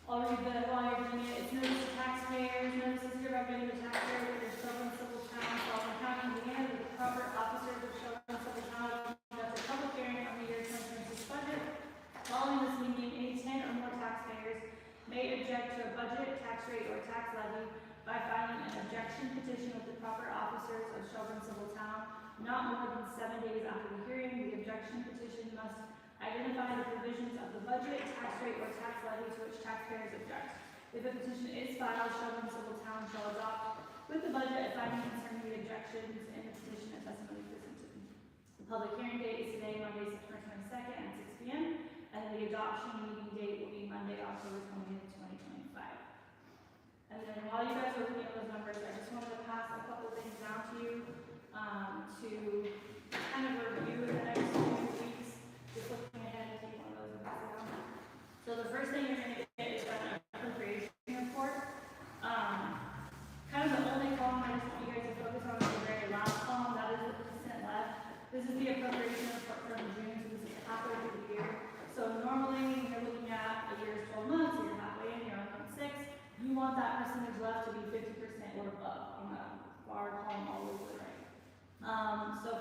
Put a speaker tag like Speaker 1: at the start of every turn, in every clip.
Speaker 1: I'll read the while you're doing it. It's notice to taxpayers, notices hereby given to taxpayers that their Shelburn Civil Town, Shelburn County, Indiana, with the proper officers of Shelburn Civil Town, conduct a public hearing on the year 2026 budget. Following this meeting, any 10 or more taxpayers may object to a budget, tax rate, or tax levy by filing an objection petition with the proper officers of Shelburn Civil Town. Not more than 7 days after the hearing, the objection petition must identify the provisions of the budget, tax rate, or tax levy to which taxpayers object. If a petition is filed, Shelburn Civil Town shall adopt with the budget a finding concerning the objections in the petition as testimony presented. The public hearing date is today, Monday, September 22nd at 6 p.m. and the adoption meeting date will be Monday, October 20th, 2025. And then while you guys are looking at those numbers, I just wanted to pass a couple of things down to you to kind of review in the next few weeks. Just looking ahead and take one of those and pass it on. So the first thing you're going to get is an appropriation report. Kind of the only column I just want you guys to focus on is the very last column. That is the percent left. This is the appropriation report from June, so this is halfway through the year. So normally you're looking at a year's 12 months, you're halfway in, you're on 0.6. You want that percentage left to be 50% or above in the bar column all over the right. So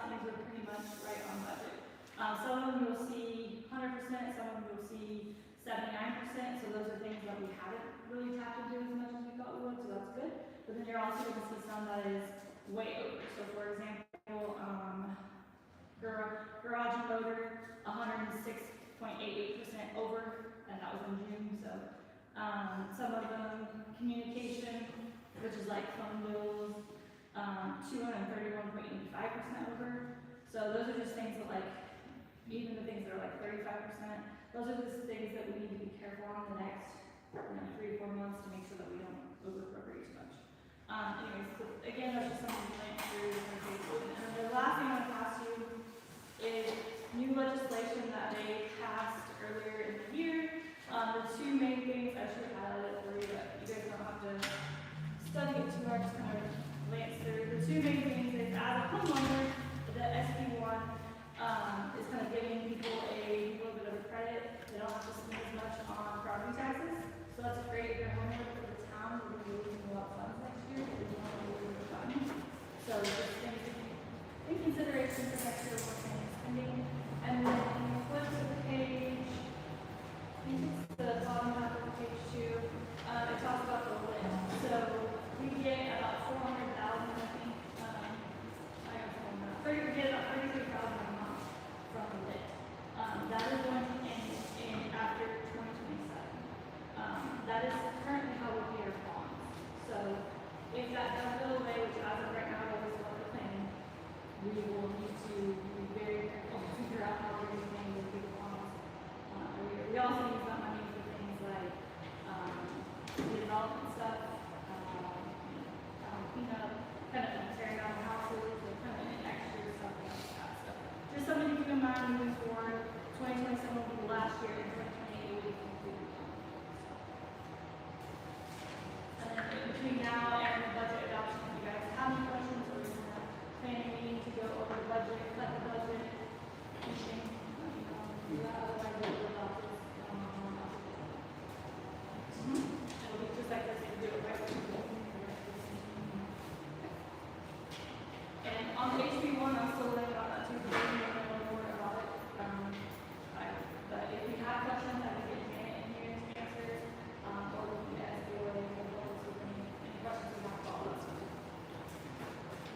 Speaker 1: things are pretty much right on budget. Some of them you'll see 100%, some of them you'll see 79%, so those are things that we haven't really tapped into as much as we thought we would, so that's good. But then you're also going to see some that is way over. So for example, garage and motor, 106.88% over, and that was in June. So some of them, communication, which is like phone bills, 231.85% over. So those are just things that, like, even the things that are like 35%, those are just things that we need to be careful on the next 3 to 4 months to make sure that we don't over appropriate too much. Anyways, so again, that's just something to think through. And then the last thing I want to pass you is new legislation that they passed earlier in the year. The two main things, I should have highlighted for you, but you guys don't have to study it too much, kind of glance through. The two main things is, as a homeowner, the SB1 is kind of giving people a little bit of a credit. They don't have to spend as much on property taxes. So that's great. If you're a homeowner for the town, we're going to be losing a lot of funds next year. We don't want to lose the funds. So just things to keep in consideration for next year when we're spending. And then when you flip to the page, I think it's the bottom half of page 2, it talks about the lit. So we get about 400,000, I think. I got some of that. We get about 33,000 a month from the lit. That is going to end in after 2027. That is currently how we pay our bonds. So if that does go away, which as of right now is what we're planning, we will need to be very careful to figure out how we're going to pay the bonds every year. We also use that money for things like redevelopment stuff, cleanup, kind of tearing down the houses, and kind of extra stuff like that. So just something to keep in mind moving forward. 2027 will be the last year, and 2028 will be completed. And then between now and the budget adoption, if you guys have any questions or you want to plan a meeting to go over the budget, cut the budget, anything, do that. Otherwise, we'll adopt this. It'll be just like this, you do it right. And on the HB1, I'm still learning about that too, because I don't know more about it. But if you have questions, I can get Janet in here to answer, or we can ask you or any questions you have about all that stuff.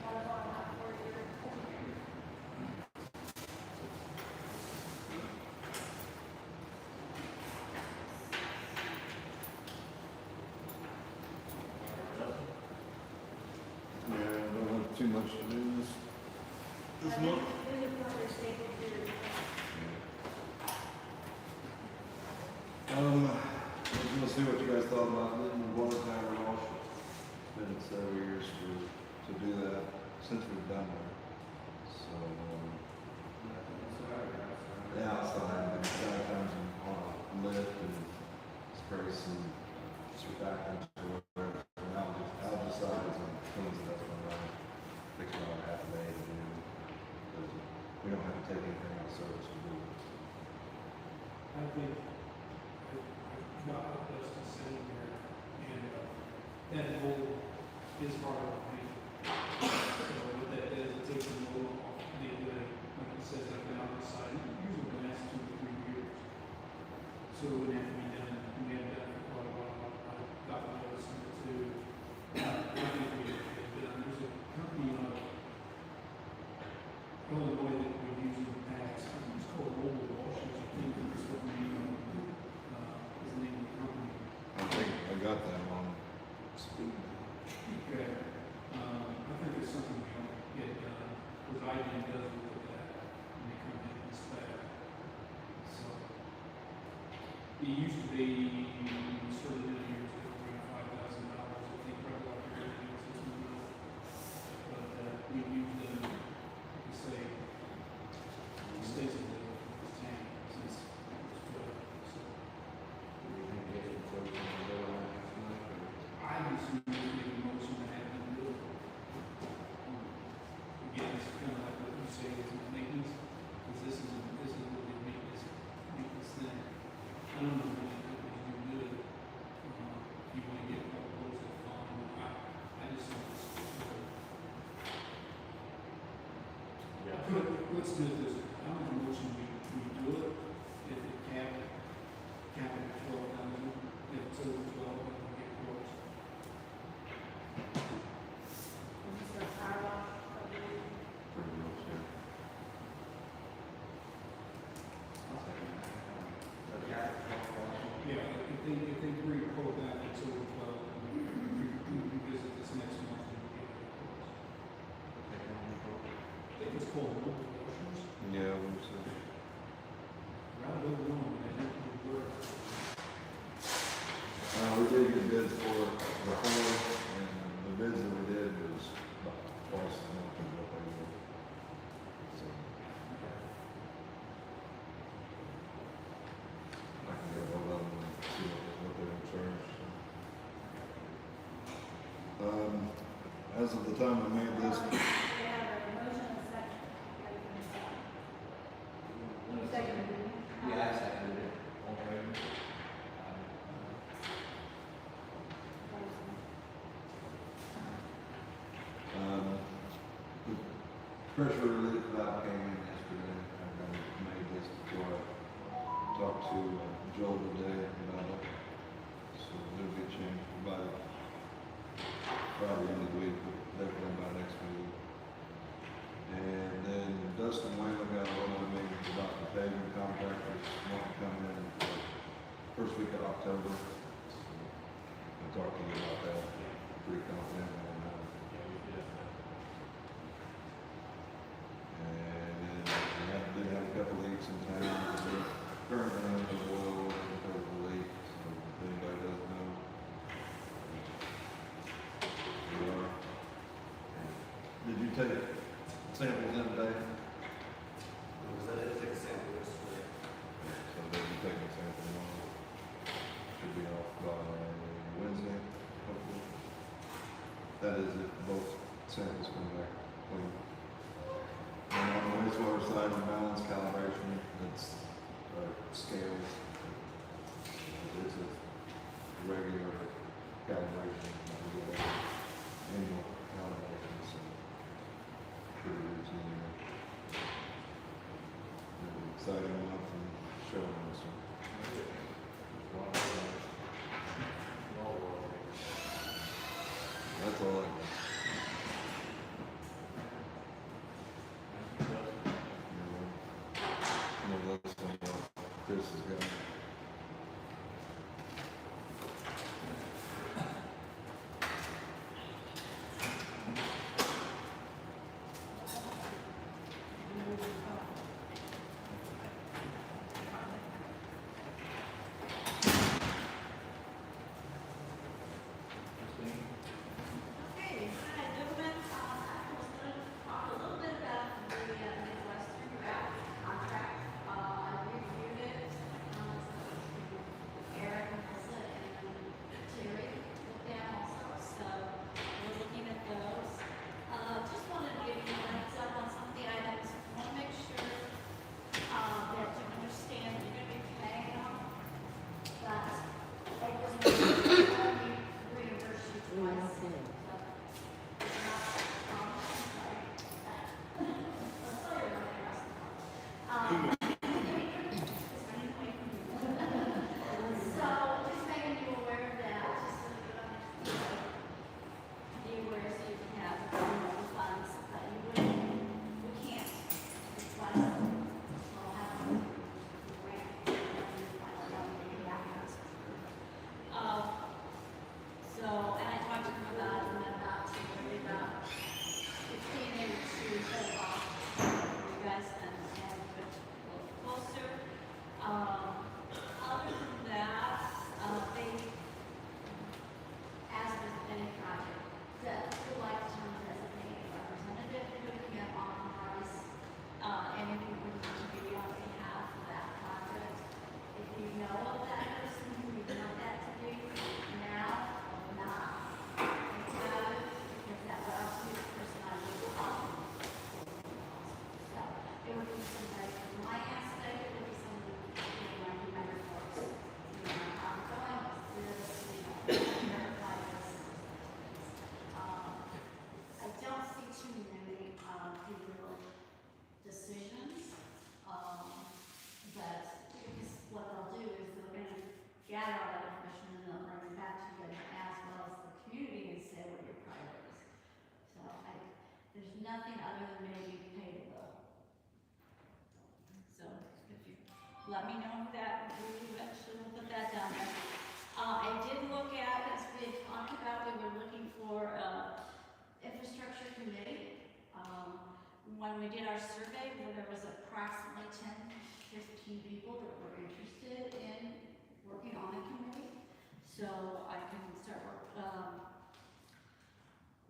Speaker 1: That is all I have for your opinion.
Speaker 2: Yeah, I don't have too much to do this month.
Speaker 1: This is what they're stapled here.
Speaker 2: Let's see what you guys thought about letting the water tower wash. It's been several years to do that since we've done that. So, yeah, outside, sometimes on a lift and spray some surfactants or whatever. And algicides and things that's going to takes about half a day to do. But we don't have to take anything out of service to do it.
Speaker 3: I think I've got a place to sit here, and that mold is part of the paint. So what that does, it takes the mold off the like it says, like an outside, usually the last 2 to 3 years. So it wouldn't have to be done, we have done it for quite a while. I've got the notice of it too. I think we have done, there's a company out of Illinois that we use in the past, it's called Roll Washers, I think it's what we is the name of the company.
Speaker 2: I think I got that on speed.
Speaker 3: Okay. I think it's something we don't get done, because IBM does look at that when they come in and inspect. So, it used to be, sort of many years ago, around $5,000, I think, probably like everything else is moving up. But, we've used them, like you say, extensively over this tank since it was built. So, I just make a motion to have them do it. Again, it's kind of like what you say is maintenance, because this is really maintenance thing. I don't know if you do let's do this, I'm gonna motion we do it, if it cap it at 12,000, if it's over 12, then we get quotes.
Speaker 1: This is for power wash, I believe.
Speaker 2: Pretty much, yeah.
Speaker 3: Yeah, if they agree to quote that, it's over 12, then we revisit this next month and we get quotes. I think it's called mobile washers.
Speaker 2: Yeah, we said.
Speaker 3: Rather than one, I think it would work.
Speaker 2: We did get bids for it before, and the bids that we did was about twice as much as what they were. So. I can go hold up and see what they were charged. As of the time I made this,
Speaker 1: They have a motion and a second. How do you finish that? You seconded it, didn't you?
Speaker 4: Yeah, I seconded it.
Speaker 2: the pressure relief valve came in yesterday. I made this before I talked to Joel today about it. So it'll be changed by probably end of the week, but definitely by next week. And then Dustin Whalen got a hold of me about the paving contractors wanting to come in first week of October. So I'll talk to you about that. Pretty confident on that. And then we did have a couple leaks in town. We're currently under the oil because of the leak. So if anybody doesn't know, we are. Did you take samples in today? So they'll be taking samples tomorrow. Should be off by Wednesday, hopefully. That is if both samples come back clean. And on the wastewater side, the balance calibration, it's scales. It's a regular calibration, annual calibration, so pretty routine. Really exciting one from Shelburn, so. That's all I got. No, that's what Chris has got.
Speaker 5: Okay,
Speaker 4: nothing other than maybe pay the bill. So if you let me know that, we eventually will put that down there. I did look at, as we had talked about, we were looking for infrastructure committee. When we did our survey, there was approximately 10, 15 people that were interested in working on the committee. So I can start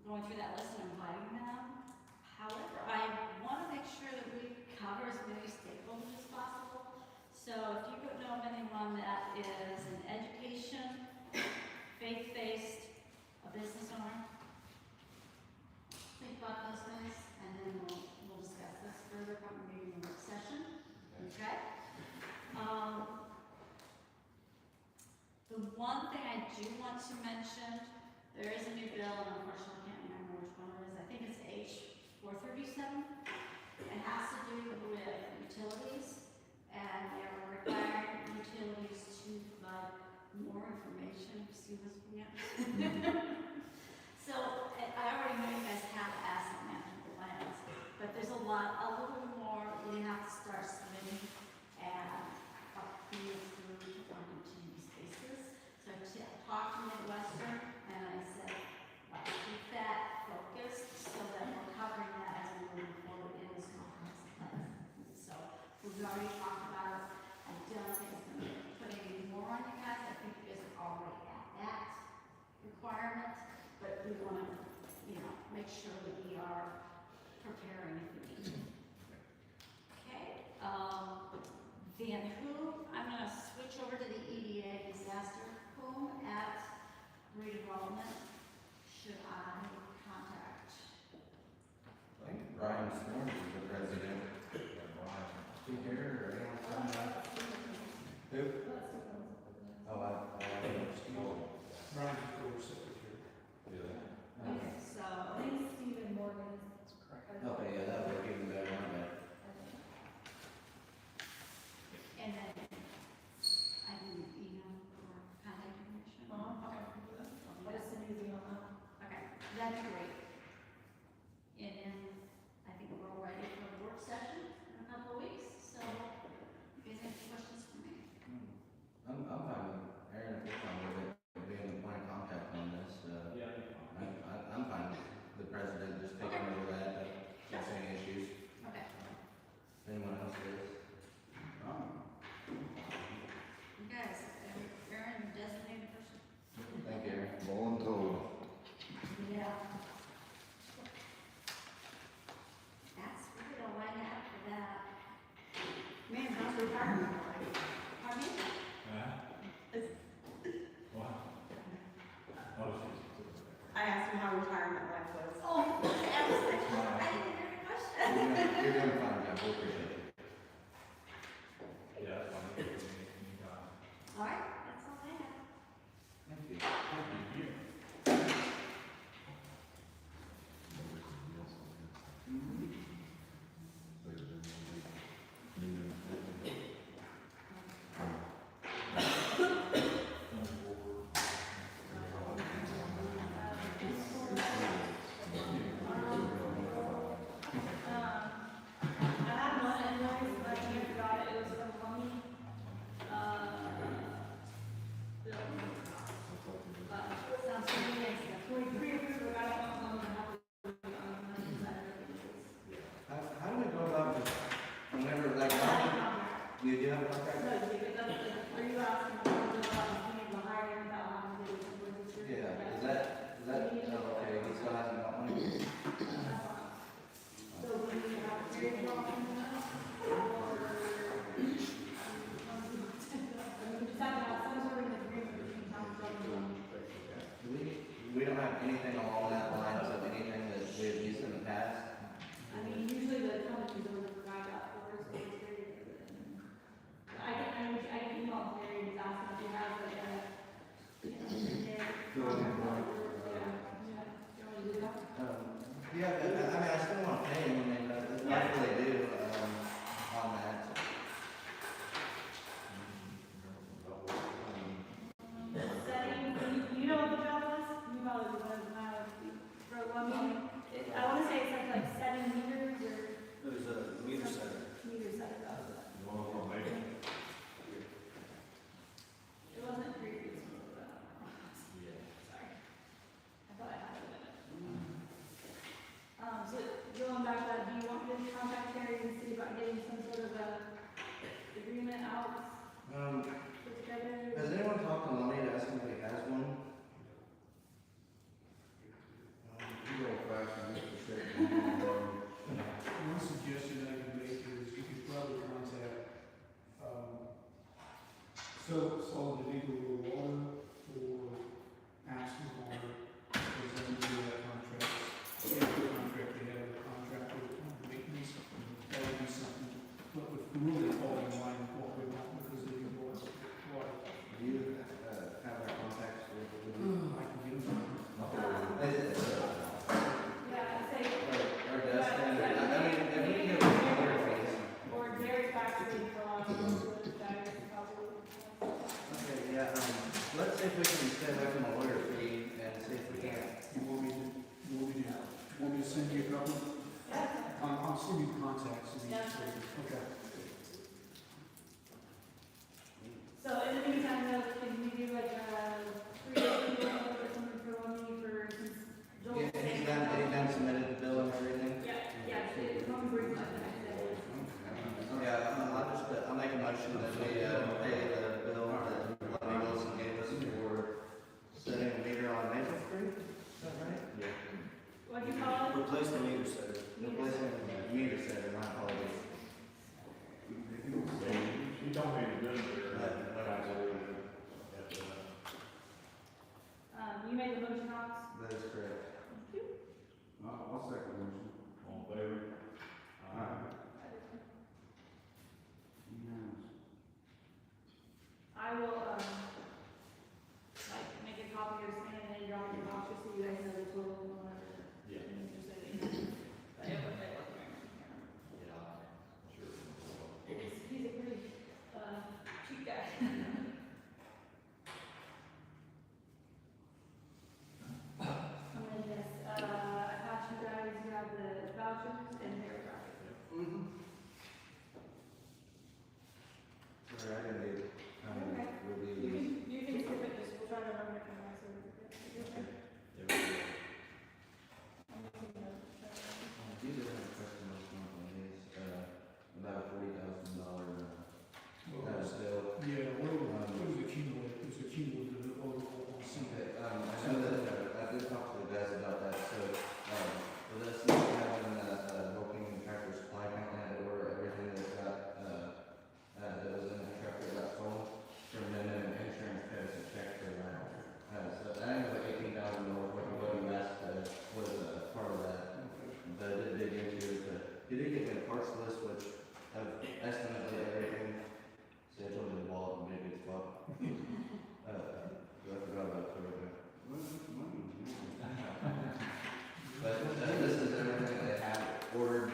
Speaker 4: going through that list and inviting them. However, I want to make sure that we cover as many stakeholders as possible. So if you would know of anyone that is in education, faith-based, a business owner, think about those things, and then we'll discuss this further, probably maybe in the work session. Okay? The one thing I do want to mention, there is a new bill, and unfortunately I can't remember which one it is. I think it's H 437. It has to do with utilities, and they're requiring utilities to provide more information. Excuse me. So I already know you guys have asset management plans, but there's a little more you have to start submitting and being through on a continuous basis. So I talked to Midwestern and I said, let's keep that focused so that we're covering that as we move forward in this comprehensive plan. So we've already talked about it. I don't think it's going to put any more on you guys. I think you guys are already at that requirement, but we want to, make sure that we are preparing if we need to. Okay. Then I'm going to switch over to the EDA disaster home at redevelopment. Should I contact?
Speaker 5: I think Brian Sworn is the president. Is he here or anyone from that? Who? Oh,
Speaker 3: Brian's the board secretary.
Speaker 4: Okay, so,
Speaker 1: I think Stephen Morgan is.
Speaker 5: Okay, yeah, that would be even better on that.
Speaker 4: and then I can email or contact information. Okay.
Speaker 1: I'll just send you the email now.
Speaker 4: Okay, that'd be great. And then I think we're all ready for the work session in a couple of weeks, so if you guys have any questions for me?
Speaker 5: I'm fine with Aaron, if you're fine with it, being the point of contact on this, I'm fine with the president just taking over that, that's any issues.
Speaker 4: Okay.
Speaker 5: If anyone else is.
Speaker 4: You guys, Aaron, designated person.
Speaker 5: Thank you, Aaron.
Speaker 2: Voluntold.
Speaker 4: Yeah. That's really all I have for that. Man, how's retirement like? Pardon me?
Speaker 6: I asked him how retirement life was.
Speaker 4: Oh, that was the I didn't hear your question.
Speaker 5: You're doing fine, Jeff, we appreciate it.
Speaker 7: Yeah, that's fine.
Speaker 4: All right, that's all I have.
Speaker 5: Thank you.
Speaker 1: I had one anyways, but I forgot it was from Lummi. Sounds familiar, it's 23 approved, but I don't know how to have
Speaker 5: How do we go about this? Whenever, like, you do have a contract?
Speaker 1: Are you asking the hiring about
Speaker 5: Yeah, is that, oh, okay, he still hasn't got one?
Speaker 1: So we need to have a period of time in that, or we just have to have some sort of agreement between town government.
Speaker 5: We don't have anything along that lines of anything that we have used in the past?
Speaker 1: I mean, usually the companies don't provide that for us, so it's very good. I can email Terry and ask him if he has like a.
Speaker 5: Yeah, I mean, I still want to pay him, I mean, I really do, on that.
Speaker 1: Setting, you know what the job is? You probably would have, for one meeting. I wanna say it's like setting
Speaker 5: can stay away from a lawyer fee and see if we can.
Speaker 3: You want me to send you a copy? I'll send you contacts of
Speaker 1: Yeah.
Speaker 3: each person. Okay.
Speaker 1: So in the meantime, though, can we do like a 3 day or something for one meeting for, since Joel?
Speaker 5: Yeah, he's done submitted the bill and everything.
Speaker 1: Yeah, it probably brings up the next day.
Speaker 5: Yeah, I'll make a motion that we, pay the bill that Lonnie Wilson gave us for setting a meter on Maple Street. Is that right? Yeah.
Speaker 1: What'd you call it?
Speaker 7: Replace the meter setter.
Speaker 5: Replacing the meter setter, my apologies.
Speaker 8: You don't need to do it.
Speaker 1: You made the motion, Alex?
Speaker 5: That is correct.
Speaker 2: I'll second the motion.
Speaker 8: All in favor?
Speaker 1: I will, like, make a copy or scan it and drop it off, just so you guys know the total and whatever.
Speaker 8: Yeah.
Speaker 1: And just so that you know. But it was,
Speaker 8: Yeah, sure.
Speaker 1: he's a pretty, cheap guy. And then this, I thought you guys have the vouchers and their graphic.
Speaker 5: Mm-hmm. Sorry, I didn't read it.
Speaker 1: Okay.
Speaker 5: Review these.
Speaker 1: You can skip it, just, we'll try to remember to come back, so it's okay.
Speaker 5: You did have a question on these, about $40,000, still.
Speaker 3: Yeah, what was the cumulative? It was a cumulative overall on some.
Speaker 5: Okay, I know that, I did talk to the guys about that, so, for this, having, working tractor supply company had to order everything that got, that was in the truck that got sold, from them and insurance paid us a check for that. So I think it was like $18,000, what you asked, was, part of that. But I did dig into it, but he did give me a parts list, which I've estimated everything. See, I told you the wall would be a good spot. So I forgot about it. But this is everything they have ordered,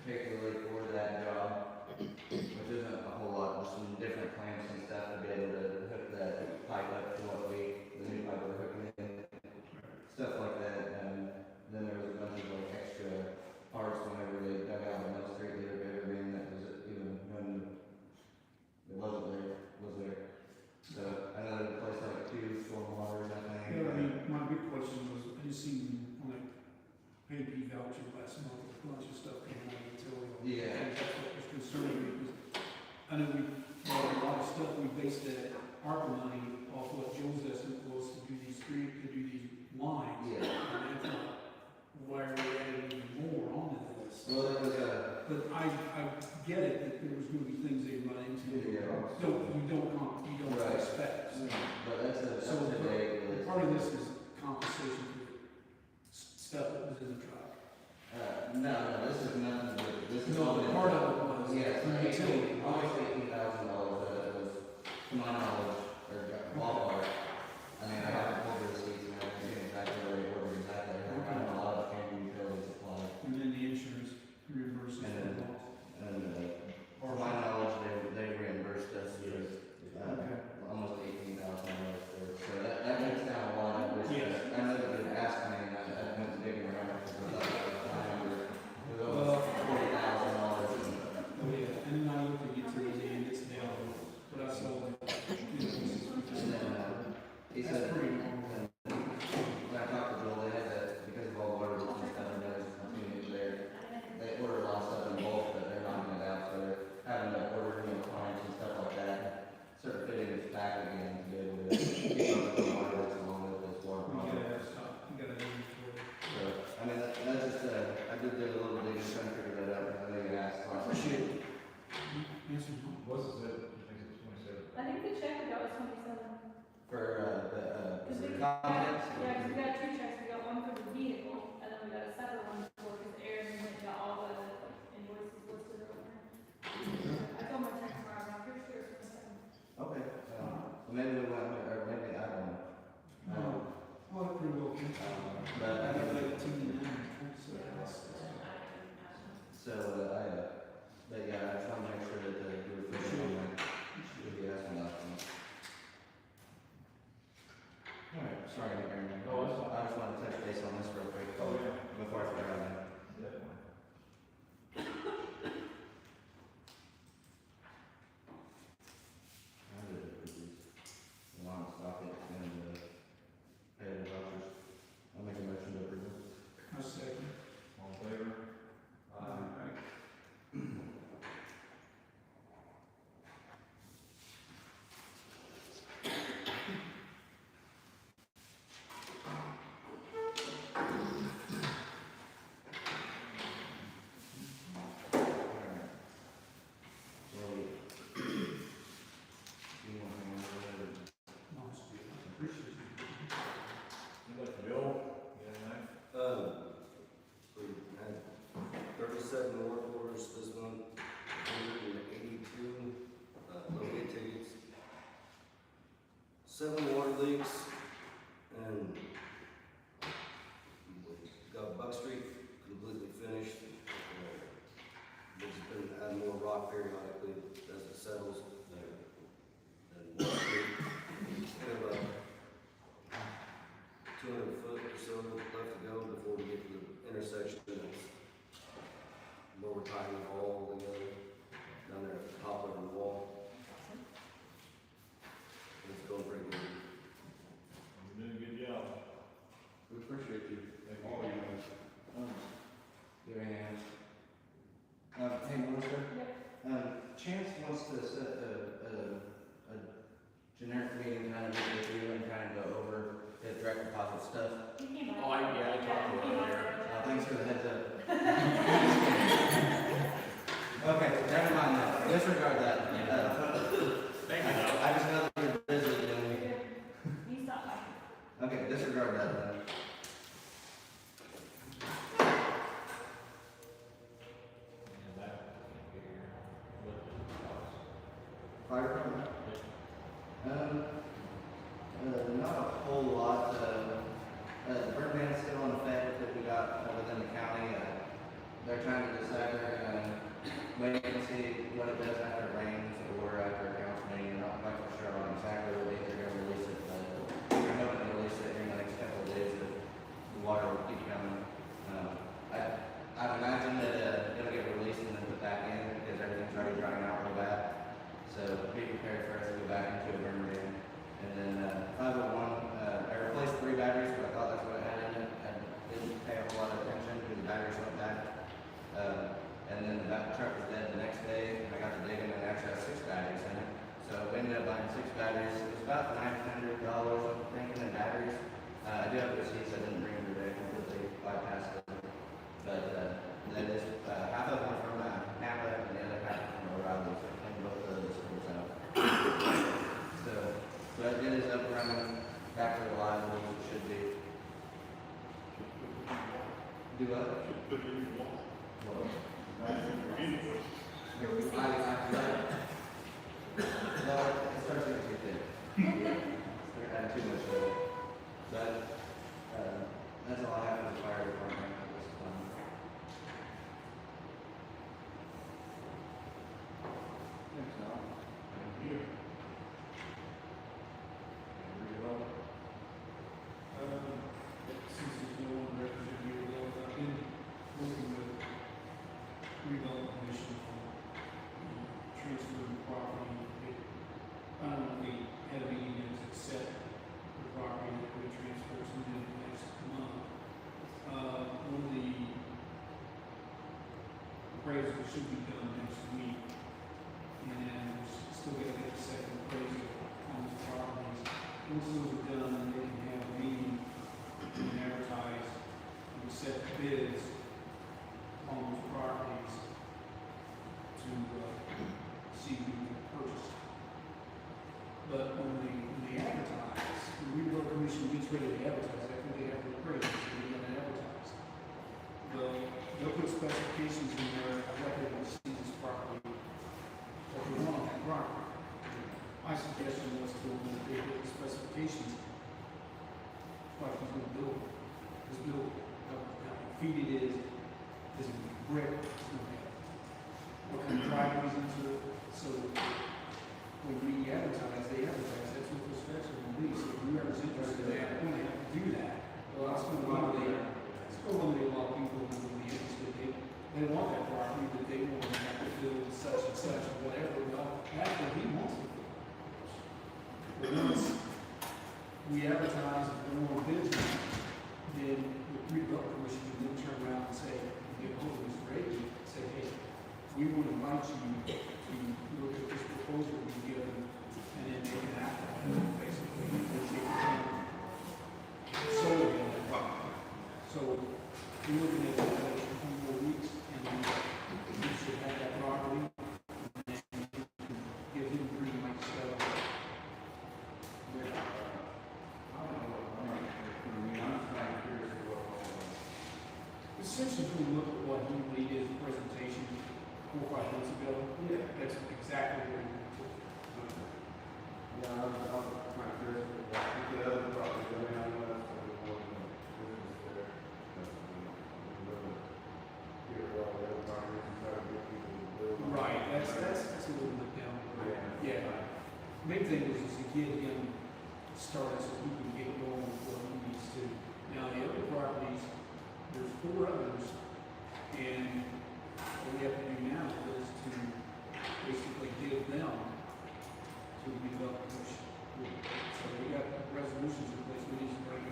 Speaker 5: particularly for that job, which isn't a whole lot, just some different clamps and stuff to be able to hook that pipe up to what the new pipe we're hooking in, stuff like that. And then there was a bunch of like extra parts whenever they dug out the Mill Street leader everything that was even when it wasn't there, was there. So I know they replaced like 2 storm waters, I think.
Speaker 3: Yeah, I mean, my big question was, I just seen on that AP voucher last month, a bunch of stuff came out of utility.
Speaker 5: Yeah.
Speaker 3: That's what was concerning me, because I know we, a lot of stuff, we based that ARPA money off what Joel's estimate was to do these lines.
Speaker 5: Yeah.
Speaker 3: And that's not why we're adding even more onto this.
Speaker 5: Well, there was a,
Speaker 3: But I get it, that there was gonna be things they run into.
Speaker 5: Yeah.
Speaker 3: You don't
Speaker 5: Right.
Speaker 3: expect. So
Speaker 5: but that's a today release.
Speaker 3: part of this is compensation for the stuff that was in the truck.
Speaker 5: No, this is nothing to do with, this is.
Speaker 3: No,
Speaker 5: all in-
Speaker 3: part of it was.
Speaker 5: Yes,
Speaker 3: the utility.
Speaker 5: almost $18,000 that it was, to my knowledge, or ballpark. I mean, I haven't pulled the receipts and everything, exactly where they ordered exactly. I know a lot of candy utility supply.
Speaker 3: And then the insurance reimburses for the loss.
Speaker 5: And, to my knowledge, they reimbursed us with,
Speaker 3: Okay.
Speaker 5: almost $18,000 for it. So that makes down a lot. I wish,
Speaker 3: Yes.
Speaker 5: I know that they've asked me, and I went digging around for the time, it was
Speaker 3: Well-
Speaker 5: over $40,000.
Speaker 3: Oh, yeah, and then I looked at utility and it's down, but I saw that.
Speaker 5: And then, he
Speaker 3: That's
Speaker 5: said,
Speaker 3: pretty normal.
Speaker 5: when I talked to Joel, they had that, because of all the water that's just down there, continuing there, they order a lot of stuff in bulk, but they're knocking it out, so they're having to order, clients and stuff like that, sort of fitting this back again to be able to keep up with the water that's along with this water
Speaker 3: You
Speaker 5: problem.
Speaker 3: gotta have stuff, you gotta have inventory.
Speaker 5: So, I mean, that's just, I did do a little bit of trying to figure that out, I know you asked.
Speaker 3: I appreciate it. Answer.
Speaker 8: What's it, you think it's 27?
Speaker 1: I think the check we got was 27.
Speaker 5: For,
Speaker 1: Cause we
Speaker 5: the comments?
Speaker 1: yeah, 'cause we got 2 checks, we got one for the vehicle, and then we got a separate one for, cause Aaron went and got all the invoices listed over there. I told my check tomorrow, but I'm pretty sure it's 27.
Speaker 5: Okay, well, maybe we went, or maybe I don't know.
Speaker 3: Well, that pretty well can.
Speaker 5: But
Speaker 3: I
Speaker 5: I
Speaker 3: got
Speaker 5: mean,
Speaker 3: like 2 so that's.
Speaker 5: so, but yeah, I just want to make sure that you were fishing on that, if you ask me that one. sorry, Mayor.
Speaker 8: No, that's fine.
Speaker 5: I just wanted to touch base on this real quick.
Speaker 8: Oh, yeah.
Speaker 5: Before I forget about it.
Speaker 8: Definitely.
Speaker 5: I did it for these. Long socket and, pay the vouchers. I'll make a motion to approve it.
Speaker 3: I second.
Speaker 8: All in favor? You like the bill? Yeah,
Speaker 7: We had 37 work orders this month, 182 low-bid tickets, 7 water leaks, and we got Buck Street completely finished. We've just been adding more rock periodically as it settles. And Water Street, we have about 200 foot or so left to go before we get to the intersection. That's where we're tying it all together, down there at the top of the wall. It's going pretty good.
Speaker 8: you're doing a good job.
Speaker 5: We appreciate you.
Speaker 8: Thank all you guys.
Speaker 5: Do you have anything else? Hey, Melissa? Chance wants to set a generic meeting kind of with you and kind of go over the direct deposit stuff.
Speaker 1: You came
Speaker 8: Oh,
Speaker 1: out.
Speaker 8: yeah, I talked to her earlier.
Speaker 5: Thanks for the heads up. Okay, never mind that. Disregard that.
Speaker 8: Thank you, though.
Speaker 5: I just know that you're busy doing it.
Speaker 1: You stop by.
Speaker 5: Okay, disregard that then.
Speaker 8: And that, get your, look at the cost.
Speaker 5: Fire department? Not a whole lot, the burn ban's still in effect that we got within the county, they're trying to decipher, wait and see what it does after it rains or after a council meeting, not quite for sure on exactly what date they're gonna release it, but they're hoping to release it in the next couple of days if the water will keep coming. I'd imagine that, it'll get released and then put back in because everything's already drying out real bad. So be prepared for us to go back into a burn ban. And then, 501, I replaced 3 batteries, but I thought that's what it had in it. I didn't pay a whole lot of attention because the batteries went bad. And then the truck was dead the next day, and I got to digging and it actually has 6 batteries in it. So we ended up buying 6 batteries. It was about $900, I'm thinking, in batteries. I do have receipts, I didn't bring them today, completely bypassed them. But, that is, half of them from, Napa and the other half from O'Reilly, so I cleaned both of those schools out. So, but it is up and running, back to reliable as it should be. Do what?
Speaker 8: Put it in your wall.
Speaker 5: Well,
Speaker 8: Your invoice.
Speaker 5: No, it starts getting too thick. They're adding too much to it. But, that's all I have for the fire department at this time.
Speaker 8: Thanks, Al. Thank you. Redevelop.
Speaker 3: Since there's no one representing you, I've been working with redevelopment commission on transferring the property. Finally, had a meeting to accept the property that we transferred to the next month. One of the appraisals should be done next week. And we're still got to get the second appraisal on these properties. Once those are done, then they can have a meeting and advertise and set bids on those properties to see who can purchase. But when they advertise, the redevelopment commission gets ready to advertise, after they have the appraisal, so they're gonna advertise. They'll put specifications in there, of what they want to see this property, what they want on that property. My suggestion was to go with the specifications, like he's gonna build this building, how many feet it is it brick, it's gonna have, what kind of driveways into it, so when we advertise, that's what the specs are gonna be, so whoever's interested in that, we're gonna have if they want bids, then the pre-built commission can then turn around and say, get hold of Mr. Brady, say, hey, we want to invite you to look at this proposal we've given, and then they can act on it, basically, negotiate the plan. Solely on that property. So we're looking at that in a few more weeks, and then we should have that property, and then you can give him pretty much stuff. Essentially, if we look at what he made his presentation 4 or 5 months ago, that's exactly what he took.
Speaker 2: Yeah, I was quite curious, but the other property, I mean, I know that's what we want, business there. Here, all the other properties, and try to get people to build.
Speaker 3: Right, that's a little bit down.
Speaker 2: Yeah.
Speaker 3: Main thing is to get him started so he can get going with what he needs to. Now, the other properties, there's 4 others, and what we have to do now is to basically give them to the development commission. So we got resolutions in place, we need to bring,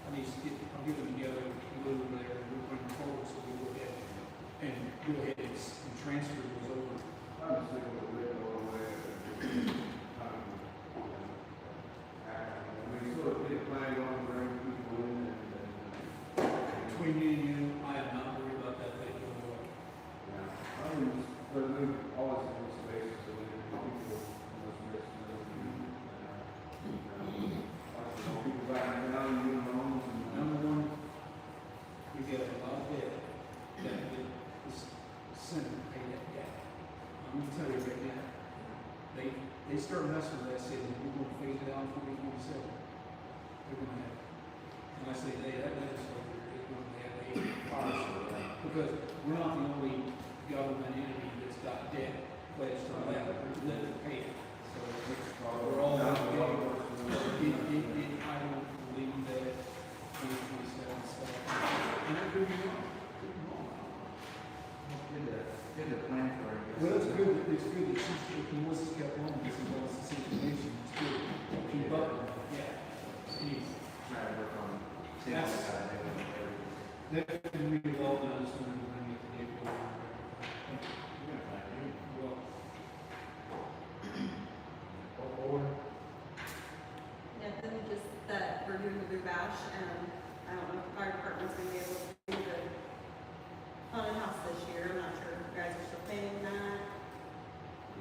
Speaker 3: I'll get them together, a little bit there, we'll bring them forward, so we go ahead and transfer those over.
Speaker 2: I'm just thinking of the all the way. I mean, sort of get planning on bringing people in and.
Speaker 3: Between me and you, I am not worried about that thing going away.
Speaker 2: Yeah, I mean, but we always have space so that people, must risk people back down, you know,
Speaker 3: Number one, we get a lot of debt that the Senate pay that debt. I'm gonna tell you right now, they start messing with that, saying that we're gonna phase it out in 2027. They're gonna have, when I say they, that legislature is going to have a policy. Because we're not the only government entity that's got debt pledged on that, that to pay it. So we're all, I don't believe that 2027 stuff. And that could be wrong.
Speaker 5: Good to plan for it.
Speaker 3: Well, it's good that she's, Melissa's kept on this and knows this information. It's good. Keep up with it. Yeah. Anyway.
Speaker 5: Try to work on.
Speaker 3: That's-
Speaker 5: That's.
Speaker 3: That can be all done, I just wanted to bring it to the table. Well,
Speaker 6: Nothing, just that we're doing the boot bash, and I don't know if the fire department's gonna be able to do the haunted house this year. I'm not sure if you guys are still paying that.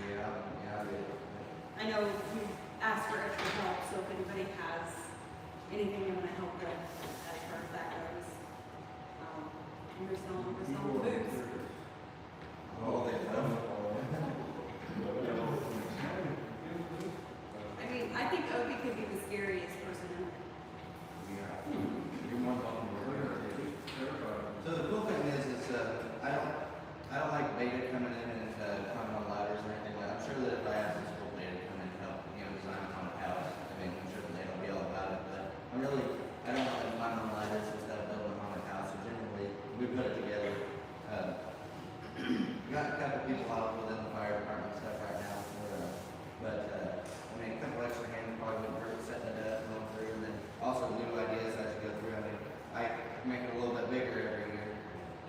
Speaker 5: Yeah, I did.
Speaker 6: I know you asked for extra help, so if anybody has anything they wanna help with as far as that goes, we're selling boots.
Speaker 5: Oh, they done.
Speaker 6: I mean, I think Opie could be the scariest person in it.
Speaker 5: You're more welcome to work with it. So the cool thing is I don't like Beta coming in and climbing on ladders or anything like that. I'm sure that if I asked this cool Beta to come in and help, design a haunted house, I mean, I'm sure that they'll be all about it, but I don't want them climbing on ladders instead of building a haunted house. So generally, we put it together. We got a couple people out within the fire department stuff right now, but I mean, a couple extra hands probably wouldn't hurt setting it up, going through, and then also new ideas as you go through. I mean, I make it a little bit bigger every year,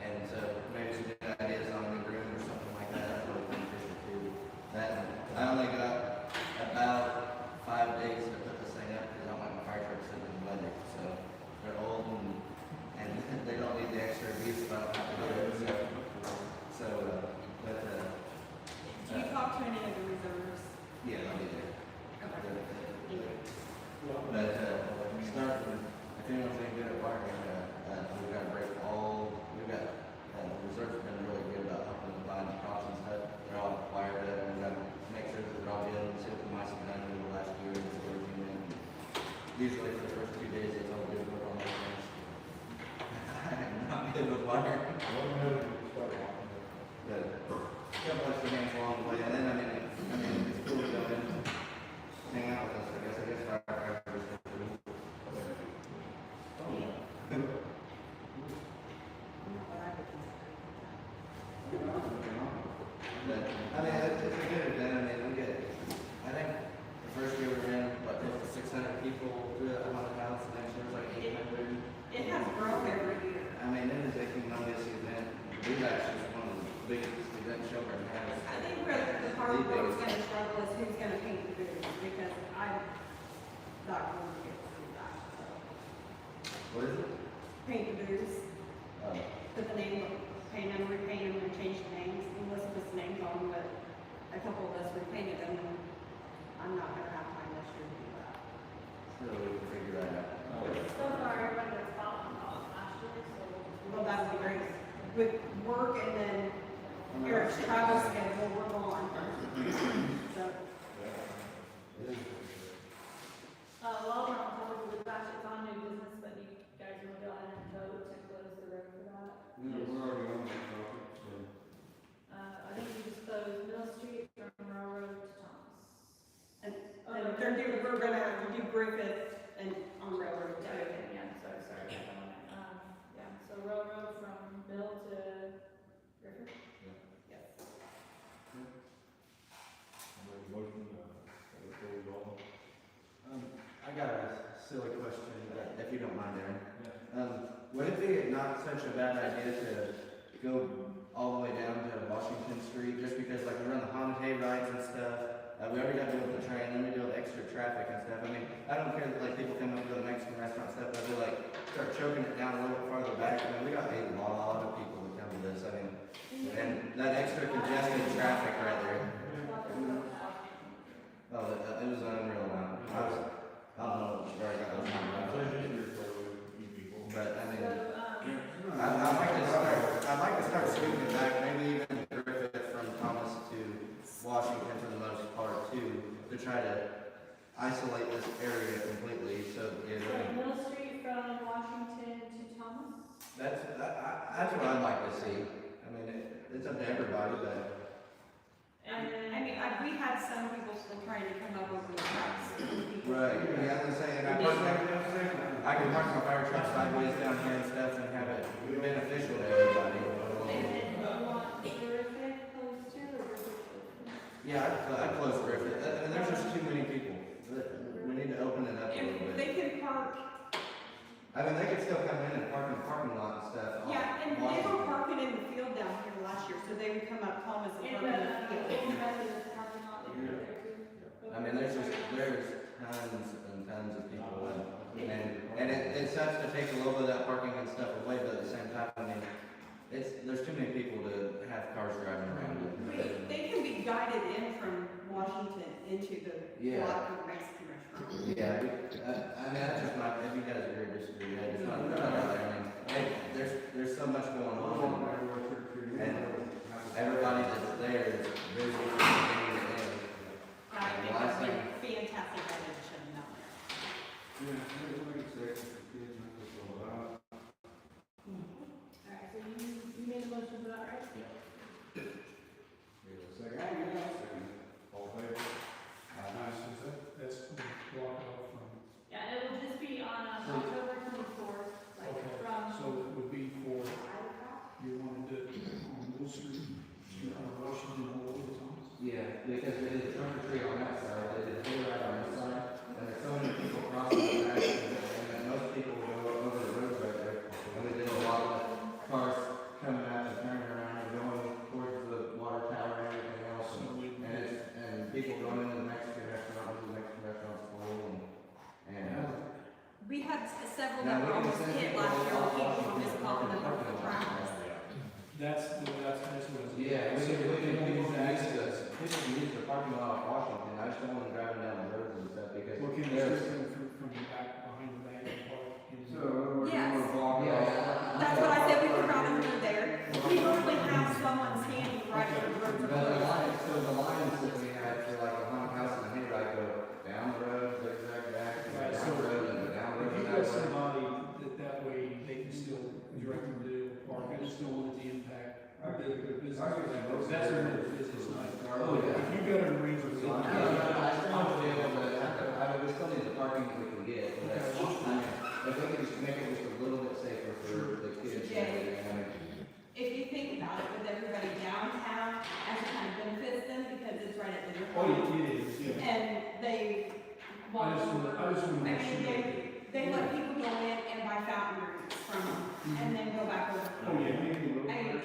Speaker 5: and so maybe some new ideas on a new room or something like that. That's really beneficial too. That I only got about 5 days to put this thing up because I don't like my fire truck sitting in the weather, so they're old and they don't need the extra abuse if I don't have to do it.
Speaker 6: Do you talk to any of the reserves?
Speaker 5: Yeah, I'll be there.
Speaker 6: Okay.
Speaker 5: But start with, if anyone's any good at wiring, we've got to break the reserves have been really good about helping to find the props and stuff. They're all wired up, and we've got to make sure that they're all good and see what the mice have done over the last year and see everything in. Usually for the first 2 days, it's all good work on those things. I'm not good with wiring. But couple extra hands along the way, and then I mean, it's cool to go in and hang out with us. I guess firefighters get through. But I mean, it's a good event. I mean, I think the first year we ran, close to 600 people through the haunted house. The next year What is it?
Speaker 6: Paint the booths,
Speaker 5: Oh,
Speaker 6: put the name, paint them, repaint them, and change the names. We wasn't put the names on them, but a couple of us repainted them, and I'm not gonna have time this year to do that.
Speaker 5: so we can figure that out.
Speaker 1: So far, everybody that's following off last year, so.
Speaker 6: Well, that would be great. With work and then Eric's travel schedule, we're gone. So,
Speaker 1: While we're on topic of the bash, it's on new business, but you guys want to go ahead and vote to close the road for that?
Speaker 2: Yeah, we're already on that topic, so.
Speaker 1: I think you just closed Mill Street from Railroad to Thomas.
Speaker 6: and we're gonna have to do Griffith and on railroad too.
Speaker 1: Yeah, sorry about that one. Yeah, so Railroad from Mill to Griffith?
Speaker 6: Yes.
Speaker 2: I'll make a motion, before we go.
Speaker 5: I got a silly question, if you don't mind, Aaron.
Speaker 2: Yeah.
Speaker 5: Would it be not such a bad idea to go all the way down to Washington Street, just because like we run the haunted hay rides and stuff? We already got to deal with the train, then we deal with extra traffic and stuff. I mean, I don't care that like people come up to the Mexican restaurant and stuff, but they like start choking it down a little bit farther back. I mean, we got a lot of people that come to this. I mean, and that extra congested traffic right there. Oh, it was an unreal amount. I don't know where I got those numbers. But I mean, I'd like to start sweeping it back, maybe even Griffith from Thomas to Washington for the most part too, to try to isolate this area completely. So yeah,
Speaker 1: So Mill Street from Washington to Thomas?
Speaker 5: that's what I'd like to see. I mean, it's up to everybody, but
Speaker 6: We had some people still trying to come up over the tracks.
Speaker 5: right. Yeah, I was saying I can park my fire truck sideways down here and stuff and have it beneficial to everybody.
Speaker 1: And then you want Griffith close to, or Griffith close?
Speaker 5: Yeah, I'd close Griffith. And there's just too many people. We need to open it up a little
Speaker 6: If
Speaker 5: bit.
Speaker 6: they can park,
Speaker 5: I mean, they could still come in and park in the parking lot and stuff.
Speaker 6: yeah, and they were parking in the field down here last year, so they would come up Thomas and
Speaker 1: In
Speaker 6: park in
Speaker 1: the,
Speaker 6: the field.
Speaker 1: in the parking lot that you're there too?
Speaker 5: I mean, there's tons and tons of people, and it sucks to take a little bit of that parking and stuff away, but at the same time, I mean, there's too many people to have cars driving around.
Speaker 6: They can be guided in from Washington into the
Speaker 5: Yeah.
Speaker 6: lot of the Mexican restaurant.
Speaker 5: Yeah, I mean, that's just my, if you guys agree or disagree, I just want to put it out there. I mean, there's so much going on, and everybody that's there is busy with getting it in.
Speaker 6: I think that'd be fantastic addition down there.
Speaker 2: Yeah, like I said, kids,
Speaker 1: Alright, so you made a motion for that, right?
Speaker 2: all favor?
Speaker 3: That's blocked off from,
Speaker 1: Yeah, it will just be on October 24th, like
Speaker 3: okay,
Speaker 1: from.
Speaker 3: so it would be for, you wanted to, on Middle Street, on Washington, all over the Thomas?
Speaker 5: Yeah, because they did the trunk or treat on that side, they did the hayride on this side, and there's so many people crossing the back, and then most people go over the road right there. And we did a lot of cars coming out and turning around and going towards the water tower and everything else.
Speaker 3: So we,
Speaker 5: And people going into the Mexican restaurant, the Mexican restaurant's full, and
Speaker 6: We had several
Speaker 5: Now,
Speaker 6: that were
Speaker 5: we can
Speaker 6: almost
Speaker 5: send
Speaker 6: hit
Speaker 5: people
Speaker 6: last year,
Speaker 5: off
Speaker 6: people
Speaker 5: Washington
Speaker 6: just
Speaker 5: to
Speaker 6: popping
Speaker 5: park
Speaker 6: up
Speaker 5: in
Speaker 6: over the
Speaker 5: the parking
Speaker 6: tracks.
Speaker 3: that's what it's.
Speaker 5: yeah, we can use the parking lot of Washington. I just don't want them driving down the roads and stuff because
Speaker 3: Well, can you
Speaker 5: there's.
Speaker 3: straight come from the back, behind the bank and park?
Speaker 2: So, we're
Speaker 6: Yes.
Speaker 2: gonna block it
Speaker 5: Yeah.
Speaker 2: off.
Speaker 6: That's what I said, we could run them through there. We normally have someone standing right where the roads
Speaker 5: But
Speaker 6: are.
Speaker 5: the lines, so the lines that we had for like a haunted house and a hayride go down the road, zigzag back, and
Speaker 3: Right,
Speaker 5: down
Speaker 3: so
Speaker 5: the road, and go down the
Speaker 3: If
Speaker 5: road.
Speaker 3: you
Speaker 5: and
Speaker 3: got
Speaker 5: that way.
Speaker 3: somebody that way, they can still direct them to the park, I just don't want it to impact their business. That's their business night.
Speaker 5: Oh, yeah.
Speaker 3: If you got an arrangement with them.
Speaker 5: I still want to be able to, I mean, we still need the parking that we can get, but I mean, if we can just make it just a little bit safer for the kids.
Speaker 6: Jay.
Speaker 5: I mean,
Speaker 6: If you think about it, with everybody downtown, actually kind of benefits them because it's right at their
Speaker 3: Oh,
Speaker 6: home.
Speaker 3: it is, yeah.
Speaker 6: And they
Speaker 3: I just want to make sure.
Speaker 6: they let people go in and buy fountain drinks from them and then go back over.
Speaker 3: Oh, yeah, maybe.
Speaker 6: I mean,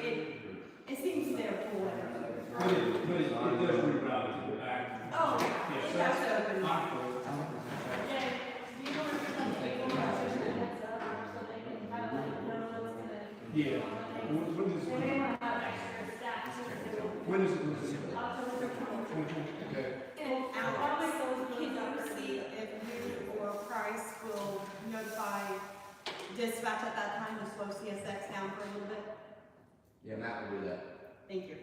Speaker 6: it seems they're full of it.
Speaker 3: But it does reroute to the back.
Speaker 6: Oh,
Speaker 3: Yes,
Speaker 6: it
Speaker 3: that's
Speaker 6: has to open.
Speaker 3: not full.
Speaker 1: Yeah, do you want to put that table or just a heads up or something?
Speaker 3: Yeah. When is,
Speaker 1: They may want to have extra staff too, because they will.
Speaker 3: when is it?
Speaker 1: October 20th.
Speaker 3: Okay.
Speaker 6: And
Speaker 1: I'll make
Speaker 6: Alex,
Speaker 1: those
Speaker 6: can
Speaker 1: ones up
Speaker 6: you
Speaker 1: for
Speaker 6: see
Speaker 1: you.
Speaker 6: if you or Price will notify dispatch at that time to slow CSX down for a little bit?
Speaker 5: Yeah, Matt will do that.
Speaker 6: Thank you.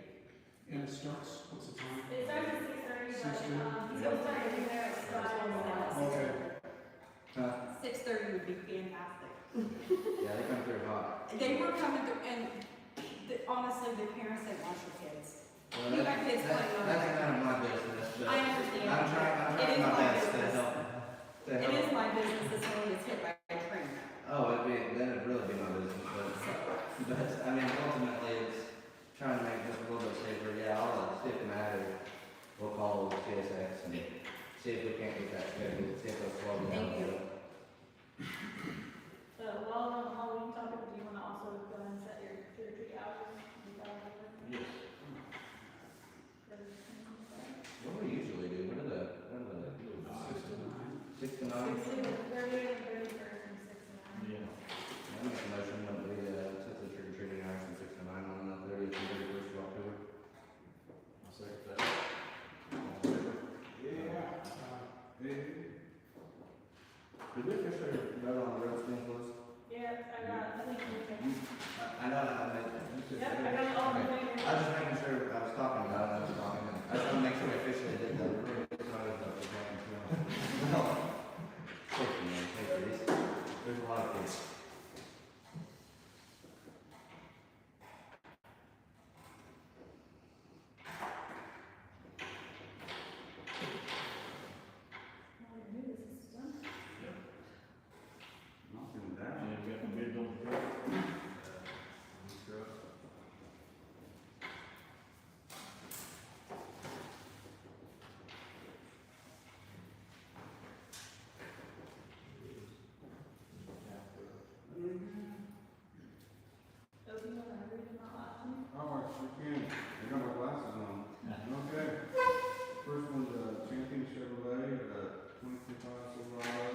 Speaker 3: And it starts, what's the time?
Speaker 1: It starts at 6:30,
Speaker 3: 6:30?
Speaker 1: but, he's gonna start getting there at 5.
Speaker 3: Okay.
Speaker 5: Huh?
Speaker 6: 6:30 would be fantastic.
Speaker 5: Yeah, they come through hot.
Speaker 6: They were coming through, and honestly, the parents didn't watch your kids.
Speaker 5: Well,
Speaker 6: You got kids playing on
Speaker 5: that's
Speaker 6: the
Speaker 5: none of my business, but
Speaker 6: I understand.
Speaker 5: I'm trying
Speaker 6: It is
Speaker 5: my
Speaker 6: my
Speaker 5: best to
Speaker 6: business.
Speaker 5: help.
Speaker 6: It is my business if someone gets hit by a train.
Speaker 5: Oh, then it'd really be my business, but I mean, ultimately, it's trying to make this a little bit safer. Yeah, I'll see if Matt or we'll call CSX and see if we can't get that scheduled, see if they'll slow it down.
Speaker 6: Thank you.
Speaker 1: So while we're on Halloween topic, do you want to also go and set your trick or treat hours?
Speaker 8: Yes.
Speaker 5: What do we usually do? What are the 6 to 9?
Speaker 1: 30 and 31st and 6 to 9.
Speaker 8: Yeah.
Speaker 5: I make a motion that we set the trick or treating hours from 6 to 9 on the 30th and 31st of October.
Speaker 8: I'll second that.
Speaker 5: Did we officially vote on the roads being closed?
Speaker 1: Yeah, I got, I think we can.
Speaker 5: I know that I made.
Speaker 1: Yep, I got it all in
Speaker 5: Okay.
Speaker 1: favor.
Speaker 5: I was just making sure I was talking about it, I was talking, I just want to make sure we officially did that. We're really excited about the game, so. Safety, man, safety. There's a lot of kids.
Speaker 1: All I knew this is done.
Speaker 2: Knocking it down.
Speaker 8: And we got the bids on the truck. New truck.
Speaker 1: Oh, you want to read them out loud to me?
Speaker 2: Oh, I sure can. I got my glasses on. Okay. First one's Champion Chevrolet, 2025 Silverado,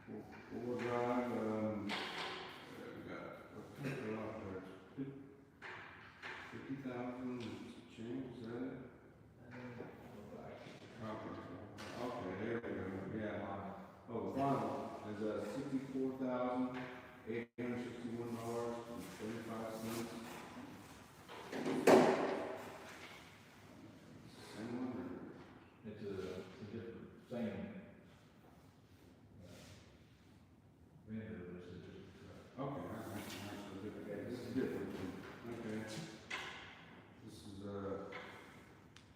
Speaker 2: four-wheel drive. We got a lot there. 50,000 change. Is that it? Okay, there we go. Yeah. Oh, the final is $64,861.35. Same one or?
Speaker 8: It's a different, same. Vendor, but it's a different truck.
Speaker 2: Okay, all right, so different, this is different, okay. This is,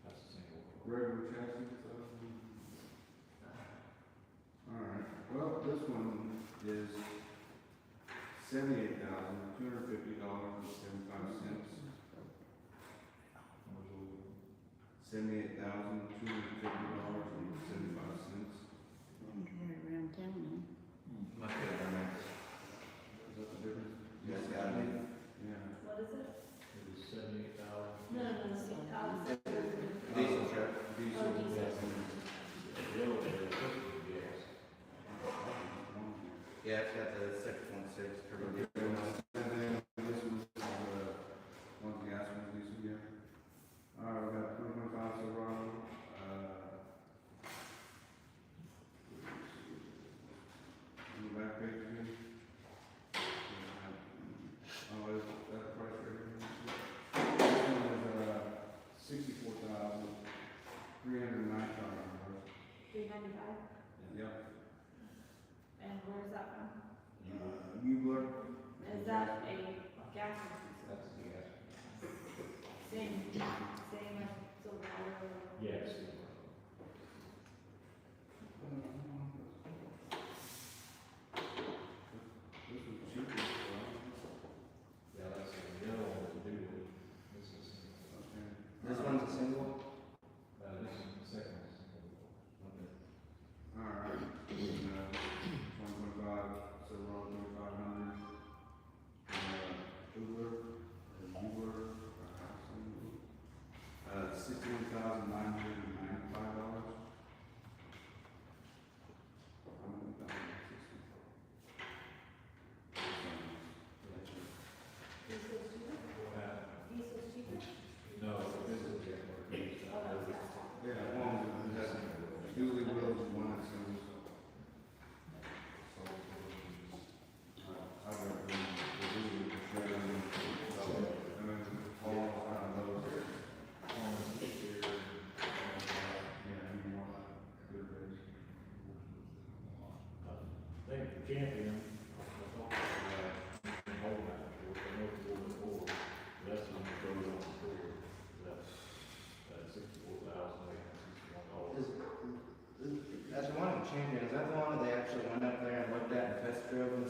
Speaker 8: That's the single.
Speaker 2: regular chassis, so. All right, well, this one is $78,250.75. $78,250.75.
Speaker 4: Around town,
Speaker 5: Must be around there.
Speaker 2: Is that the difference?
Speaker 5: Yes, gotta be.
Speaker 2: Yeah.
Speaker 1: What is it?
Speaker 8: It was 78,000.
Speaker 1: No, no,
Speaker 5: Diesel truck.
Speaker 2: Diesel.
Speaker 1: Oh, diesel.
Speaker 2: Yes.
Speaker 8: Yes.
Speaker 5: Yeah, it's got the 6.6 turbo diesel.
Speaker 2: And then this was, one of the gas ones, diesel, yeah. All right, we got 2025 Silverado, on the back page again. Oh, is that the price right here? This one is, $64,395.
Speaker 1: 395.
Speaker 2: Yep.
Speaker 1: And where's that from?
Speaker 2: Mugler.
Speaker 1: Is that a gas or diesel?
Speaker 8: That's the gas.
Speaker 1: Same like Silverado.
Speaker 8: Yes.
Speaker 2: This was cheaper.
Speaker 8: Yeah, that's the other one to do with. This is,
Speaker 2: Okay.
Speaker 5: This one's a single?
Speaker 8: this is the second single.
Speaker 5: Okay.
Speaker 2: All right. 2025 Silverado 2500. Uber, $61,999.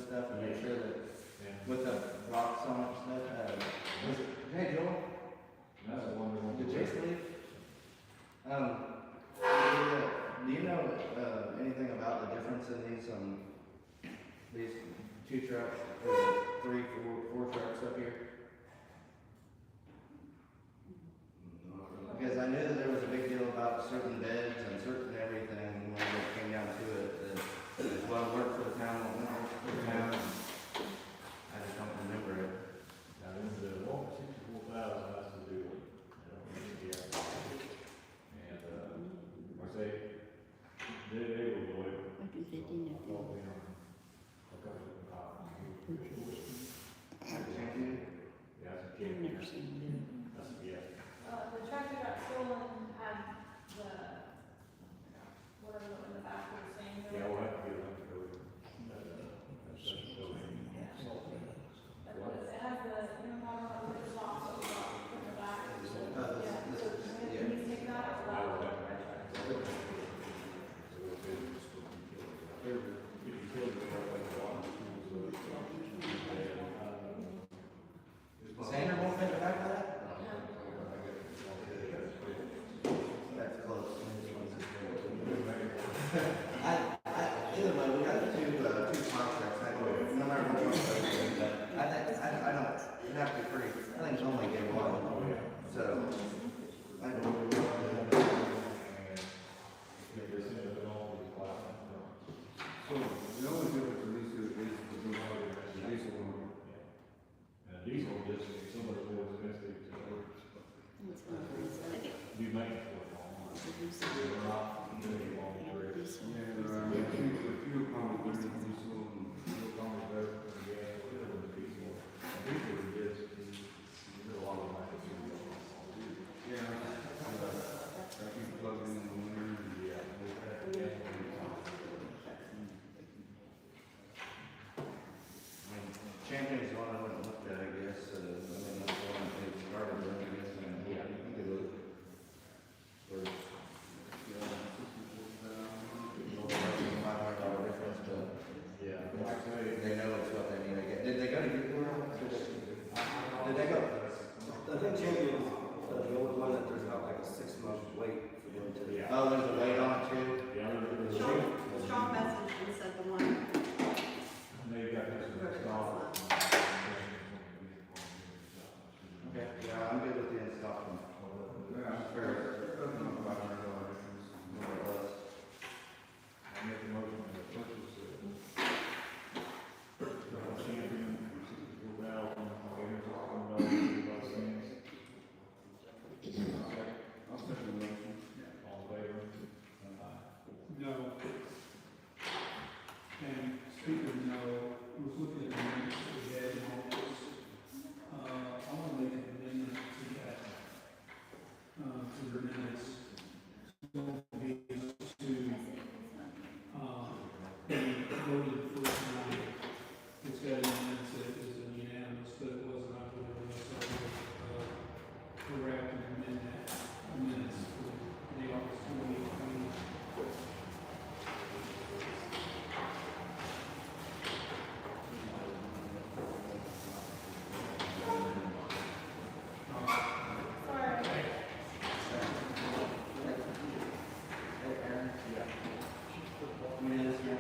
Speaker 5: stuff and make sure that
Speaker 8: And
Speaker 5: with the rocks on it and stuff, was it, hey Joel,
Speaker 8: that's the one we want to
Speaker 5: did
Speaker 8: do.
Speaker 5: Jason leave? Do you know, anything about the difference in these two trucks, or three, four trucks up here? Because I knew that there was a big deal about certain beds and certain everything, when it came down to it, that one worked for the town, one worked for the town. I just don't remember it.
Speaker 8: Now, this is the 64,000, that's the deal. And, like I say, they will do it.
Speaker 9: What do they do now?
Speaker 8: Well, we don't, a couple of them,
Speaker 5: Champion?
Speaker 8: yeah, that's a
Speaker 9: I've
Speaker 8: kid.
Speaker 9: never seen them.
Speaker 8: That's, yeah.
Speaker 1: The truck that got stolen had the, whatever in the back of the same.
Speaker 8: Yeah, we'll have to get them to go. That's such a building.
Speaker 1: It has the, you know, how the box that we got in the back.
Speaker 5: This
Speaker 1: Yeah,
Speaker 5: is,
Speaker 1: so
Speaker 5: yeah.
Speaker 1: can you take that out?
Speaker 8: I will have to. So we'll see. If you feel the way the water schools,
Speaker 5: Sander won't make it back to that? That's close. Either way, we got two contracts, no matter which one goes in, but I don't, it'd have to be pretty, I think it's only get one, so. I don't.
Speaker 2: So, the only difference in these two is the diesel one.
Speaker 8: And diesel is so much more expensive to
Speaker 9: That's one of the things I think.
Speaker 8: do maintenance work on.
Speaker 9: to do so.
Speaker 8: We're not doing it long term.
Speaker 2: The fuel pump, the diesel, and
Speaker 8: Fuel economy is better than gas, whatever the diesel. And diesel is just, there's a lot of money to do.
Speaker 2: yeah, I keep plugging in the winter.
Speaker 8: Yeah, we've had the gas money.
Speaker 5: Champion is one I wouldn't look at, I guess, I mean, that's the one that they started with, I guess, and yeah, you can do it. For, $500 difference, but
Speaker 8: Yeah, like I say,
Speaker 5: they know it's what they need to get. Did they go to Uber? Did they go?
Speaker 7: I think Champion is the only one that there's not like a 6 month wait for them to.
Speaker 8: yeah.
Speaker 5: Oh, there's a wait on it too?
Speaker 8: Yeah,
Speaker 6: Strong message and said the one.
Speaker 8: they've got this installed.
Speaker 5: Okay, yeah, I'm good with the install.
Speaker 2: Yeah, I'm fair, that's not $500 difference.
Speaker 5: More or less.
Speaker 8: I make a motion to purchase Champion 64,000,
Speaker 2: I'll second the motion.
Speaker 8: all in favor?
Speaker 3: No. And speaking of no, I was looking at the minutes that we had in all this. I want to make an amendment to that, to the minutes. So be to, be voted for tonight. It's got in the minutes that it was unanimous, but it wasn't, I believe, so, correct and amend that minutes for the August 28th meeting.
Speaker 1: Sorry.
Speaker 5: Hey, Aaron? Give me this here.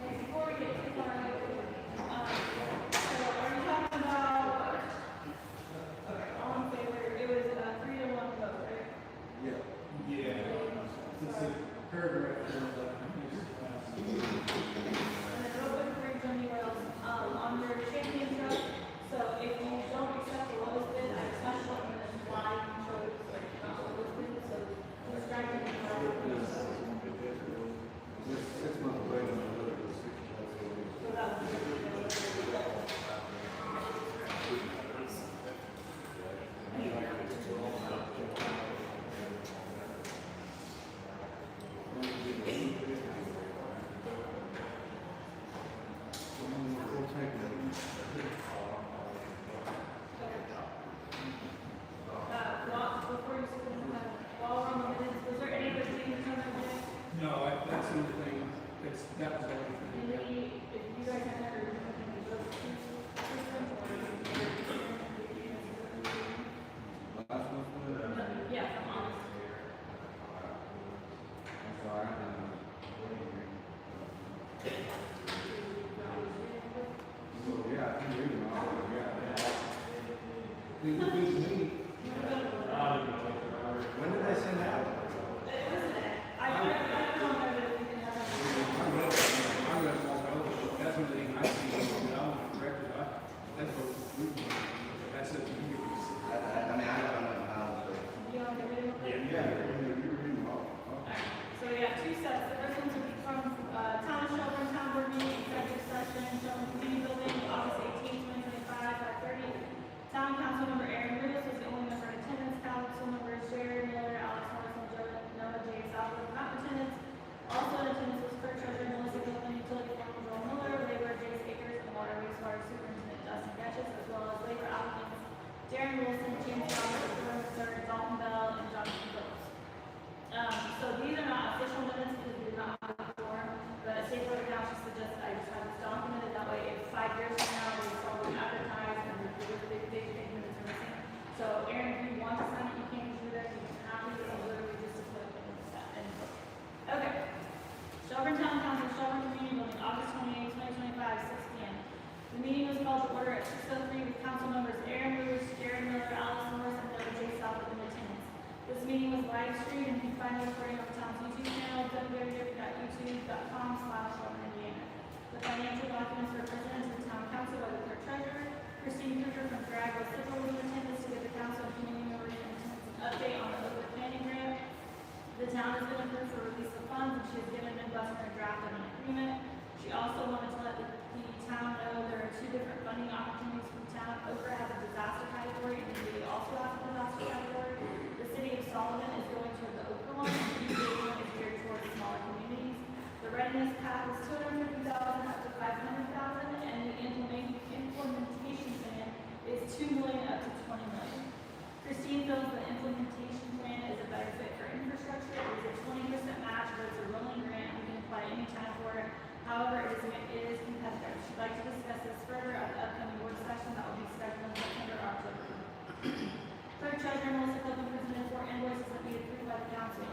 Speaker 1: Okay, before we get too far into it, so are you talking about, okay, all in favor, it was a 3-1 vote, right?
Speaker 5: Yeah.
Speaker 3: Yeah, it's a paragraph there that
Speaker 1: And then real quick before you go anywhere else, on your Champion truck, so if you don't accept the lowest bid, I special and then why you chose like not the lowest bid, so who's driving the car?
Speaker 2: This 6 month wait on the other was 6 months.
Speaker 1: So that was
Speaker 2: We'll take it.
Speaker 1: before you sit in while we're on the minutes, was there any other changes on that minute?
Speaker 3: No, that's the only thing, that was the only thing.
Speaker 1: If
Speaker 8: got two reading on it, yeah.
Speaker 3: It would be me.
Speaker 5: When did they send out?
Speaker 1: I don't know that we can have that.
Speaker 3: I read them all over. That's one thing I see, I want to correct it, that's what we, that's it, you.
Speaker 5: I mean, I don't know how, but.
Speaker 1: You want to read it?
Speaker 8: Yeah, you're reading them all.
Speaker 1: So we have two sets. The first one's from Town of Shelburne, Town Board meeting, executive session, Shelburne Community Building, August 18, 2025, 5:30. Town Council member Aaron Lewis was the only member in attendance. Council members Jared Miller, Alex Morrison, Noah J. Southwood, not in attendance. Also in attendance was clerk treasurer Melissa Copeland, utility foreman Joel Miller, labor Jace Akers, and water wastewater superintendent Dustin Getchis, as well as labor applicants Darren Wilson, James Roberts, Jordan Third, Dalton Bell, and Jonathan Phillips. So these are not official minutes because we did not have a quorum, but State Board of Accounts suggested I just have this documented, that way if 5 years from now they saw it advertised and they take minutes are missing. So Aaron, if you want to sign it, you can do that, you can have it, it's literally just to put it in the set. Okay. Shelburne Town Council, Shelburne Community Building, August 28, 2025, 6 p.m. The meeting was called to order at 6:03 with council members Aaron Lewis, Jared Miller, Alex Morris, and Noah J. Southwood in attendance. This meeting was live streamed and you can find the recording on the town's YouTube channel, www.youtube.com/ShelburneIndiana. The financial documents were presented to the town council by the clerk treasurer. Christine Kruger from Drag was in attendance to give the council and community members in attendance an update on the Oakwood planning grant. The town has been approved for release of funds and she has given Midwestern a draft of an agreement. She also wanted to let the town know there are two different funding opportunities for the town. Okra has a disaster category and UVA also has a disaster category. The city of Sullivan is going toward the Okra one, and the UVA one is geared towards smaller communities. The readiness path is $250,000 up to $500,000, and the implementation plan is $2 million up to $20 million. Christine feels the implementation plan is a better fit for infrastructure. It is a 20% match, but it's a rolling grant. We can apply any time for it. However, it is competitive. She'd like to discuss this further at the upcoming board session that will be scheduled in September or October. Clerk treasurer Melissa Copeland presented 4 invoices that be approved by the council.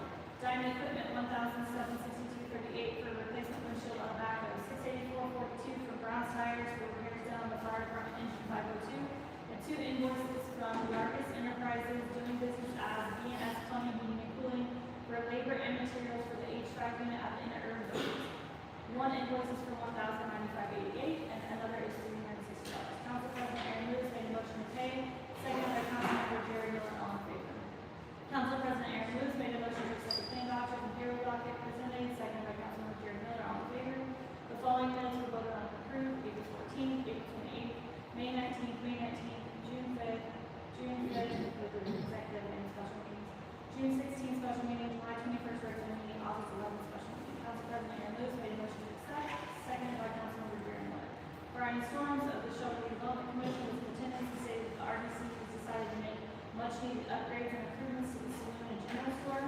Speaker 1: Diamond equipment $1,762.38 for replacement windshield on the back of $684.42 for Brown's tires for repairs done on the fire department engine 502, and 2 invoices from Largus Enterprises doing business as B&S Plumbing, Heating and Cooling for labor and materials for the HVAC unit at the inner urban buildings. 1 invoice is for $1,095.88 and another is $360. Council President Aaron Lewis made a motion to pay, seconded by Councilmember Jerry Miller, all in favor. Council President Aaron Lewis made a motion to accept the plan vouchers and payroll docket presented, seconded by Councilmember Jerry Miller, all in favor. The following minutes were voted on and approved: April 14th, April 28th, May 19th, May 19th, June 5th, June 5th with the executive and special meetings, June 16th special meeting, July 21st regular meeting, August 11th special meeting. Council President Aaron Lewis made a motion to accept, seconded by Councilmember Jerry Miller. Brian Storms of the Shelburne Development Commission was in attendance and stated that the RDC has decided to make much needed upgrades and improvements to the saloon and general store.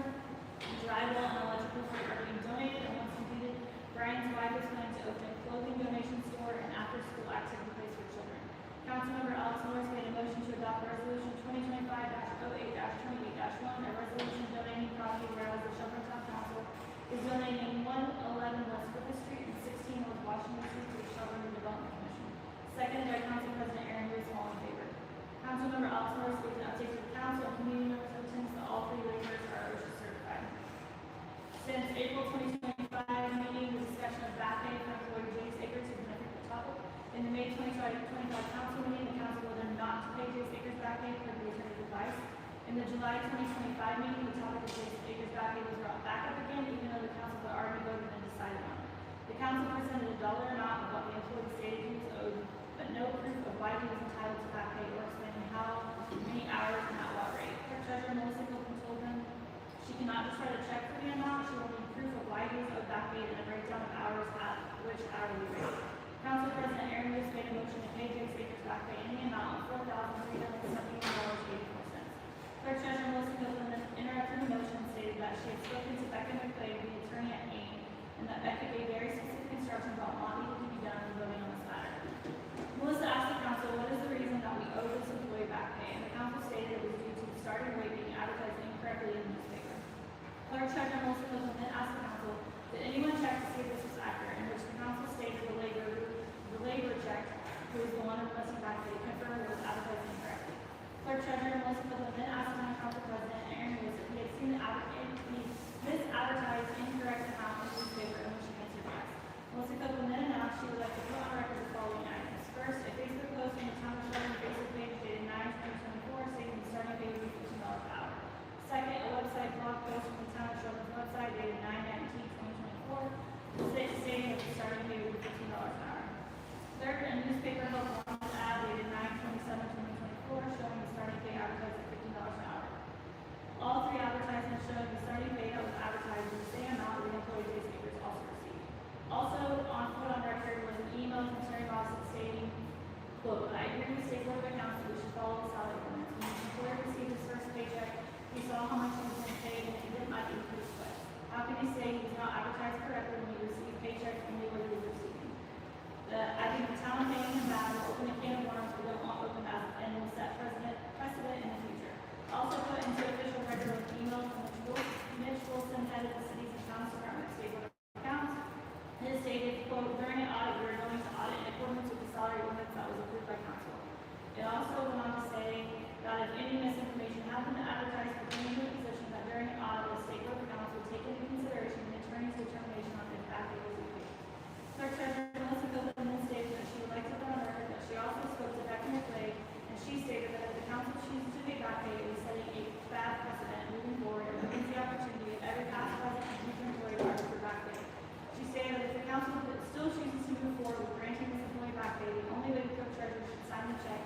Speaker 1: Drywall and electrical work are being donated, and once completed, Brian's wife is planning to open a clothing donation store and after-school activity place for children. Councilmember Alex Morris made a motion to adopt resolution 2025-08-28-1, a resolution donating property whereas the Shelburne Town Council is donating 111 West Griffith Street and 16 North Washington Street to the Shelburne Development Commission. Seconded by Council President Aaron Lewis, all in favor. Councilmember Alex Morris gives an update to the council and community members in attendance that all 3 waivers are OSHA certified. Since April 2025 meeting, the discussion of back pay for employee Jace Akers has been a frequent topic. In the May 2025 council meeting, the council voted not to pay Jace Akers back pay per the attorney's advice. In the July 2025 meeting, the topic of Jace Akers back pay was brought back up again, even though the council had already voted and decided on it. The council presented a dollar amount of what the employee stated he was owed, but no proof of why he was entitled to back pay or explaining how many hours and at what rate. Clerk treasurer Melissa Copeland told him she cannot just write a check for the amount, she will need proof of why he was owed back pay and a breakdown of hours at which hourly rate. Council President Aaron Lewis made a motion to pay Jace Akers back pay in the amount of $4,371.84. Clerk treasurer Melissa Copeland interrupted the motion and stated that she had spoken to Becca McClay, the attorney at AIM, and that Becca gave very specific instructions on what needed to be one requesting back pay confirmed was advertised incorrectly. Clerk Treasurer Melissa Copeland then asked County Council President Aaron Lewis if he had seen the misadvertised incorrect amount in the newspaper, in which he answered yes. Melissa Copeland then announced she would like to put on record the following items. First, a Facebook post on the Town of Shelburn Facebook page dated 9/2024 stating the starting pay would be $15 per hour. Second, a website blog post from the Town of Shelburne's website dated 9/19/2024 stating that the starting pay would be $15 an hour. Third, a newspaper health wellness ad dated 9/27/2024 showing the starting pay advertised at $15 an hour. All three advertisements showing the starting pay that was advertised in the same amount the employee base papers also received. Also, put on record was an email from Terry Boston stating, quote, I agree with State Board of Accounts that we should follow the salary ordinance. When the employer received his first paycheck, he saw how much he was being paid and it didn't like increase sweat. How can he say he was not advertised correctly when he received paychecks and knew what he was receiving? I think the town paying him back will open a can of worms we don't want open as and will set precedent in the future. Also put into official record was an email from Mitch Wilson, head of the cities and towns department of State Board of Accounts. It stated, quote, during an audit, we are going to audit in accordance with the salary ordinance that was approved by council. It also went on to say that if any misinformation happened to advertise pertaining to the position, that during an audit, the State Board of Accounts would take into consideration the attorney's determination on if that pay was paid. Clerk Treasurer Melissa Copeland then stated that she would like to put on record that she also spoke to Becky McClay, and she stated that if the council chooses to pay back pay, it is setting a bad precedent moving forward and opens the opportunity of every past, present, and future employee to argue for back pay. She stated that if the council still chooses to move forward with granting this employee back pay, the only way the clerk treasurer should sign the check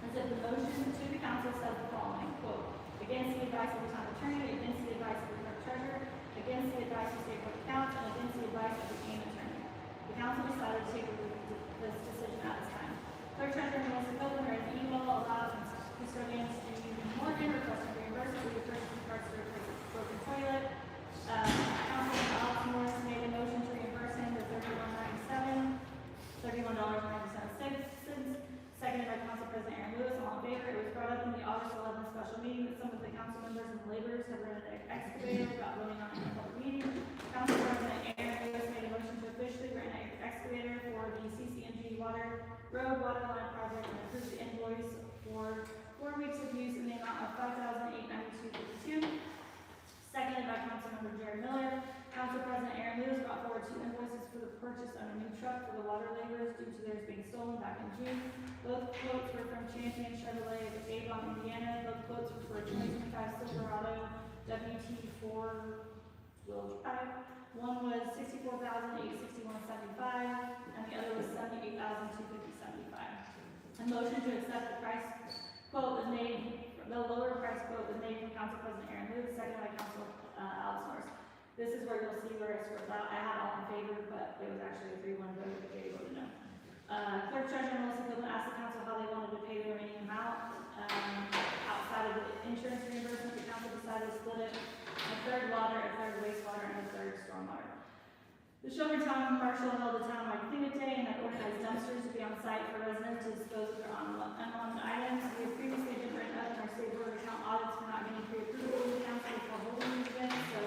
Speaker 1: is if the motion to the council says the following, quote, against the advice of the town attorney, against the advice of the clerk treasurer, against the advice of State Board of Accounts, and against the advice of the game attorney. The council decided to take this decision at this time. Clerk Treasurer Melissa Copeland read an email allows custodian Steve Morgan requesting reimbursement for the purchase of parts to replace a broken toilet. Councilman Alex Morris made a motion to reimburse him for $31.97, seconded by Council President Aaron Lewis. All in favor? It was brought up in the August 11th special meeting that some of the council members and laborers have rented an excavator without voting on it in a public meeting. Council President Aaron Lewis made a motion to officially rent an excavator for the CCMG road water line project and approved the invoice for 4 weeks of use in the amount of $5,892.52. Seconded by Councilmember Jerry Miller. Council President Aaron Lewis brought forward 2 invoices for the purchase of a new truck for the water laborers due to theirs being stolen back in June. Both quotes were from Champion Chevrolet of Avon, Indiana. Both quotes were for a 2025 Silverado WT4 wheel drive. One was $64,861.75, and the other was $78,250.75. A motion to accept the price quote was made. The lower price quote was made from Council President Aaron Lewis, seconded by Council Alex Morris. This is where you'll see where I scribbled out. I had all in favor, but it was actually a 3-1 vote, but they voted no. Clerk Treasurer Melissa Copeland asked the council how they wanted to pay the remaining amount. Outside of the insurance reimbursement, the council decided to split it a third water, a third wastewater, and a third stormwater. The Shelburne Town Marshal held a townwide cleanup day and had organized dumpsters to be on site for residents to dispose of their unwanted items. We have previously been written up in our State Board of Account audits for not getting pre-approval of the council before holding these events. So,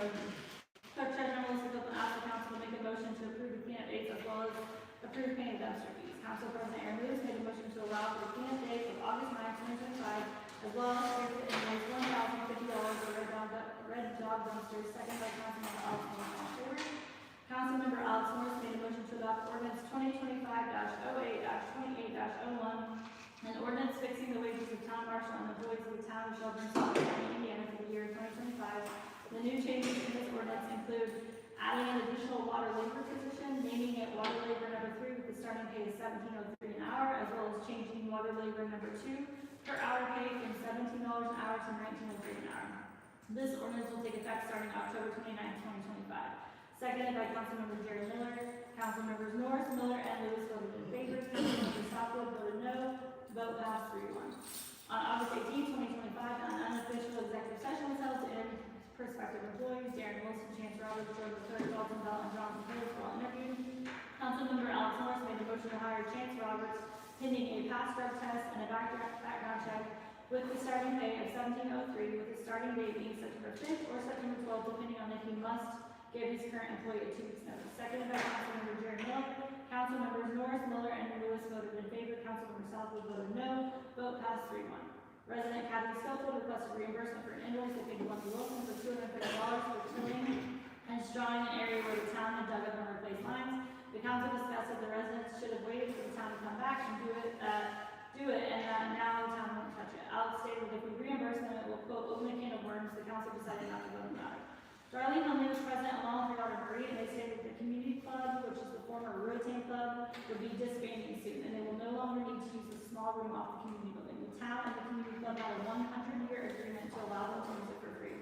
Speaker 1: Clerk Treasurer Melissa Copeland asked the council to make a motion to approve the cleanup dates as well as approve paying of dumpster fees. Council President Aaron Lewis made a motion to allow for the cleanup date of August 9, 2025, as well as pay for the invoice $1,050 for red dog dumpsters, second by Councilmember Alex Morris. All in favor? Councilmember Alex Morris made a motion to adopt ordinance 2025-08-28-01, an ordinance fixing the wages of town marshal and employees of the town of Shelburne, Indiana for the year 2025. The new changes in this ordinance include adding an additional water labor position, naming it water labor number 3 with the starting pay of $17.03 an hour, as well as changing water labor number 2 per hour pay from $17 an hour to $19.03 an hour. This ordinance will take effect starting October 29, 2025. Seconded by Councilmember Jerry Miller. Councilmembers Norris, Miller, and Lewis voted in favor. Councilmember Southwood voted no. Vote passed 3-1. On August 18, 2025, an unofficial executive session was held to interview prospective employees. Darren Wilson, Chance Roberts, Joe McClure, Dalton Bell, and Jonathan Hales were all interviewed. Councilmember Alex Morris made a motion to hire Chance Roberts pending a past drug test and a background check with the starting pay of $17.03, with the starting date being September 5th or September 12th, depending on if he must give his current employee a 2 weeks notice. Seconded by Councilmember Jerry Miller. Councilmembers Norris, Miller, and Lewis voted in favor. Councilmember Southwood voted no, vote passed 3-1. Resident Kathy Skelton requested reimbursement for an invoice to Big Lucky Wilson for $250 for tilling and strawing an area where the town had dug up and replaced lines. The council discussed that the residents should have waited for the town to come back and do it, and that now the town won't touch it. Alex stated that if we reimburse them, it will, quote, open a can of worms. The council decided not to vote on the matter. Darlene Hunley was president along with her daughter Marie, and they stated that the community club, which is the former Rutan Club, would be disbanding soon, and they will no longer need to use the small room off the community building. The town and the community club had a 100-year agreement to allow them to use it for free.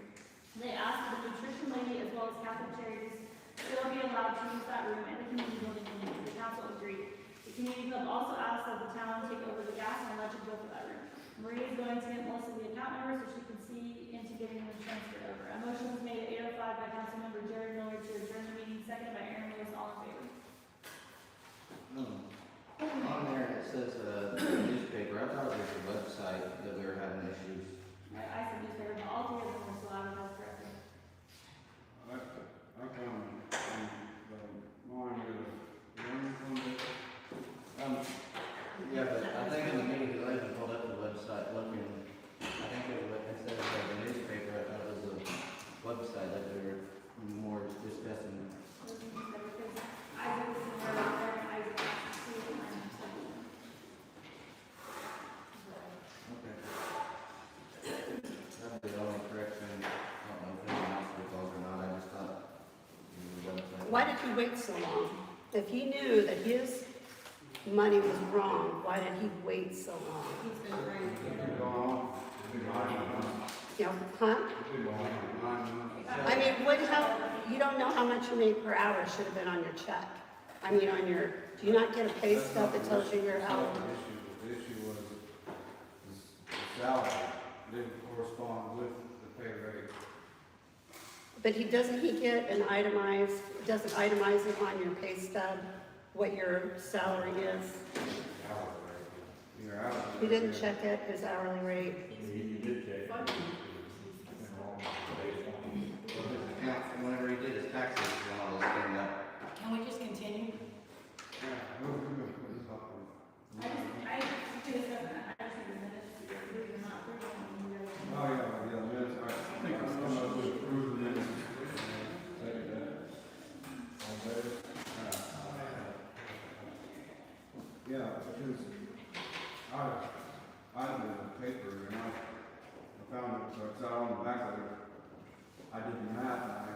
Speaker 1: They asked that the nutrition lady as well as Catholic Charities still be allowed to use that room and the community building, and the council agreed. The community club also asked that the town take over the gas and electric bill for that room. Marie is going to get Melissa the account number so she can see into getting them transferred over. A motion was made at 8:05 by Councilmember Jared Miller to adjourn the meeting, seconded by Aaron Lewis, all in favor.
Speaker 5: On there, it says, the newspaper, I thought it was the website that we were having issues.
Speaker 1: I said newspaper, but all three of them were still advertised correctly.
Speaker 8: I found, mine with a learning from this.
Speaker 5: Yeah, but I think in the meeting, because I even pulled up the website looking, I think it was, instead of like a newspaper, I thought it was a website that they were more discussing.
Speaker 1: Isaac was somewhere out there, and Isaac asked to see it, and I said,
Speaker 5: Okay. That'd be the only correction. I don't know if anyone else recalls or not, I just thought it was a website.
Speaker 9: Why did he wait so long? If he knew that his money was wrong, why did he wait so long?
Speaker 6: He's been trying to
Speaker 8: It's
Speaker 6: get
Speaker 8: been
Speaker 6: it.
Speaker 8: going on, it's been behind months.
Speaker 9: You know, huh?
Speaker 8: It's been going on for 9 months.
Speaker 9: I mean, what, you don't know how much you made per hour should have been on your check. I mean, on your, do you not get a pay stub that tells you your
Speaker 8: That's
Speaker 9: hour?
Speaker 8: not the issue was the salary didn't correspond with the pay rate.
Speaker 9: But doesn't he get an itemized, doesn't itemize it on your pay stub, what your salary is?
Speaker 8: Hourly rate. Your hourly
Speaker 9: He didn't
Speaker 8: rate.
Speaker 9: check it, his hourly rate.
Speaker 8: You did check.
Speaker 5: Whenever he did his taxes, and all this thing up.
Speaker 10: Can we just continue?
Speaker 8: Yeah, we're gonna put this up on.
Speaker 1: I do this stuff, and I just need a minute to see if you're not, we're going to
Speaker 8: Oh, yeah, minutes, all right. I think I'm gonna approve the minutes. Second that. All in favor? Yeah, because I did the paper and I found it, so it's out on the back of it. I did the math and I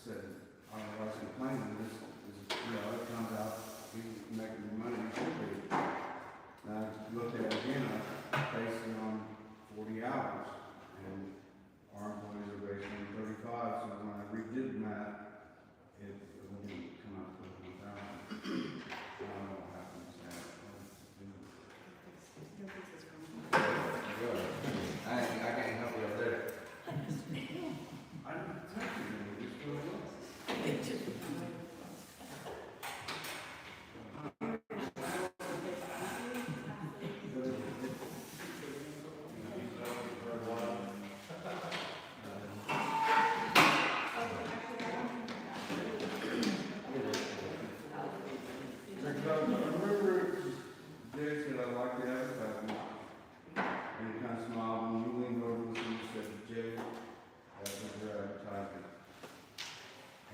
Speaker 8: said, I was complaining, this is, it comes out, he's making money, he should be. And I looked at it again, I based it on 40 hours, and our employees are based on 35, so when I redid the math, it wouldn't come out to 1,000. I don't know what happens there.
Speaker 5: I can't help you up there.
Speaker 8: I didn't tell you, it's still was. Because I remember Jay said I like the advertisement, and he kind of smiled, and you leaned over and you said, Jay, that was your advertisement.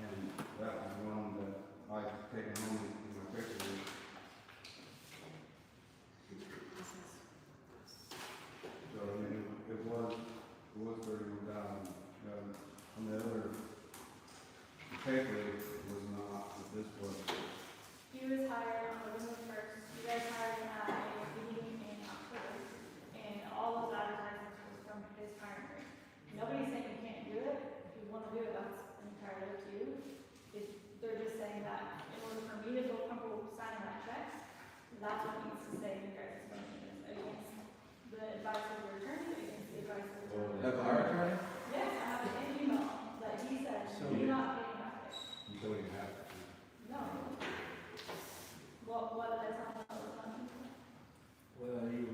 Speaker 8: And that was one that I've taken home in my picture. So, I mean, it was 31,000. On the other paper, it was not, but this was.
Speaker 1: He was hired on November 1st, you guys hired him at a meeting in October, and all those advertisements was from his hiring rate. Nobody's saying you can't do it, if you wanna do it, that's entirely up to you. They're just saying that in order for me to feel comfortable signing that check, that's what needs to say in your guys' motion is against the advice of your attorney, against the advice of the attorney.
Speaker 5: Of our attorney?
Speaker 1: Yes, I have an email that he said, do not pay back it.
Speaker 8: You don't even have to.
Speaker 1: No. What did I tell him about the money?
Speaker 8: Well, you.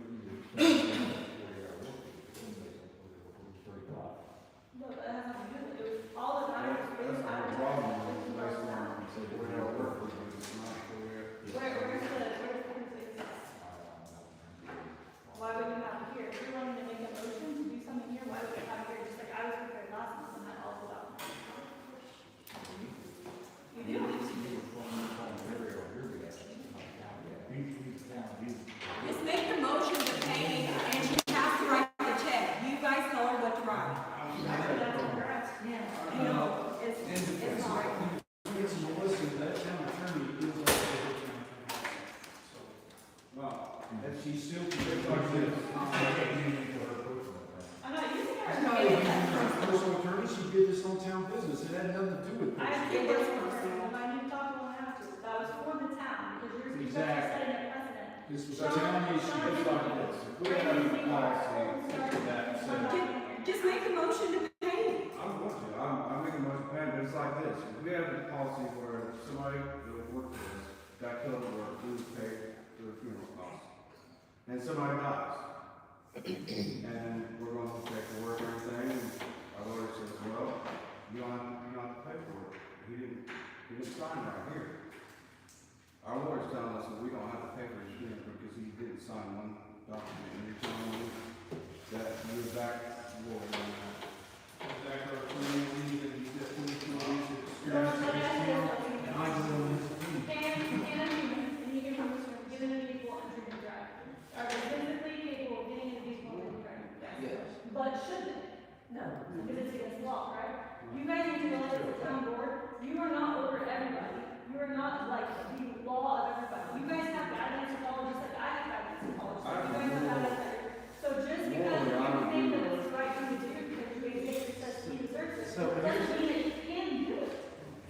Speaker 1: No, but that has nothing to do with it. It was all the matters
Speaker 8: That's
Speaker 1: was
Speaker 8: not a problem, it's based on, where our work was, it's not where.
Speaker 1: Where's the,
Speaker 6: Just make the motion to pay, and she has to write the check. You guys tell her what to write. You know, it's not.
Speaker 3: It's Melissa, that town attorney is also the town attorney. So,
Speaker 8: Well,
Speaker 3: and she still, it's like this.
Speaker 1: I'm not using her.
Speaker 3: It's not even her personal attorney, she did this on town business, it had nothing to do with
Speaker 1: I
Speaker 3: this.
Speaker 1: have to get this one, if I need to talk, I won't have to. That was for the town, because you're
Speaker 3: Exactly.
Speaker 1: setting a precedent.
Speaker 3: This was a town issue, it's like this. If we had a policy that said,
Speaker 6: Just make a motion to pay.
Speaker 8: I'm going to, I'm making a motion to pay, but it's like this, if we have a policy where somebody that worked for us got killed at work, we would pay their funeral costs. And somebody dies. And we're going to pay for work and everything, and our lawyer says, well, you don't have to pay for it. He didn't sign right here. Our lawyer's telling us that we don't have to pay for his funeral because he didn't sign one document, and you're telling me that you're back lawyer on that.
Speaker 3: back our attorney, and he's got 22 years of
Speaker 1: No,
Speaker 3: experience
Speaker 1: let
Speaker 3: in
Speaker 1: me
Speaker 3: this
Speaker 1: ask you
Speaker 3: field,
Speaker 1: something.
Speaker 3: and I go in his opinion.
Speaker 1: And you give them this one, given an equal and treated drive. Are they physically capable of getting an equal and treated drive?
Speaker 5: Yes.
Speaker 1: But should they? No. Because it's against law, right? You guys need to realize as a town board, you are not over everybody. You are not like the law of everybody. You guys have guidance to follow, just like I have guidance to follow. So you guys have guidance that so just because you think that it's the right thing to do, because you guys think that he deserves it,
Speaker 5: So
Speaker 1: doesn't mean that you can do it.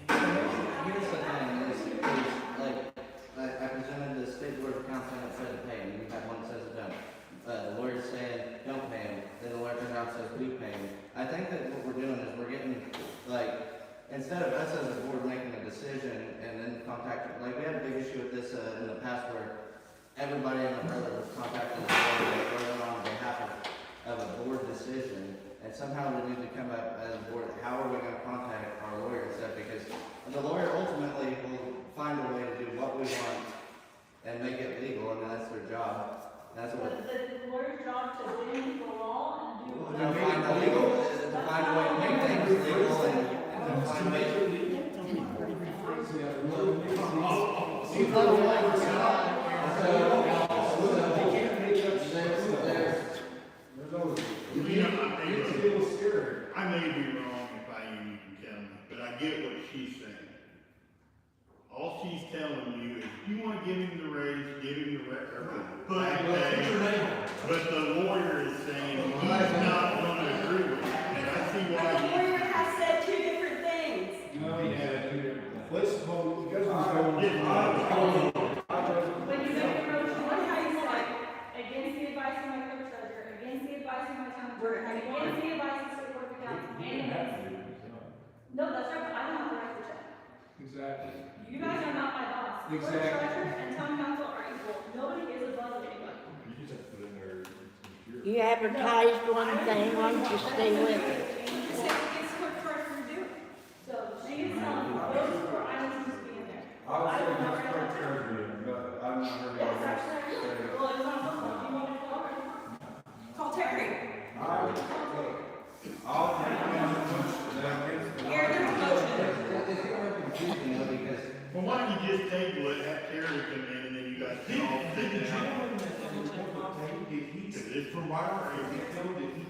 Speaker 5: Here's the thing, is like, I presented the state board of council and it said to pay him, you have one that says don't. The lawyer's saying, don't pay him, then the lawyer turns around and says, do pay him. I think that what we're doing is we're getting, like, instead of us as a board making a decision and then contacting, like, we had a big issue with this, in the past where everybody and their brother was contacting the lawyer on behalf of a board decision, and somehow we need to come up as a board, how are we gonna contact our lawyer and stuff, because the lawyer ultimately will find a way to do what we want and make it legal, and that's their job. That's what.
Speaker 1: But the lawyer's job to bend the law and do.
Speaker 5: To find a legal, to find a way to make things legal and find a way to.
Speaker 10: I may be wrong if I am, you can tell me, but I get what she's saying. All she's telling you is, you wanna give him the raise, give him the back pay. But the lawyer is saying, he's not gonna agree with it, and I see
Speaker 6: But
Speaker 10: why
Speaker 6: the
Speaker 10: he.
Speaker 6: lawyer has said two different things.
Speaker 3: No, yeah, let's vote, you guys want to go
Speaker 10: Yeah,
Speaker 1: When you make a motion, what how you say, against the advice of my clerk treasurer, against the advice of my town clerk, against the advice of state board of accounts, and against. No, that's right, I don't have the right to check.
Speaker 3: Exactly.
Speaker 1: You guys are not my boss. Clerk
Speaker 3: Exactly.
Speaker 1: treasurer and town council are equal. Nobody is above anybody.
Speaker 11: You advertised one thing, why don't you stay with it?
Speaker 6: Just say it's what Carter doing.
Speaker 1: So she is telling you, those four items must be in there.
Speaker 8: I would say just clerk treasurer, but I've not heard
Speaker 1: Yes,
Speaker 8: anyone
Speaker 1: actually, I
Speaker 8: say
Speaker 1: do.
Speaker 8: that.
Speaker 1: Well, it's on football. You want me to call her?
Speaker 6: Call Terry.
Speaker 8: I'll take my motion, that against the.
Speaker 6: Here, there's a motion.
Speaker 5: It's gonna be confusing though, because
Speaker 10: Well, why don't you just table it, have Terry come in, and then you guys can all
Speaker 12: Did the
Speaker 10: figure it out.
Speaker 12: gentleman that was did he, from what I heard, did he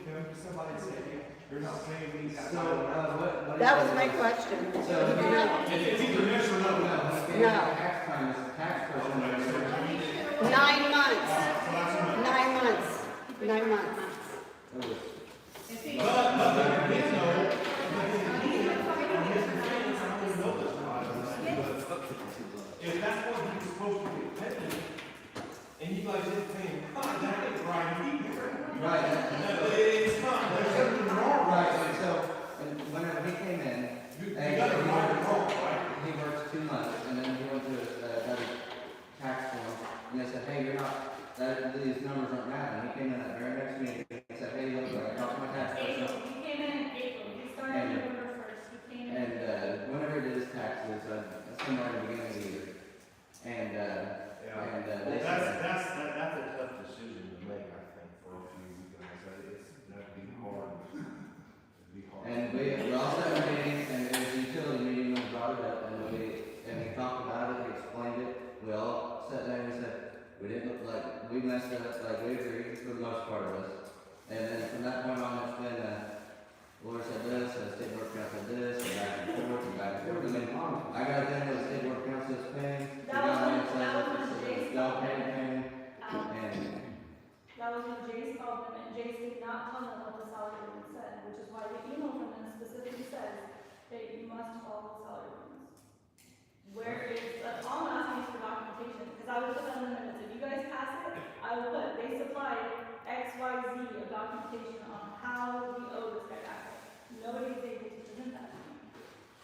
Speaker 12: come to somebody and say, hey, you're not paying me?
Speaker 5: so, what?
Speaker 9: That was my question.
Speaker 5: So,
Speaker 12: It's either yes or no.
Speaker 9: No.
Speaker 5: Tax time is tax person.
Speaker 9: 9 months. 9 months. 9 months.
Speaker 12: But there is no, if that's what he was supposed to be paying, and you guys didn't pay him, that ain't right either.
Speaker 5: Right.
Speaker 12: It's not, there's something wrong.
Speaker 5: Right, and so, and whenever he came in,
Speaker 12: You
Speaker 5: and
Speaker 12: got it right or wrong, right?
Speaker 5: he works 2 months, and then he went to another tax form, and they said, hey, you're not, these numbers aren't right, and he came in that very next meeting, and said, hey, look, I talked to my tax person,
Speaker 1: April, he came in April, he started November 1st, he came in.
Speaker 5: and, whenever he did his taxes, somewhere in the beginning of the year, and, they said,
Speaker 12: That's a tough decision to make, I think, for a few, because that'd be hard. It'd be hard.
Speaker 5: and we all sat in a meeting, and it was a utility meeting, and we brought it up, and we talked about it, we explained it, we all sat there and we said, We didn't look like, we messed it up, like, we agreed for the most part of us. And then from that point on, it's been, Laura said this, state board council this, and back and forth, and back and forth. I mean, I got a thing with the state board council's paying, the
Speaker 1: That was when-
Speaker 5: government
Speaker 1: that was when
Speaker 5: says
Speaker 1: Jay's
Speaker 5: it's y'all
Speaker 1: called
Speaker 5: paying,
Speaker 1: them.
Speaker 5: and
Speaker 1: That was when Jace called them, and Jace did not tell them what the salary ordinance said, which is why the email from them specifically says that you must follow the salary ordinance. Where is, that's all I'm asking is for documentation, because I would put that in the minutes, if you guys pass it, I will put, they supplied X, Y, Z of documentation on how we owe this guy back. Nobody is able to present that to me.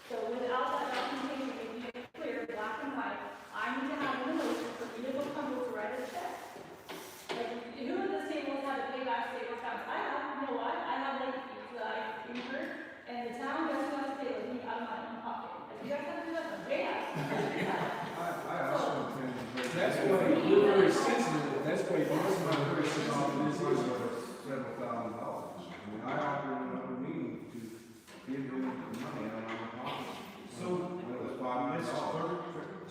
Speaker 1: So without that documentation, making it clear, black and white, I need to have an motion for me to go humble to write a check. Like, who at this table has had to pay back state or county? I have, you know what, I have late fees that I incurred, and the town doesn't have to pay those me out of my own pocket. If you guys have to do that, then they have to do that.
Speaker 8: I also intend to break.
Speaker 3: That's why you're very sensitive, that's why you're very sensitive to this issue.
Speaker 8: Several $1,000s. I mean, I offered another meeting to give him the money out of my pocket.
Speaker 12: So,
Speaker 8: It was $500.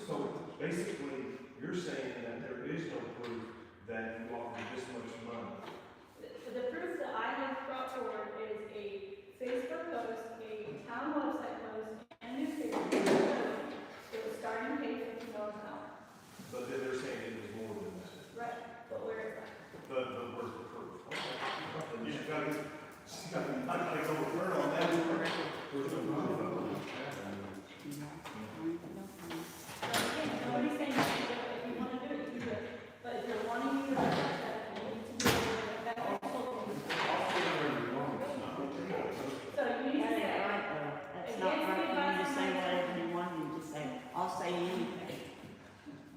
Speaker 12: so basically, you're saying that there is no proof that you offered this much money.
Speaker 1: The proof that I have brought forward is a Facebook post, a town website post, and newspaper post. It was starting pay $50 an hour.
Speaker 12: But then they're saying it was more than that.
Speaker 1: Right, but where is that?
Speaker 12: But where's the proof? Okay. You gotta go with her on that. Where's the proof?
Speaker 1: Nobody's saying you can do it. If you want to do it, you can do it. But if you're wanting me to write that check, you need to do it. That's also. So you need to
Speaker 11: That
Speaker 1: say.
Speaker 11: ain't right though. That's not right for you to say whatever you want me to say. I'll say anything.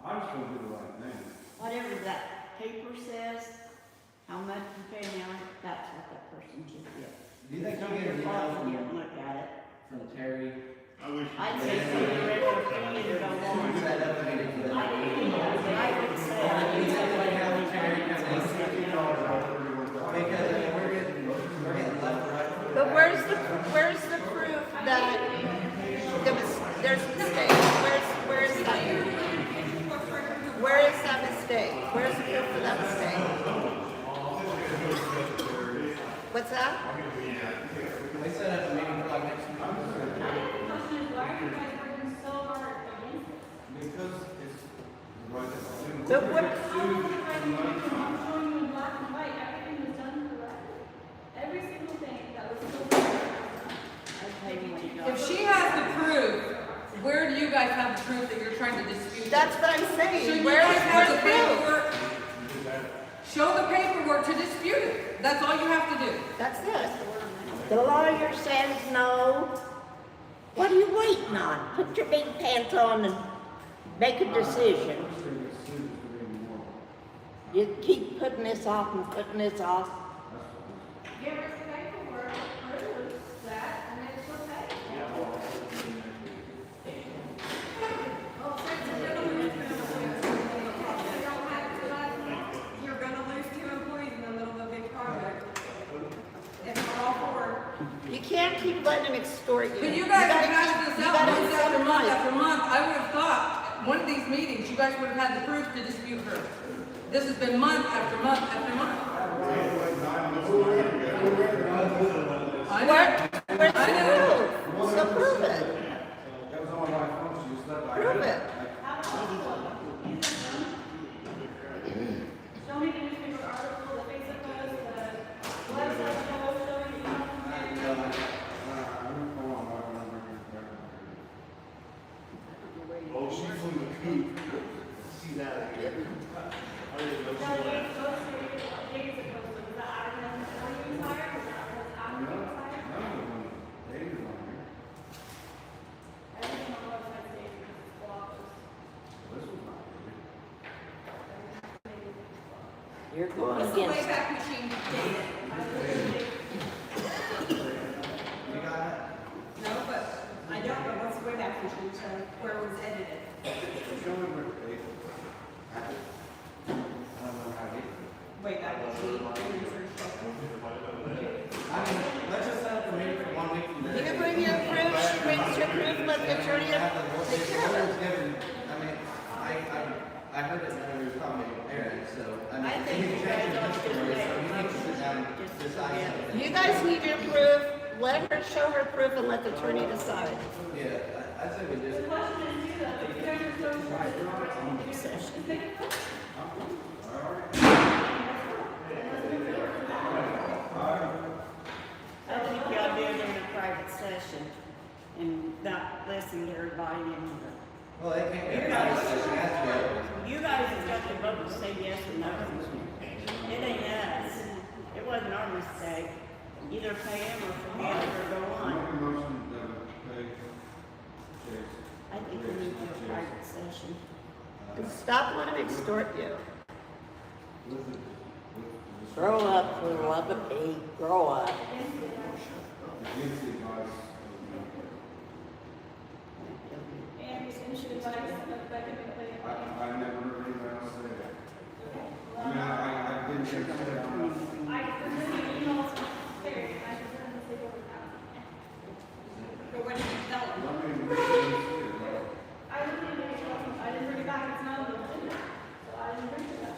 Speaker 8: I was gonna do the right thing.
Speaker 11: Whatever that paper says, how much you pay now, that's what that person should get.
Speaker 5: do you think
Speaker 11: Don't
Speaker 5: you get an
Speaker 11: get
Speaker 5: email
Speaker 11: involved, you look at it.
Speaker 5: from Terry?
Speaker 10: I wish.
Speaker 11: I'd say so you're ready to go on.
Speaker 5: Set up a meeting for the next meeting.
Speaker 11: I would say I would say whatever you
Speaker 5: Terry
Speaker 11: want
Speaker 5: comes
Speaker 11: to
Speaker 5: in,
Speaker 11: say.
Speaker 5: because, I mean, we're getting left, right.
Speaker 9: But where's the proof that there's a mistake? Where is that mistake? Where's the proof for that mistake? What's that?
Speaker 5: They set up a meeting for like next week.
Speaker 1: The question is, why are you guys working so hard against this?
Speaker 8: Because it's the right thing to do.
Speaker 9: But what,
Speaker 1: I'm showing you in black and white, everything was done correctly. Every single thing that was still done.
Speaker 11: I tell you what you got.
Speaker 13: If she has the proof, where do you guys have the proof that you're trying to dispute?
Speaker 9: that's what I'm saying.
Speaker 13: Shouldn't you
Speaker 9: Where's
Speaker 13: guys have the
Speaker 9: the proof?
Speaker 13: paperwork? Show the paperwork to dispute it. That's all you have to do.
Speaker 9: That's it.
Speaker 11: The lawyer says no. What are you waiting on? Put your big pants on and make a decision.
Speaker 8: I'm just gonna get sued for being more.
Speaker 11: You keep putting this off and putting this off.
Speaker 1: Give us the paperwork, prove that, and it's okay.
Speaker 6: You're gonna lose 2 employees in the middle of a big project. If we're all for
Speaker 9: You can't keep letting them extort you.
Speaker 13: But you guys
Speaker 9: gotta
Speaker 13: have
Speaker 9: keep-
Speaker 13: hashed this
Speaker 9: you
Speaker 13: out
Speaker 9: gotta
Speaker 13: month after month
Speaker 9: accept
Speaker 13: after month. I would have thought, one of these meetings, you guys would have had the proof to dispute her. This has been month after month after month. I know.
Speaker 9: Where's the
Speaker 13: I know.
Speaker 9: proof? So prove it.
Speaker 8: That was on my phone, she just let.
Speaker 9: Prove it.
Speaker 1: Show me the newspaper article, the Facebook post, the website post, show me the email from Mary.
Speaker 10: Oh, she flew the coop. See that again. I didn't know she
Speaker 1: Now, the
Speaker 10: left.
Speaker 1: post, the days it posted, was that out of them before you was hired, was that was after you was hired? Everything on the website stays is blog posts.
Speaker 11: You're going
Speaker 13: What's the
Speaker 11: against.
Speaker 13: Wayback Machine date?
Speaker 5: You got it?
Speaker 6: No, but I don't know what's the way back machine, so where it was edited.
Speaker 5: I don't know how to get it.
Speaker 6: Way back machine, research.
Speaker 5: I mean, let's just set up a meeting for 1 week from
Speaker 9: You
Speaker 5: there.
Speaker 9: can bring your proof, she brings your proof, let the attorney take care of it.
Speaker 5: I mean, I heard it when we were talking to Aaron. so, I
Speaker 11: I
Speaker 5: mean,
Speaker 11: think
Speaker 5: you
Speaker 11: you
Speaker 5: can
Speaker 11: guys
Speaker 5: change it
Speaker 11: ought to
Speaker 5: this
Speaker 11: just
Speaker 5: way,
Speaker 11: make
Speaker 5: so
Speaker 11: a
Speaker 5: you need to sit down and
Speaker 11: just
Speaker 5: decide
Speaker 11: forget it.
Speaker 5: something.
Speaker 9: You guys need your proof, let her show her proof and let the attorney decide.
Speaker 5: Yeah, I'd say we
Speaker 1: The
Speaker 5: just,
Speaker 1: question is, too, though, if you guys are so sure that it's
Speaker 9: Session.
Speaker 1: just make a motion.
Speaker 6: I think y'all do it in a private session and not listen to everybody and
Speaker 5: well, it can't be
Speaker 6: You
Speaker 5: a
Speaker 6: guys-
Speaker 5: process, it has to be open.
Speaker 6: you guys have got to vote to say yes or no. It ain't us. It wasn't our mistake. Either pay him or forget it or go
Speaker 8: I
Speaker 6: on.
Speaker 8: make a motion to pay Chase.
Speaker 6: I think we need to do a private session.
Speaker 9: Stop letting him extort you.
Speaker 8: With the
Speaker 11: Grow up, for the love of Pete, grow up.
Speaker 8: against the advice of
Speaker 1: And we should advise that Becca McLean.
Speaker 8: I never heard anybody else say that. I mean, I didn't get to say that.
Speaker 1: I presented emails from Terry, I presented the over now.
Speaker 6: But what did you tell them?
Speaker 8: I mean, we didn't say it, right?
Speaker 1: I didn't bring it back, I didn't bring it back, it's not on the agenda, so I didn't bring it back.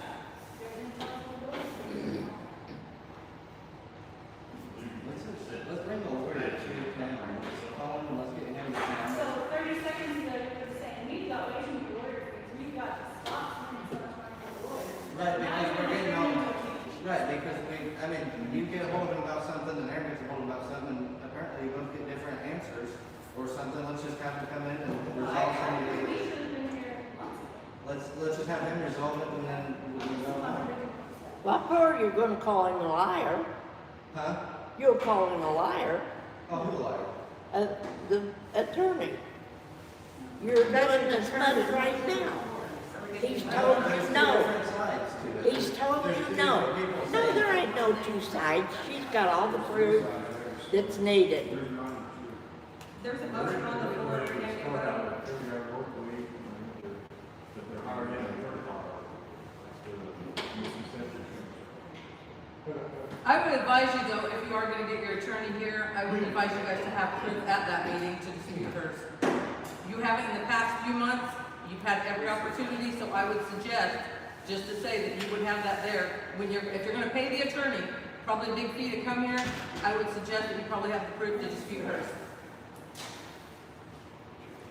Speaker 5: Let's bring the lawyer to the camera, let's call him, let's get him to
Speaker 1: So
Speaker 5: camera.
Speaker 1: 30 seconds ago, you were saying, we've got way too many lawyers, because we've got to stop spending so much money for lawyers.
Speaker 5: Right, because we're getting on, right, because I mean, you get a hold of him about something, and Aaron gets a hold of him about something, and apparently you both get different answers, or something, let's just have him come in and resolve some of
Speaker 1: We
Speaker 5: these.
Speaker 1: should have been here months ago.
Speaker 5: Let's just have him resolve it, and then we'll go on.
Speaker 11: Well, or you're gonna call him a liar.
Speaker 5: Huh?
Speaker 11: You're calling a liar,
Speaker 5: Oh, who lied?
Speaker 11: the attorney. You're doing this money right now. He's told you
Speaker 5: There's two
Speaker 11: no.
Speaker 5: different sides to it.
Speaker 11: He's told
Speaker 5: There's
Speaker 11: you
Speaker 5: two
Speaker 11: no.
Speaker 5: different people
Speaker 11: No,
Speaker 5: saying
Speaker 11: there
Speaker 5: it.
Speaker 11: ain't no two sides. She's got all the proof that's needed.
Speaker 8: There's not a
Speaker 6: There's a motion on the floor, you're gonna get voted.
Speaker 13: I would advise you though, if you are gonna get your attorney here, I would advise you guys to have proof at that meeting to dispute hers. You haven't in the past few months, you've had every opportunity, so I would suggest, just to say that you would have that there, when if you're gonna pay the attorney, probably a big fee to come here, I would suggest that you probably have the proof to dispute hers.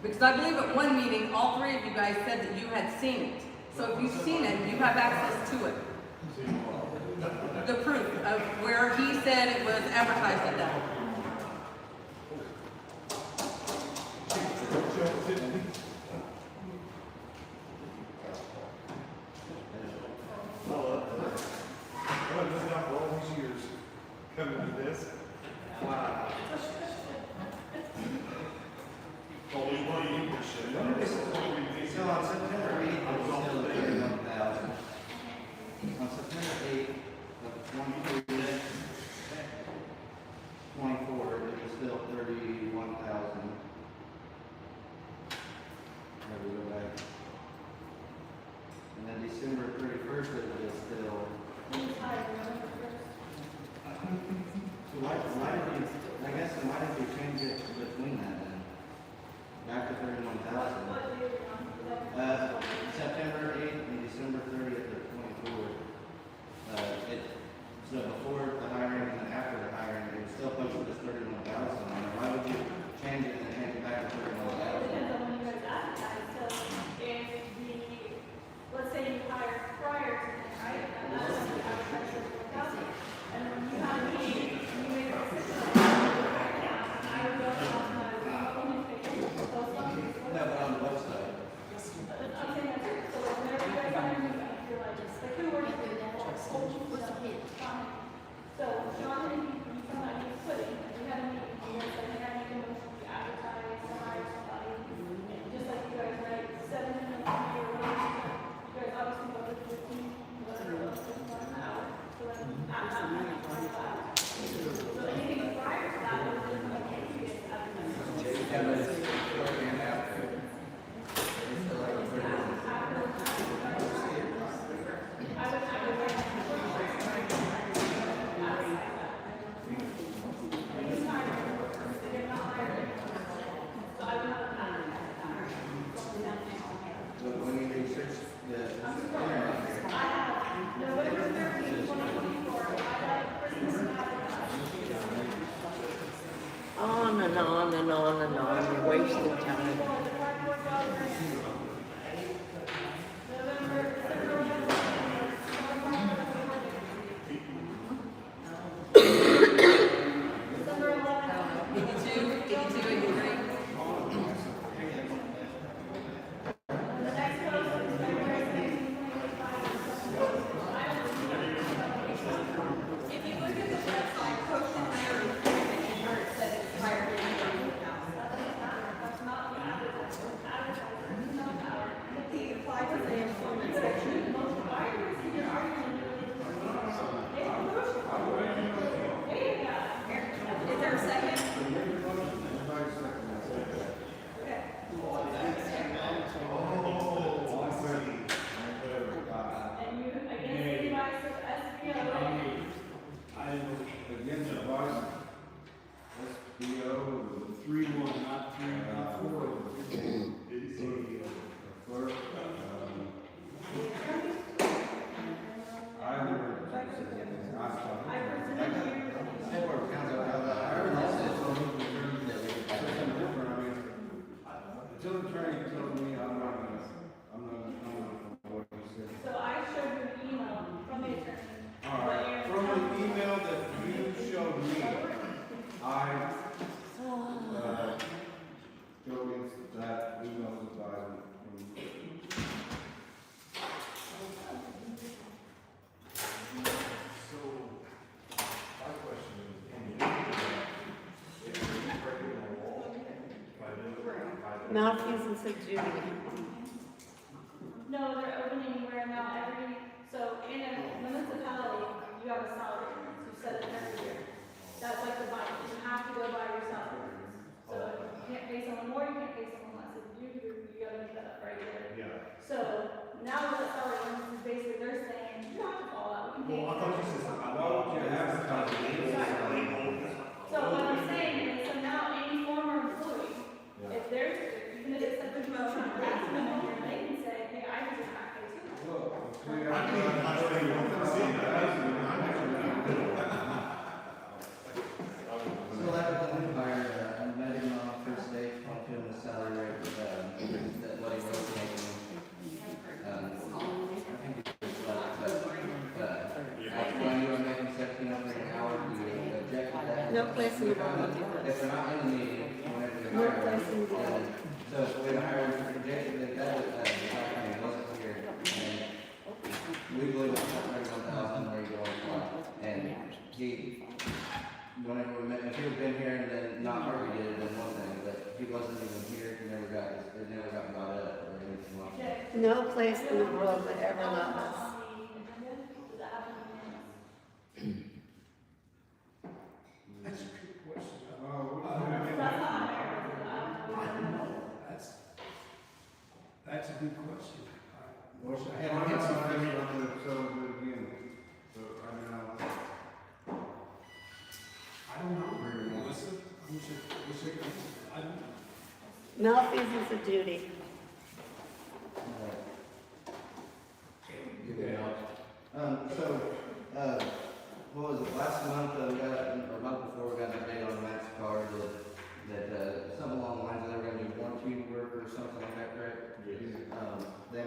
Speaker 13: Because I believe at one meeting, all three of you guys said that you had seen it. So if you've seen it, you have access to it. The proof of where he said it was advertised at that.
Speaker 12: I've been looking out for all these years, coming to this. Wow. Only one you can show.
Speaker 5: So on September 8th, it was still 31,000. On September 8th of 23, 24, it was still 31,000. There we go back. And then December 31st, it was still. So why did you, I guess, why did you change it between that then? Back to 31,000? September 8th and December 30th of 24. So before the hiring and then after the hiring, it was still posted as 31,000. Why would you change it and change it back to 31,000?
Speaker 1: Depends on when you guys advertise, so if let's say you hire prior to that, right? And that's when you advertise for 4,000. And when you have a meeting, you make a decision. I would go on my only page, post office.
Speaker 5: No, but on the website.
Speaker 1: I'm saying that's it. So like whenever you guys have a meeting, you're like who works for the So Sean and you come out and put in, we had a meeting, you guys said, hey, I need a motion to advertise, to hire somebody. And just like you guys, right, 7 minutes, or whatever, you guys obviously voted 15, whatever it was, 1 hour. So then, at that time, you find out. So anything prior to that would have been like previous advertising.
Speaker 9: Malfeasance of duty.
Speaker 1: No, they're opening where now so in a municipality, you have a salary ordinance, you set it every year. That's like the bike, you have to go by your salary ordinance. So you can't pay someone more, you can't pay someone less. If you do, you gotta make that up right there.
Speaker 10: Yeah.
Speaker 1: So now the salary ordinance is basically, they're saying, you don't have to follow that, we can pay.
Speaker 10: Well, I thought you said something
Speaker 8: Why would you advertise it?
Speaker 1: So what I'm saying is, so now any former employee, if there's, even if it's a promotion or harassment in here, they can say, hey, I was just not paid too much.
Speaker 10: I can't even understand what you're saying.
Speaker 5: So that was the new hire, I met him on first day, talked to him the salary rate, that what he was making. I think it was like, when you were making 17 up an hour, you objected to that.
Speaker 9: No place in the world would do
Speaker 5: If
Speaker 9: this.
Speaker 5: they're not in the meeting, whenever
Speaker 9: No
Speaker 5: they're
Speaker 9: place
Speaker 5: hired.
Speaker 9: in the world.
Speaker 5: So we hired him, rejected that, the fact that he wasn't here, and we believe it's not 31,000 where you're going for, and he, whenever we met, if he had been here and then not argued it, then one thing, but he wasn't even here, he never got, it never got brought up or anything like that.
Speaker 1: Okay.
Speaker 9: No place in the world would ever let us.
Speaker 1: Does that happen in minutes?
Speaker 3: That's a good question.
Speaker 1: That's not fair.
Speaker 3: That's a good question.
Speaker 8: Well,
Speaker 3: I
Speaker 8: I
Speaker 3: had
Speaker 8: don't
Speaker 3: an answer for you.
Speaker 8: know, so do it again. So, I mean,
Speaker 3: I don't know, Melissa. I wish I could answer that. I don't know.
Speaker 9: Malfeasance of duty.
Speaker 5: What was it, last month, we got, or month before, we got an update on Matt's car that, something along the lines of they were gonna do warranty work or something like that, correct? Then,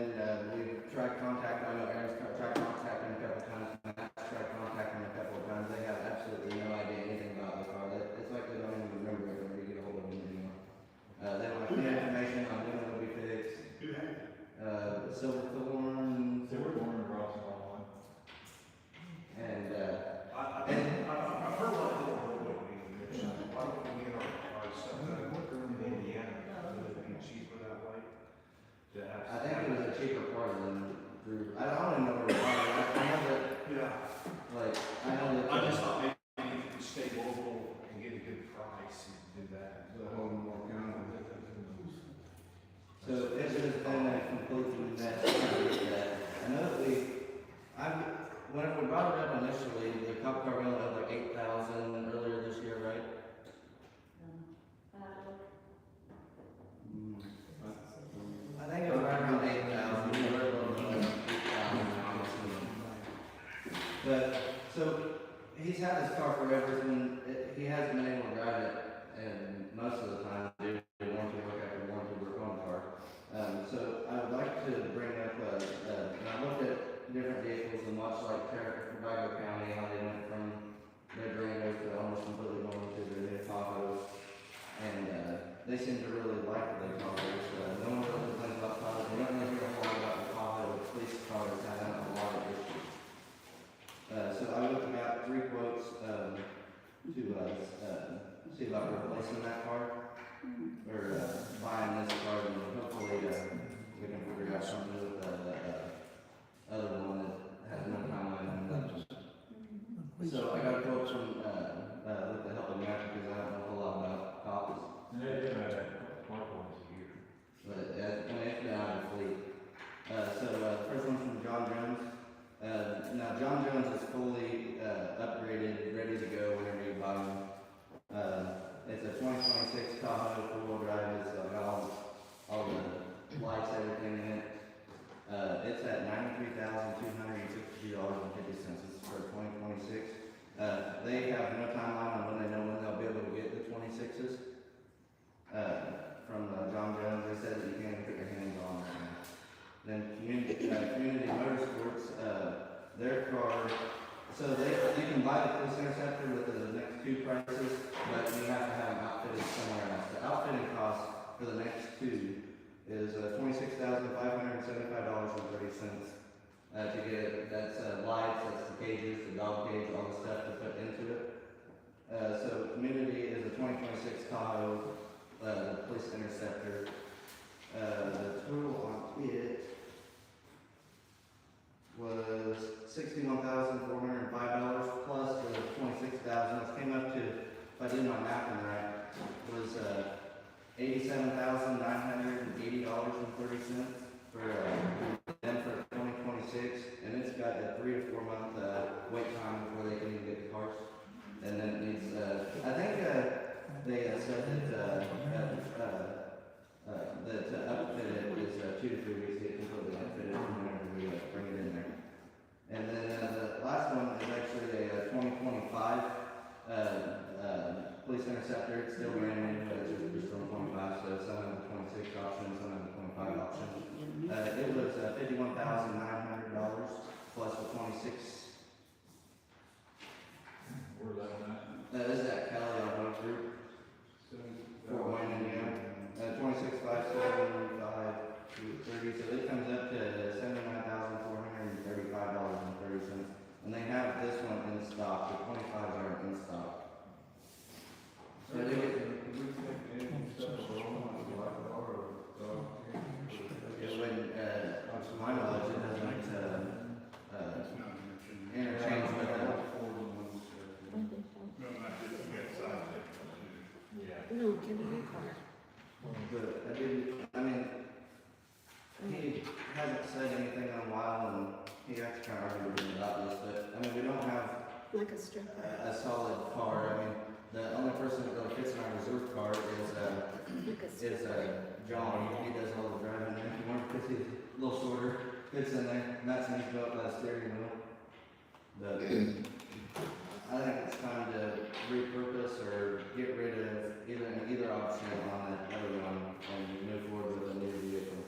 Speaker 5: we tried contacting, I know Aaron's tried contacting a couple times, Matt's tried contacting a couple of times, they have absolutely no idea anything about the car, it's like they don't even remember it when we get a hold of them anymore. They don't have any information on when it'll be fixed,
Speaker 10: Who had it?
Speaker 5: Silverthorne. And,
Speaker 12: I've heard a lot of people who why don't we get our stuff done in Indiana, would it be cheaper that way? To have.
Speaker 5: I think it was a cheaper part than through, I don't even know where we're buying, I know that,
Speaker 12: Yeah.
Speaker 5: like, I know that.
Speaker 12: I just thought maybe you could stay local and get a good price and do that.
Speaker 8: the whole more county.
Speaker 5: So it has been a complete mess. I know that whenever we brought it up initially, the cop car rental had like 8,000 earlier this year, right? I think it was right around 8,000, we were a little bit like 8,000. But, so, he's had his car forever, and he hasn't been able to drive it, and most of the time, due to warranty work after warranty work on the car. So I would like to bring up, and I looked at different vehicles and much like Rigo County, how they went from their Durango to almost completely going to their new Tahoes. And, they seem to really like their Tahoes. No one really complains about Tahoes. We don't really hear a whole lot about the Tahoe. Police cars have a lot of issues. So I looked at 3 quotes, to, see about replacing that car. Or, buying this car and hopefully, we can figure out something with the other one that has no timeline on it. So I got a quote from, with the help of Matt, because I don't know a whole lot about copies. But, I mean, it's been out of the fleet. So, first one's from John Jones. Now, John Jones is fully, upgraded, ready to go whenever you buy him. It's a 2026 Tahoe, 4-wheel drive, it's got all the lights, everything in it. It's at $93,262.50, it's for 2026. They have no timeline on when they know when they'll be able to get the 26s. From John Jones, they said that you can't even put your hands on right now. Then Community Motorsports, their car, so you can buy the Police Interceptor with the next 2 prices, but you have to have them outfitted somewhere else. The outfitting cost for the next 2 is $26,575.30 to get it. That's lights, that's the cages, the dog cage, all the stuff to put into it. So Community is a 2026 Tahoe, the Police Interceptor. The total on it was $61,405 plus the $26,000, which came up to, if I did my math right, was $87,980.30 for them for 2026, and it's got a 3 to 4 month wait time before they can even get the cars. And then it needs, I think they said that to upfit it is 2 to 3 weeks to get completely outfitted whenever we bring it in there. And then the last one is actually a 2025 police interceptor. It's still brand new, but it's just from 25, so some of the 26 options, some of the 25 options. It was $51,900 plus the 26.
Speaker 8: Where's that at?
Speaker 5: This is at Kelly Auto Group, Fort Wayne, Indiana. 26,575.30, so it comes up to $79,435.30. And they have this one in stock. The 25s are in stock. So they get, to my knowledge, it doesn't interchange with that.
Speaker 9: No, give me your card.
Speaker 5: But I mean, he hasn't said anything in a while, and he has to kind of argue about this, but I mean, we don't have
Speaker 9: Like a stripper.
Speaker 5: a solid car. I mean, the only person that really fits in our reserve car
Speaker 9: Like a
Speaker 5: is
Speaker 9: stripper.
Speaker 5: John. He does all the driving. If you want, because he's a little shorter, fits in there. Matt's needs to go up by the steering wheel. But I think it's time to repurpose or get rid of either option on that other one and move forward with a new vehicle.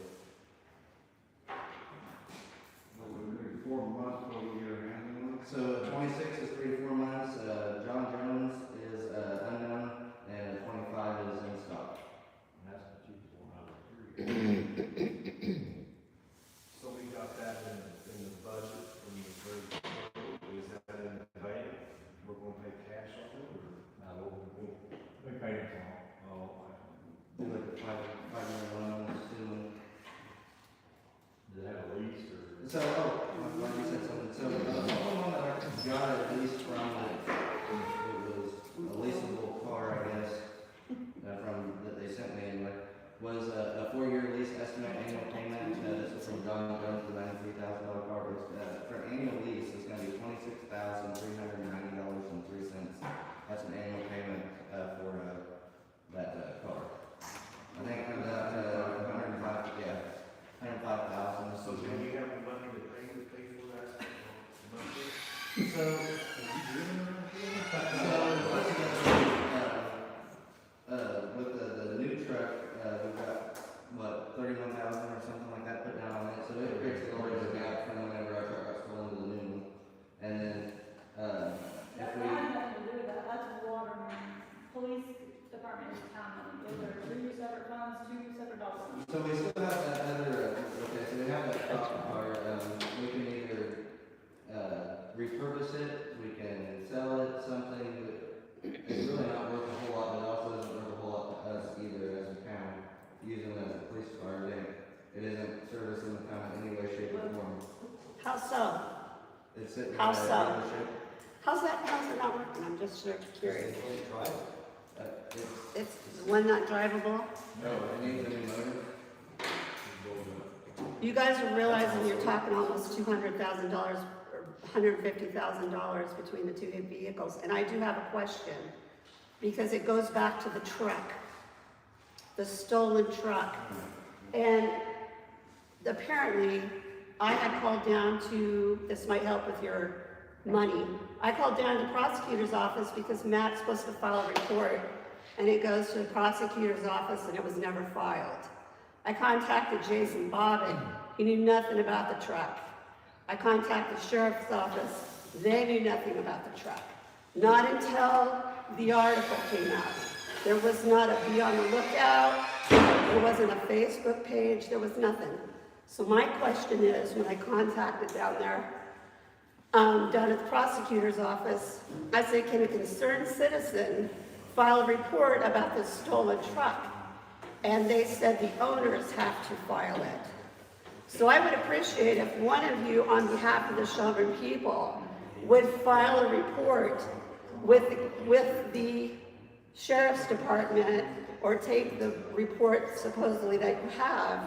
Speaker 8: 4 months before we get our hands on it.
Speaker 5: So 26 is 3 to 4 months. John Jones is unknown, and 25 is in stock.
Speaker 12: That's the cheapest one out of the 3. So we got that in the budget from the third quarter. Is that in the bank? We're gonna pay cash on it, or? No, we pay it all. Oh,
Speaker 5: Do like a 5-year loan, assuming.
Speaker 12: Does it have a lease or?
Speaker 5: So, like you said something. So the only one that I got at least from it was a leasable car, I guess, from that they sent me anyway, was a 4-year lease estimate annual payment. This was from John Jones, the $93,000 car. For annual lease, it's going to be $26,390.03. That's an annual payment for that car. I think it comes out to 105,000.
Speaker 12: So do you have the money to pay for that monthly?
Speaker 5: So, with the new truck, we've got, what, 31,000 or something like that put down on it, so it creates a large gap from whenever our truck got stolen to the new one. And then, if
Speaker 1: That
Speaker 5: we,
Speaker 1: has nothing to do with that, that's water money. Police department is town money, those are 3 separate funds, 2 separate dollars.
Speaker 5: so we still have that other, okay, so we have that truck car, we can either, repurpose it, we can sell it, something, but it's really not worth a whole lot, but it also isn't worth a whole lot to us either as a town, using it as a police car. It isn't servicing the town in any way, shape, or form.
Speaker 9: How so?
Speaker 5: It's sitting in a
Speaker 9: How so?
Speaker 5: dealership.
Speaker 9: How's it not working? I'm just sort of curious.
Speaker 5: It's,
Speaker 9: It's the one not drivable?
Speaker 5: no, it needs a new motor.
Speaker 9: You guys are realizing you're talking almost $200,000 or $150,000 between the two vehicles. And I do have a question, because it goes back to the truck, the stolen truck. And apparently, I had called down to, this might help with your money, I called down to the prosecutor's office because Matt's supposed to file a report, and it goes to the prosecutor's office and it was never filed. I contacted Jason Bobbitt, he knew nothing about the truck. I contacted the sheriff's office, they knew nothing about the truck. Not until the article came out. There was not a be on the lookout, there wasn't a Facebook page, there was nothing. So my question is, when I contacted down there, down at the prosecutor's office, I said, can a concerned citizen file a report about this stolen truck? and they said the owners have to file it. So I would appreciate if one of you, on behalf of the Shelburne people, would file a report with the sheriff's department, or take the report supposedly that you have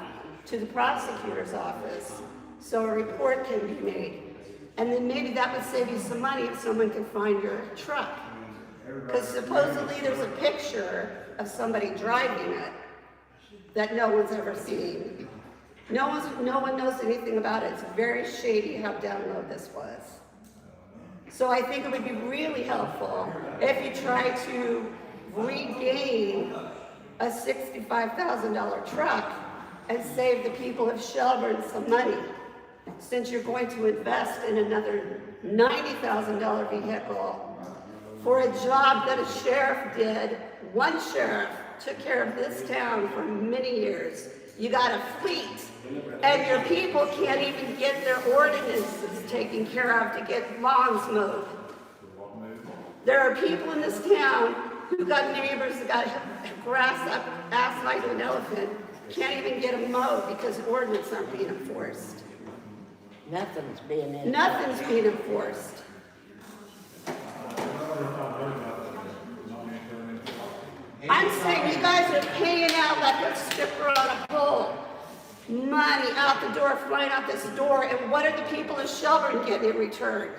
Speaker 9: to the prosecutor's office, so a report can be made. And then maybe that would save you some money if someone can find your truck. Because supposedly there's a picture of somebody driving it that no one's ever seen. No one knows anything about it. It's very shady how down low this was. So I think it would be really helpful if you try to regain a $65,000 truck and save the people of Shelburne some money, since you're going to invest in another $90,000 vehicle for a job that a sheriff did. One sheriff took care of this town for many years. You got a fleet, and your people can't even get their ordinances taken care of to get lawns mowed. There are people in this town who got neighbors that got grass up ass like an elephant, can't even get them mowed because ordinances aren't being enforced.
Speaker 11: Nothing's being enforced.
Speaker 9: Nothing's being enforced. I'm saying you guys are paying out like a stripper on a pole. Money out the door, flying out this door, and what are the people in Shelburne getting in return?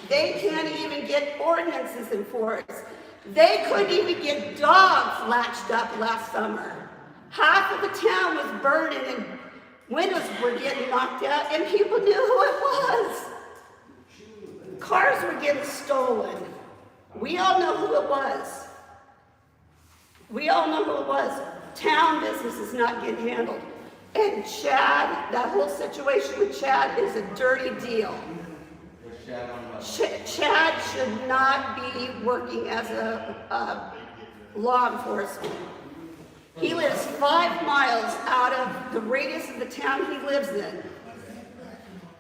Speaker 9: They can't even get ordinances enforced. They couldn't even get dogs latched up last summer. Half of the town was burning and windows were getting knocked out, and people knew who it was. Cars were getting stolen. We all know who it was. We all know who it was. Town business is not getting handled. And Chad, that whole situation with Chad is a dirty deal. Chad should not be working as a law enforcement. He lives 5 miles out of the radius of the town he lives in.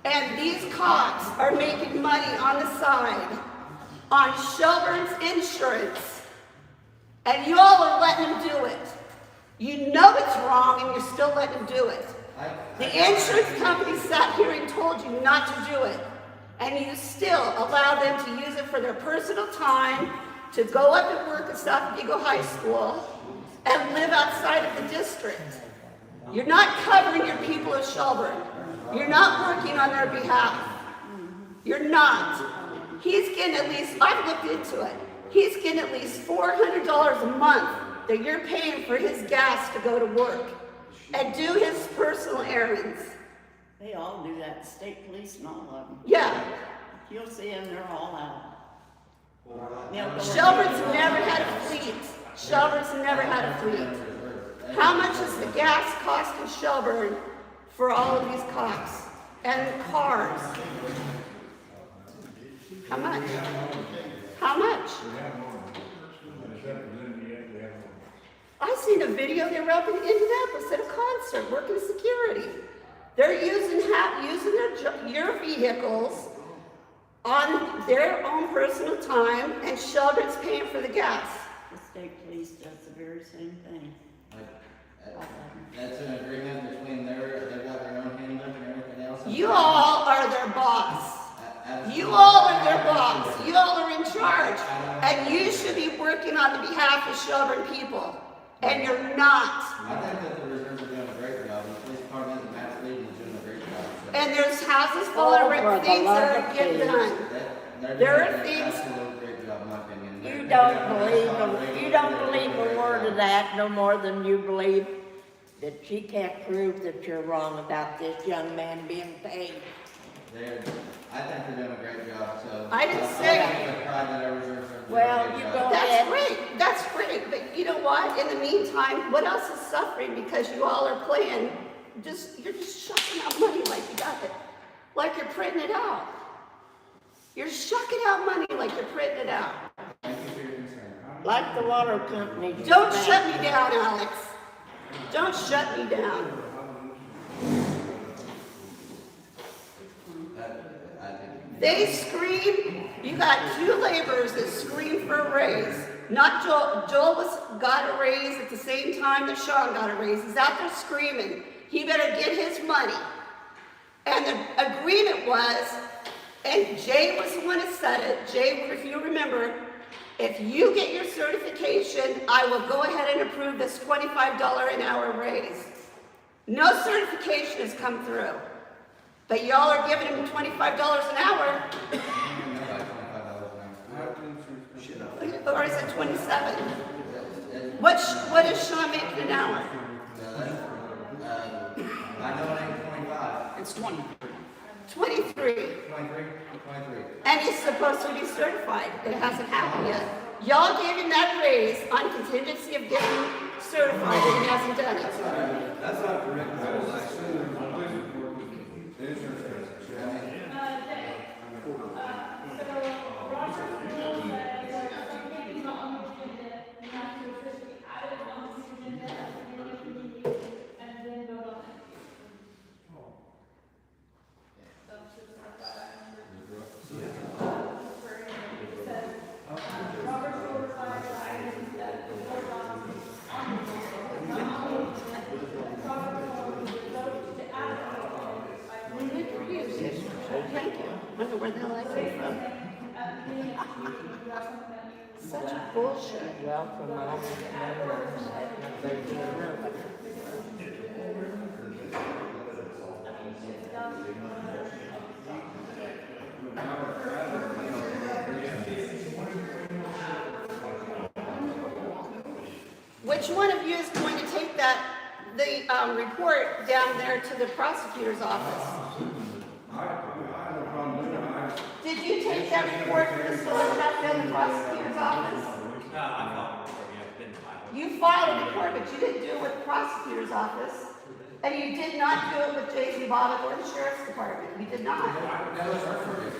Speaker 9: And these cops are making money on the side on Shelburne's insurance. And you all are letting them do it. You know it's wrong and you're still letting them do it. The insurance company sat here and told you not to do it. And you still allow them to use it for their personal time, to go up and work at South Diego High School, and live outside of the district. You're not covering your people of Shelburne. You're not working on their behalf. You're not. He's getting at least, I've looked into it, he's getting at least $400 a month that you're paying for his gas to go to work and do his personal errands.
Speaker 11: They all do that, state police and all of them.
Speaker 9: Yeah.
Speaker 11: You'll see them, they're all out.
Speaker 9: Shelburne's never had a fleet. Shelburne's never had a fleet. How much does the gas cost in Shelburne for all of these cops and cars? How much? How much? I seen a video they were up in Indianapolis at a concert working security. They're using your vehicles on their own personal time, and Shelburne's paying for the gas.
Speaker 11: The state police does the very same thing.
Speaker 5: That's an agreement between they've got their own handbook and everything else.
Speaker 9: You all are their boss. You all are their boss. You all are in charge. And you should be working on the behalf of Shelburne people. And you're not.
Speaker 5: I think that the reserves are doing a great job. The police department and Matt Lee is doing a great job. So.
Speaker 9: And there's houses full of things that are getting done. There are things.
Speaker 5: Great job, in my opinion.
Speaker 11: You don't believe a word of that no more than you believe that she can't prove that you're wrong about this young man being paid.
Speaker 5: I think they're doing a great job, so.
Speaker 9: I didn't say.
Speaker 11: Well, you go ahead.
Speaker 9: That's great. That's great. But you know what? In the meantime, what else is suffering because you all are playing? You're just shucking out money like you got it, like you're printing it out. You're shucking out money like you're printing it out.
Speaker 11: Like the water company.
Speaker 9: Don't shut me down, Alex. Don't shut me down. They scream. You got 2 laborers that scream for a raise. Not Joel. Got a raise at the same time that Sean got a raise. He's out there screaming, he better get his money. And the agreement was, and Jay was the one that said it, Jay, if you remember, if you get your certification, I will go ahead and approve this $25 an hour raise. No certification has come through. But y'all are giving him $25 an hour, or is it 27? What is Sean making an hour?
Speaker 5: I know it ain't 25.
Speaker 14: It's 20.
Speaker 9: 23.
Speaker 5: 23.
Speaker 9: And he's supposed to be certified. It hasn't happened yet. Y'all gave him that raise on contingency of getting certified, and he hasn't done it.
Speaker 5: That's not correct. That was actually.
Speaker 9: Thank you. I wonder where the hell that came from. Such bullshit.
Speaker 11: Well, from all the members at the 13th room.
Speaker 9: Which one of you is going to take the report down there to the prosecutor's office?
Speaker 8: I have no problem doing it.
Speaker 9: Did you take that report to the solar tech down the prosecutor's office? You filed a report, but you didn't do it with the prosecutor's office. And you did not do it with Jason Bobbitt or the sheriff's department. You did not.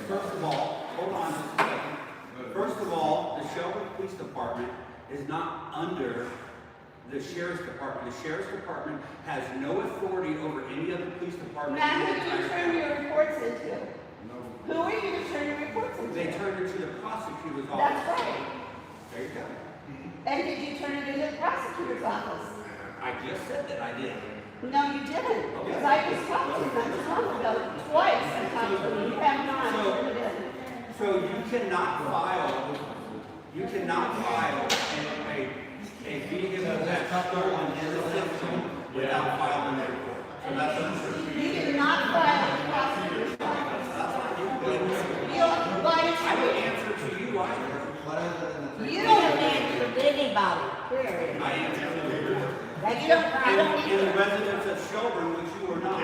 Speaker 14: First of all, hold on just a second. First of all, the Shelburne Police Department is not under the sheriff's department. The sheriff's department has no authority over any other police department.
Speaker 9: Matt,
Speaker 14: in
Speaker 9: who
Speaker 14: the
Speaker 9: did you
Speaker 14: entire
Speaker 9: turn
Speaker 14: county.
Speaker 9: your reports into? Who are you to turn your reports into?
Speaker 14: They turned it to the prosecutor's office.
Speaker 9: That's right.
Speaker 14: There you go.
Speaker 9: And did you turn it into the prosecutor's office?
Speaker 14: I just said that I did.
Speaker 9: No, you didn't. Because I just talked to you not too long ago. Twice I talked to you. You have not turned it in.
Speaker 14: So you cannot file a vehicle that's stolen in the system without filing a report. So that's untrue.
Speaker 9: You did not file a prosecutor's office.
Speaker 14: I would answer to you either.
Speaker 9: You
Speaker 11: You
Speaker 9: don't
Speaker 11: don't answer to anybody, period.
Speaker 14: I answer to the board.
Speaker 11: You don't
Speaker 14: And the residents of Shelburne, which you are not.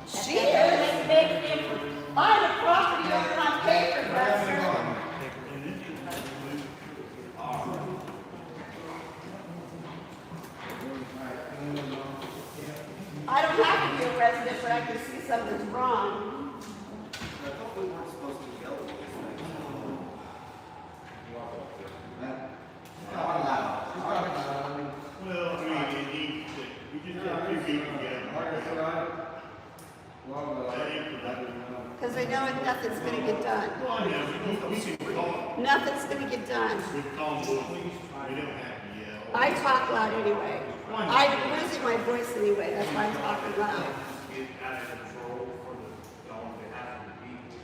Speaker 9: She is.
Speaker 11: Big difference.
Speaker 9: I'm a property owner on paper, Buster. I don't have to be a resident, but I can see something's wrong.
Speaker 7: I thought we weren't supposed to yell at this thing.
Speaker 10: Well, I mean, we just have two people together.
Speaker 8: Like I said,
Speaker 10: That ain't productive.
Speaker 9: Because they know nothing's gonna get done.
Speaker 10: Well, I know, we can call,
Speaker 9: Nothing's gonna get done.
Speaker 10: we call the police, we don't have to yell.
Speaker 9: I talk loud anyway. I'm losing my voice anyway, that's why I'm talking loud.
Speaker 12: Get out of control for the, on behalf of the people,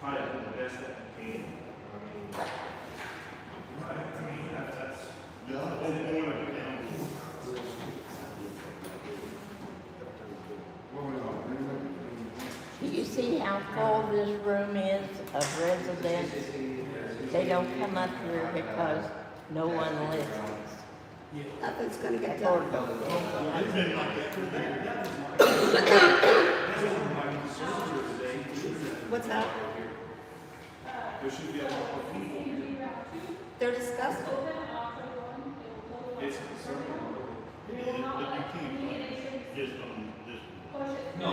Speaker 12: try to do the best that we can. I mean, that's.
Speaker 11: Do you see how full this room is of residents? They don't come up here because no one listens.
Speaker 9: Nothing's gonna get done.
Speaker 10: It's been like that for
Speaker 9: What's that?
Speaker 10: There should be a lot of people.
Speaker 9: They're disgusting.
Speaker 10: It's concerning. But you can't just on this. No,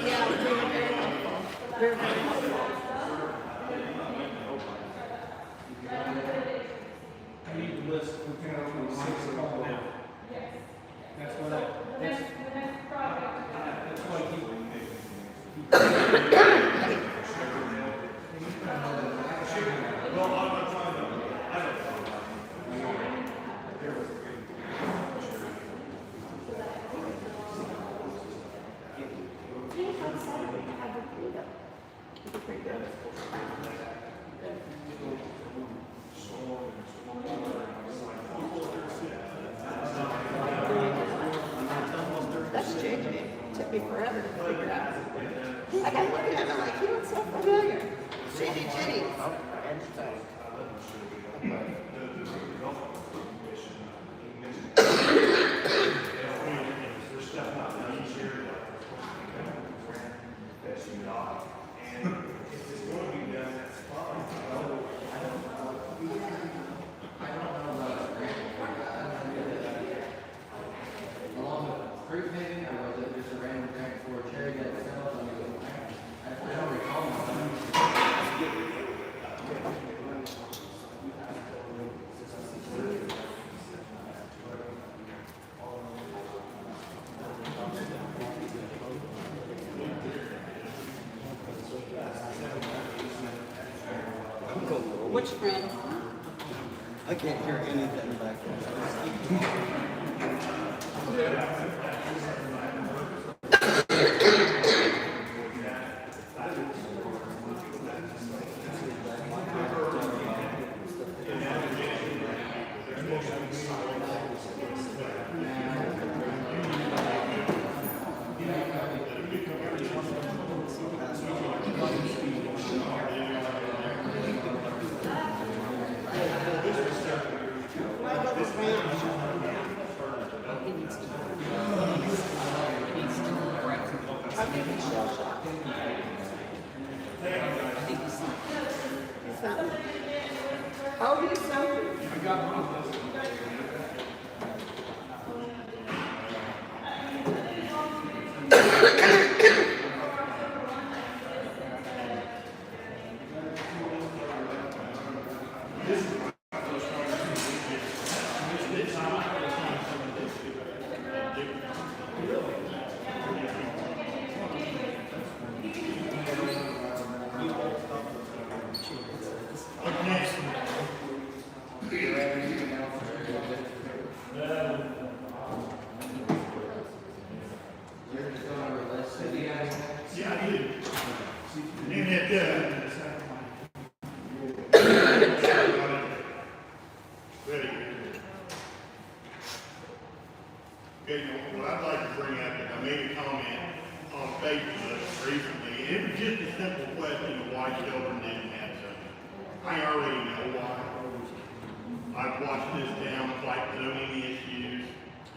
Speaker 9: Yeah, they're very helpful. They're very helpful.
Speaker 3: I need the list prepared for the 6 o'clock now. That's what that's why I keep
Speaker 9: took me forever to figure out. I kept looking at him like, you look so familiar. Cindy Jennings.
Speaker 11: And so,
Speaker 12: There's stuff not done each year. That's not. And if it's going to be done, that's fine.
Speaker 5: Along with creek paving, or was it just a random grant for cherry that itself? I don't recall.
Speaker 6: Which friend?
Speaker 14: I can't hear anything back
Speaker 9: Oh, he's something.
Speaker 10: Yeah, I did. And it, ready. Okay, what I'd like to bring up is I made a comment on Facebook recently, and it was just a simple question of why Shelburne didn't have something. I already know why. I've watched this town fight zoning issues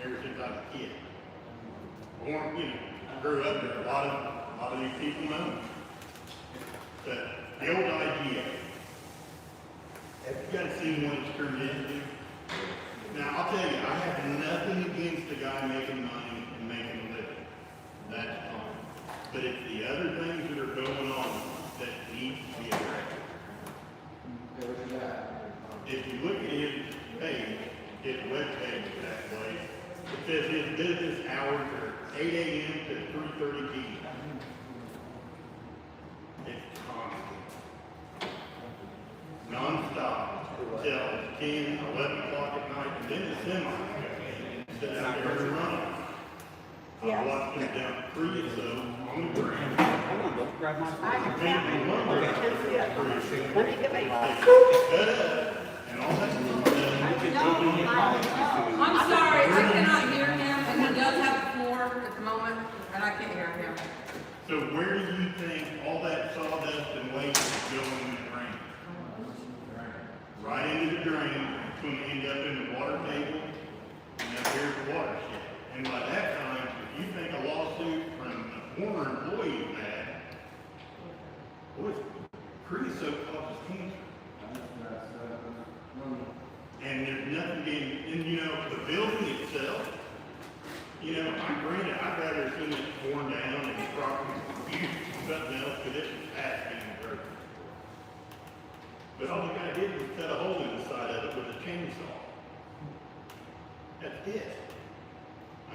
Speaker 10: ever since I was a kid. Born, grew up there, a lot of these people know me. But the old idea, have you guys seen what it's turned into? Now, I'll tell you, I have nothing against the guy making money and making a living. That's fine. But it's the other things that are going on that need to be addressed. If you look at his page, his web page that way, it says his business hours are 8 a.m. to 3:30 p.m. It's constant. Non-stop till 10, 11 o'clock at night, and then the semi sit out there and run.
Speaker 9: Yes.
Speaker 10: I watched them down Priuso on the ground.
Speaker 14: Hold on, don't grab my
Speaker 9: I
Speaker 14: phone.
Speaker 9: can't remember. Let me get my.
Speaker 10: Cut up and all that stuff.
Speaker 13: I'm sorry, I cannot hear him, and he does have the floor at the moment, and I can't hear him.
Speaker 10: So where do you think all that sawdust and waste is going in the drain? Right into the drain, it's going to end up in the water table, and up here at the watershed. And by that time, if you think a lawsuit from a former employee is bad, boy, creosote causes cancer. And there's nothing being, and the building itself, I'm granted, I'd rather see it torn down and the property used for something else, because it was past being dirt. But all the guy did was cut a hole in the side of it with a chainsaw. That's it.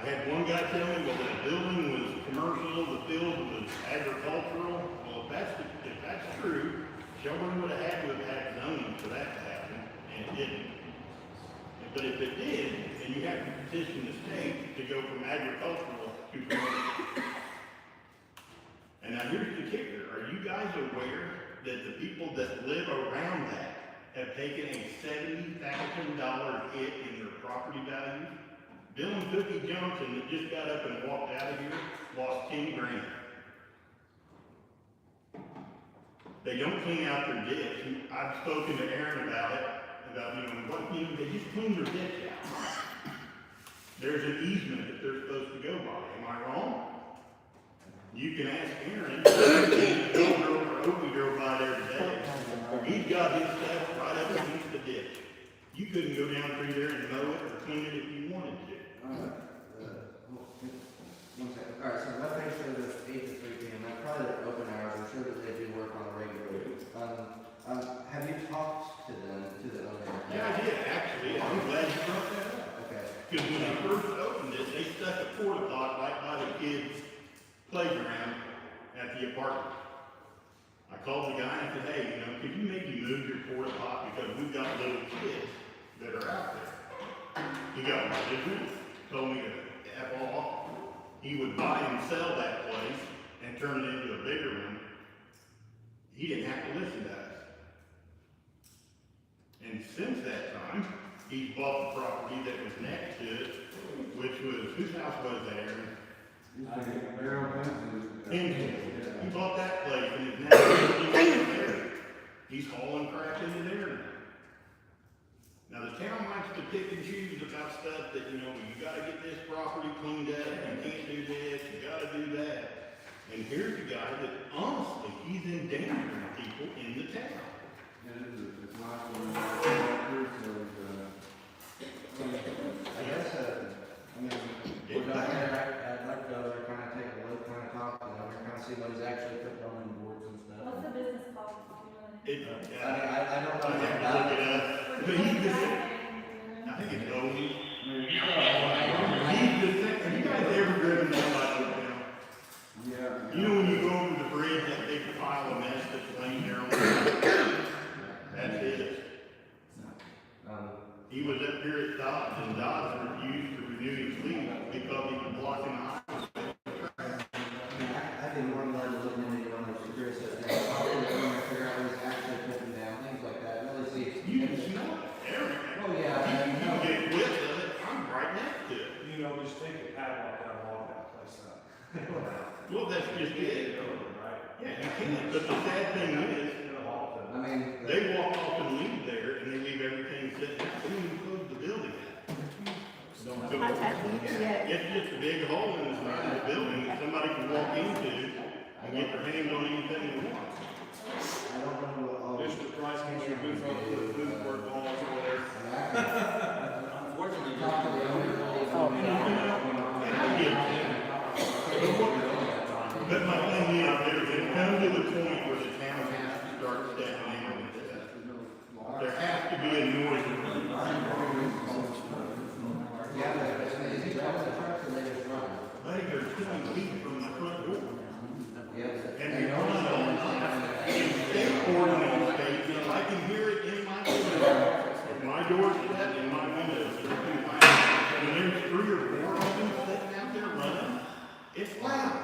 Speaker 10: I had one guy tell me, well, the building was commercial, the field was agricultural. Well, if that's true, Shelburne would have had to have had zoning for that to happen, and it didn't. But if it did, then you have to petition the state to go from agricultural to commercial. And now here's the kicker. Are you guys aware that the people that live around that have taken a $70,000 hit in their property value? Dylan Cookie Johnson that just got up and walked out of here lost 10 grand. They don't clean out their ditch. I've spoken to Aaron about it, they just clean their ditch out. There's an easement that they're supposed to go by, am I wrong? You can ask Aaron, Opie drove by there today. He's got his stuff right up against the ditch. You couldn't go down through there and mow it or clean it if you wanted to.
Speaker 5: One second. All right, so my thing says it's 8 to 3 p.m. That's probably their open hours. I'm sure that they do work on a regular basis. Have you talked to them, to the owner?
Speaker 10: Yeah, I did, actually. I'm glad you brought that up.
Speaker 5: Okay.
Speaker 10: Because when they first opened it, they stuck a porta pot right by the kids' playground at the apartment. I called the guy and I said, hey, could you maybe move your porta pot because we've got little kids that are out there. He got my business, told me to F off. He would buy and sell that place and turn it into a bigger one. He didn't have to listen to us. And since that time, he's bought the property that was next to it, which was, whose house was that, Aaron? He bought that place and it's now there. He's hauling crap into there now. Now the town likes to pick and choose about stuff that, you gotta get this property cleaned up, you can't do this, you gotta do that. And here's a guy that honestly, he's endangering people in the town.
Speaker 8: It's not going
Speaker 5: I guess, we're not I'd like to go there, kind of take a look, kind of talk, kind of see what he's actually putting on the boards and stuff.
Speaker 1: What's the business called?
Speaker 5: I don't know
Speaker 10: I
Speaker 5: anything
Speaker 10: have to
Speaker 5: about
Speaker 10: look it
Speaker 5: it.
Speaker 10: up. But he's just, I think it's Odie. He's just, have you guys ever driven down by Oakdale?
Speaker 8: Yeah.
Speaker 10: You know when you go over the bridge, that big pile of mess that's laying there on the side? That's it. He was up here at Dodge, and Dodge refused to renew his lease because he was blocking the highway.
Speaker 5: I think one more to look into one of those security systems, probably trying to figure out what he's actually putting down, things like that, really see.
Speaker 10: You can smell it, Aaron.
Speaker 5: Oh, yeah.
Speaker 10: You can get whipped of it, I'm right next to it.
Speaker 12: Just take a padlock out and lock that place up.
Speaker 10: Well, that's just it.
Speaker 12: Right?
Speaker 10: Yeah, you can, but the sad thing is,
Speaker 5: I mean,
Speaker 10: they walk off and leave there, and they leave everything sitting out, they don't even close the building out. It's just a big hole in the side of the building that somebody can walk into and get their hands on anything they want.
Speaker 5: I don't know what all.
Speaker 12: Mr. Price, can you move on to the food work balls over there?
Speaker 5: Unfortunately, talk to the owner.
Speaker 10: And I get it. But my thing is, there's come to the point where the town has to start stepping in on this stuff. There has to be a noise.
Speaker 5: Yeah, but is he driving the truck or they just run?
Speaker 10: Buddy, they're 2 feet from the front door.
Speaker 5: Yes.
Speaker 10: And they run all night. And skateboarding on stage, and I can hear it in my window. If my door's shut and my windows are too high, when there's 3 or 4 of them sitting out there running, it's loud.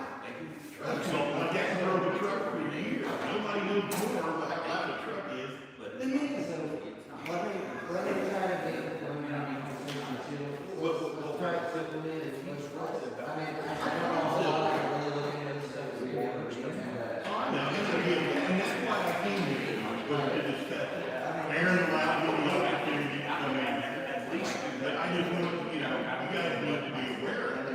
Speaker 10: So my dad drove a truck for years. Nobody knows more about how loud a truck is than me.
Speaker 5: Let me try to make it preliminary conversation too. We'll try to quickly and I mean, I don't know a lot of really looking into this stuff. We have to
Speaker 10: Oh, I know, and that's why I came here, was to discuss it. Aaron allowed me the opportunity to come in here, at least, but I just want, you guys need to be aware of it.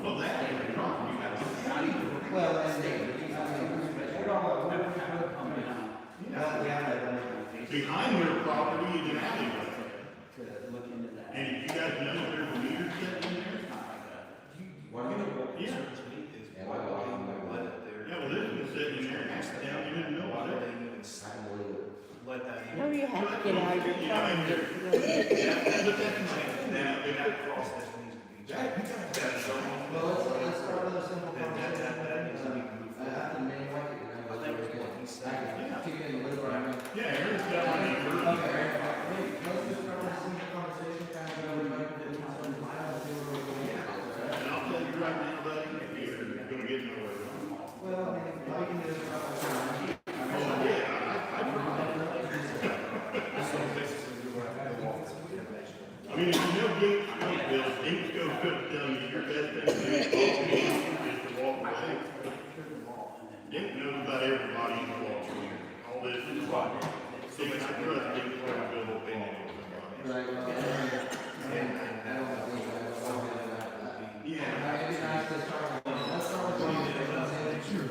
Speaker 10: Well, that ain't a problem, you guys. Behind their property is an alleyway. And if you guys know there's a meter sitting in there? Yeah. Yeah, well, this one's sitting in there, and that's down, you didn't know about it.
Speaker 11: No, you have to get out of your car and get
Speaker 10: But that's my, now, if that process needs to be.
Speaker 5: Well, let's start with a simple conversation. I have to make like it, I can keep it in the loop, right?
Speaker 10: Yeah, Aaron's got my number.
Speaker 5: Okay, let's just start with a simple conversation, kind of go over what the concern is, and see where we're going.
Speaker 10: And I'll tell you right now, buddy, you're gonna get nowhere.
Speaker 5: Well, I mean,
Speaker 10: Dick knows about everybody in the law. All this is what, see, I trust Dick for a good opinion on somebody.
Speaker 5: Right, well, I don't believe that.
Speaker 10: Yeah.
Speaker 5: Let's start with let's start with one.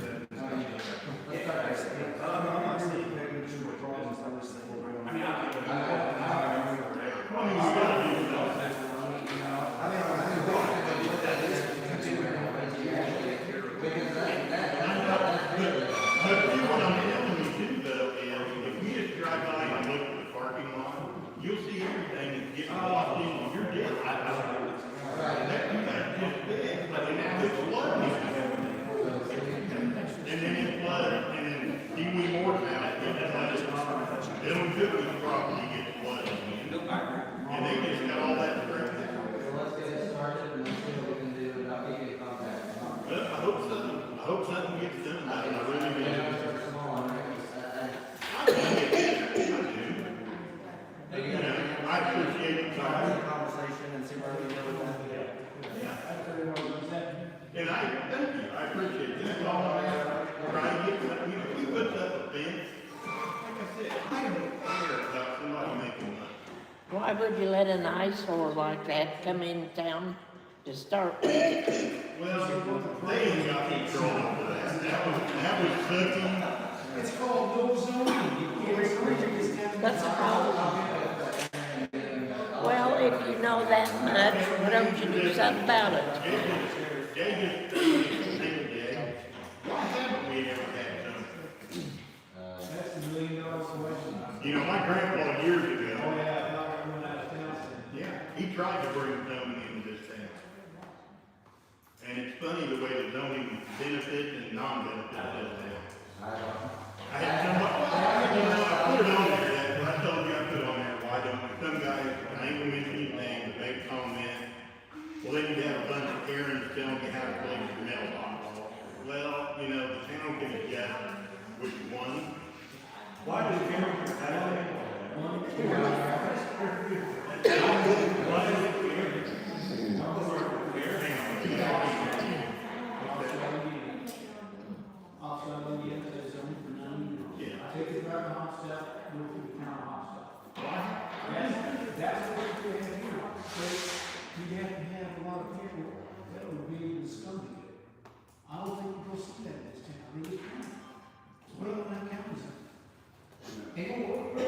Speaker 10: But see, what I'm telling you too, though, is if you just drive by and look at the parking lot, you'll see everything that's getting washed in, you're dead. That, you gotta just big, but then it's flooding. And then it flooded, and then Pee Wee Moore's out, and then Dylan Cookie's property gets flooded. And they just got all that straight.
Speaker 5: So let's get it started and let's see what we can do and I'll keep you in contact.
Speaker 10: Well, I hope something gets done, I really do. I appreciate your time.
Speaker 5: Conversation and see where we go with that.
Speaker 10: And I, thank you, I appreciate it. That's all I try to get, we put up a fence. Like I said, I don't care about somebody making money.
Speaker 11: Why would you let an eyesore like that come in town to start with?
Speaker 10: Well, they ain't got control over that. That was cooking.
Speaker 3: It's called no zoning. You can't
Speaker 11: That's a problem. Well, if you know that much, why don't you do something about it?
Speaker 10: They just, why haven't we ever had something?
Speaker 3: That's $1 million question.
Speaker 10: You know, my grandpa years ago,
Speaker 3: Oh, yeah, not going out of town.
Speaker 10: yeah, he tried to bring zoning into this town. And it's funny the way the zoning benefits and non-benefits this town. I had somebody, I put it on there, I told you I put it on there, why don't, some guy, I ain't gonna mention his name, but made a comment. Well, then you have a bunch of Karens telling you how to place your mailbox. Well, you know, the town can adjust which one.
Speaker 12: Why do Karen have that?
Speaker 3: Also, when you get to zoning for 9 years. Take it back to hot stuff, go through the town hot stuff. That's what you have here. So you have to have a lot of people that would be discouraged. I don't think we'll see that in this town. I think it's fine. What other town counties are? Ain't gonna work.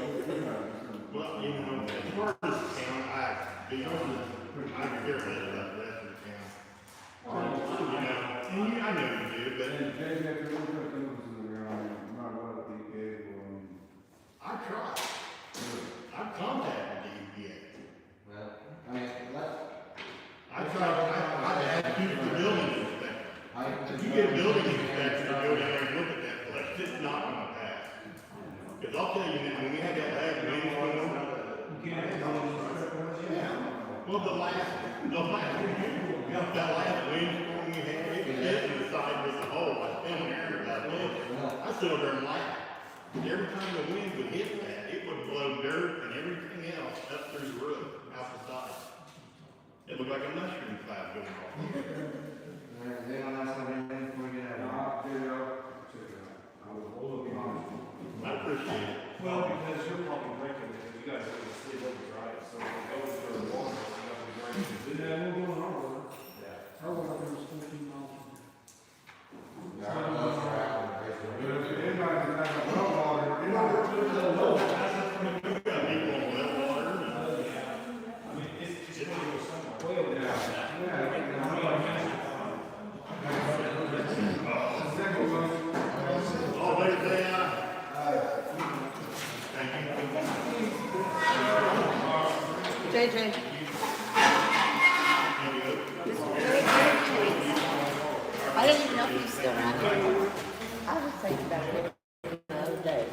Speaker 10: Well, you know, as far as the town, I, be honest, I could care less about the rest of the town. You know, and you, I know you do, but I tried. I've contacted the EPA.
Speaker 5: Well, I mean, let.
Speaker 10: I tried, I've had to do the building inspector. If you get a building inspector to go down there and look at that place, it's not gonna pass. Cause I'll tell you, when we had that last windstorm,
Speaker 3: You can't have all these truckers.
Speaker 10: yeah, well, that last windstorm we had, it was hitting the side with the hole, I spent an air about this. I stood there and laughed. Every time the wind would hit that, it would blow dirt and everything else up through the roof, out the side. It looked like a mushroom cloud going off.
Speaker 5: Anyone else have anything before we get out of here?
Speaker 10: I appreciate it.
Speaker 12: Well, because you're probably breaking it, because you guys are gonna sleep over, right? So if it goes to the water, you gotta be breaking it.
Speaker 3: Yeah, we'll go on our water.
Speaker 12: Yeah.
Speaker 3: Our water is 14 miles.
Speaker 10: We've got people on well water and
Speaker 12: I mean, it's gonna go somewhere.
Speaker 3: Way over there.
Speaker 10: all they say, thank you.
Speaker 9: JJ, I didn't even know if he's still out there. I was thinking about it the other day.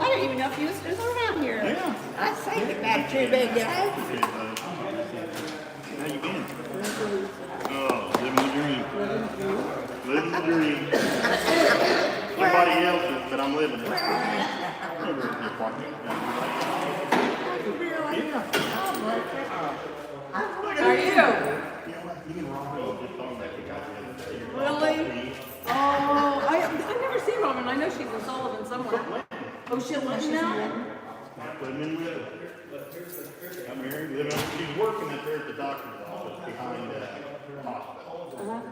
Speaker 9: I didn't even know if he was still around here.
Speaker 10: Yeah.
Speaker 9: I was thinking about you, big guy.
Speaker 10: How you been? Oh, living the dream. Living the dream. Nobody else's, but I'm living it. Over at your parking. Yeah.
Speaker 13: How are you?
Speaker 10: Oh, just talking about the guy the other day.
Speaker 6: Really? Oh,
Speaker 13: seen Robin, I know she's in Sullivan somewhere. Oh, she'll let you know?
Speaker 10: Put him in with her. I'm married, living, she's working up there at the doctor's office behind the hospital.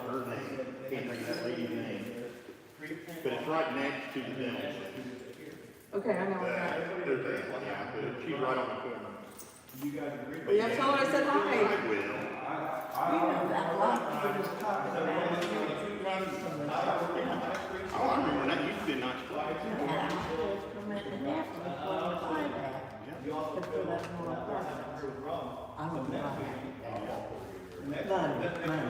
Speaker 10: Her name, can't think of that lady's name. But it's right next to the dental center.
Speaker 13: Okay, I know where that is.
Speaker 10: Yeah, but she's right on the corner.
Speaker 8: You guys agree?
Speaker 10: But
Speaker 13: Yeah, tell her I said hi.
Speaker 10: I will.
Speaker 11: You know that a lot of people just talking about it.
Speaker 10: Oh, I remember that used to be a nice place.
Speaker 11: Yeah, it's permitted after the 45 Act. To put up more apartments. I don't know. Money.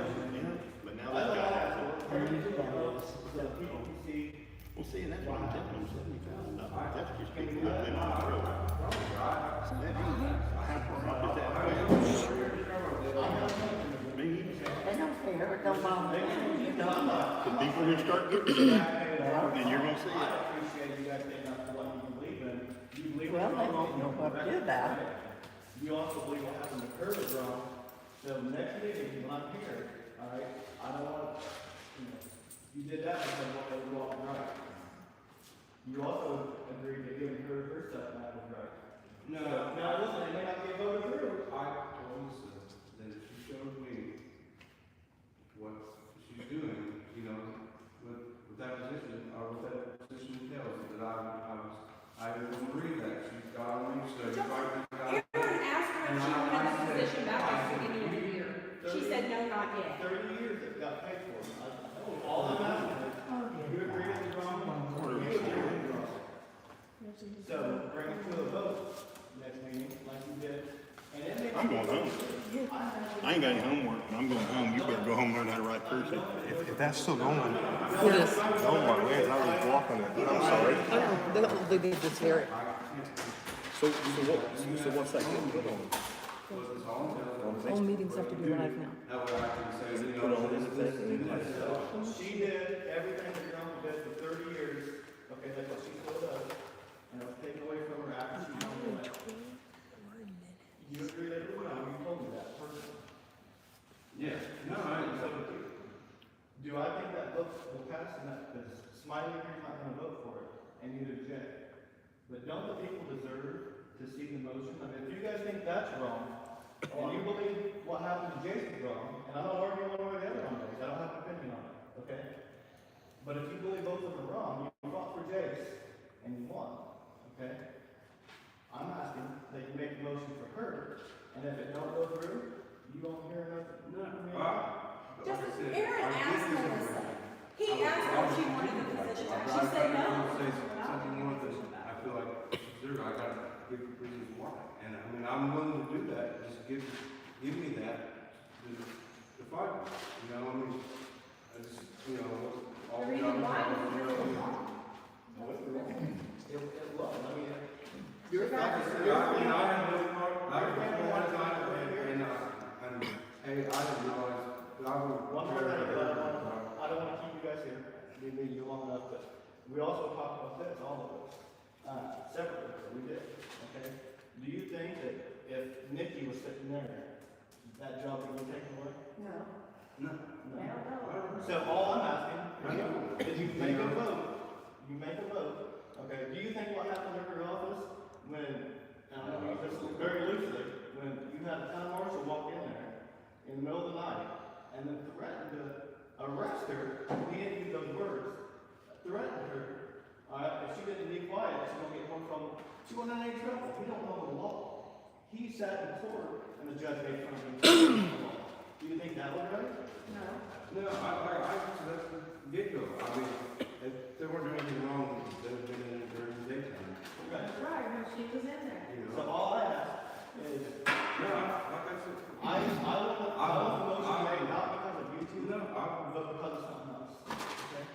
Speaker 10: But now that's got.
Speaker 11: And you got
Speaker 10: Well, see, and that's why I'm telling them $70,000. That's just getting good living on the road. So that ain't, how far up is that? Me,
Speaker 11: They don't care, it don't bother them, you know.
Speaker 10: the people who start getting to that, then you're gonna see it.
Speaker 11: Well, they won't know what to do about it.
Speaker 15: You also believe what happened to Curtis is wrong, so next meeting, when I'm here, all right, I don't want, you did that because of what they were walking right. You also agreed that giving her stuff back was right.
Speaker 8: No,
Speaker 15: Now, listen, it may not get voted through.
Speaker 8: I told Lisa that if she showed me what she's doing, you know, with that position, or with that position entails, that I wouldn't read that. She's got on me, so if I
Speaker 6: Aaron asked her if she wanted the position back at the beginning of the year. She said no, not yet.
Speaker 15: 30 years it got paid for. All I'm asking is, you agree with the wrong, or you agree with the wrong. So bring it to a vote next meeting, like you did. And it may
Speaker 10: I'm going home. I ain't got any homework, and I'm going home. You better go home and learn how to write cursive.
Speaker 2: If that's still going,
Speaker 13: It is.
Speaker 2: oh my man, I was walking it, I'm sorry.
Speaker 13: They need to hear it.
Speaker 2: So what's that getting put on?
Speaker 13: All meetings have to be live now.
Speaker 8: that way I can say, you
Speaker 2: Put
Speaker 8: know,
Speaker 2: on this
Speaker 8: this,
Speaker 2: thing.
Speaker 15: She did everything that your uncle did for 30 years. Okay, that's what she still does. And it was taken away from her after she went away. You agree that it was wrong, you told me that personally.
Speaker 8: yeah, no, I,
Speaker 15: Do I think that vote will pass? And that, because Smiley here's not gonna vote for it, and neither did Jay. But don't the people deserve to see the motion? I mean, if you guys think that's wrong, and you believe what happened to Jason's wrong, and I'm not arguing one way or the other on this, I don't have an opinion on it, okay? But if you believe both of them are wrong, you fought for Jace, and you won, okay? I'm asking that you make a motion for her, and if it don't go through, you won't hear nothing.
Speaker 6: Just, Aaron asked Melissa. He asked her if she wanted the position back. She said no.
Speaker 8: Say something more that I feel like she's there, I gotta give reasons why. And I mean, I'm willing to do that, just give me that to fight with. You know, I mean, I just, you know, all
Speaker 6: The
Speaker 8: the
Speaker 6: reason
Speaker 8: time.
Speaker 6: why was because it was wrong.
Speaker 15: No, it's wrong. It was, I mean, you're
Speaker 8: I had no part, I had no one time, and hey, I didn't realize that I would.
Speaker 15: one more thing, I don't wanna keep you guys here, we've been here long enough, but we also talked about this, all of us, separately, we did, okay? Do you think that if Nikki was sitting there, that job would be taken away?
Speaker 6: No.
Speaker 8: No.
Speaker 15: So all I'm asking is you make a vote, okay? Do you think what happened at your office when, and I'm gonna use this very loosely, when you had a town marshal walk in there in the middle of the night and then threatened to arrest her, he didn't use those words, threatened her, if she didn't be quiet, she's gonna get one from, she went in any trouble, he don't know the law. He sat in court and the judge made fun of him. Do you think that was right?
Speaker 6: No.
Speaker 8: No, I that's the get-go. I mean, if they weren't doing anything wrong, they would have been in it during the daytime.
Speaker 6: That's right, when she was in there.
Speaker 8: You
Speaker 15: So
Speaker 8: know?
Speaker 15: all I ask is,
Speaker 8: No, like I said.
Speaker 15: I want the motion made, not because of you two,
Speaker 8: No,
Speaker 15: but because of something else. Okay?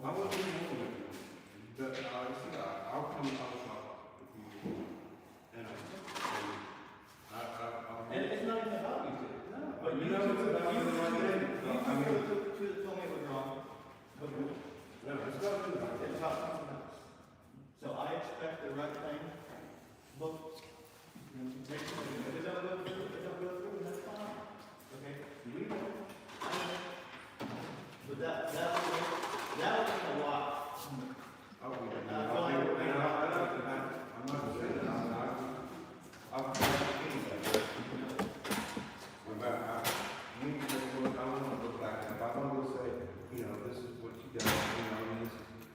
Speaker 8: I wouldn't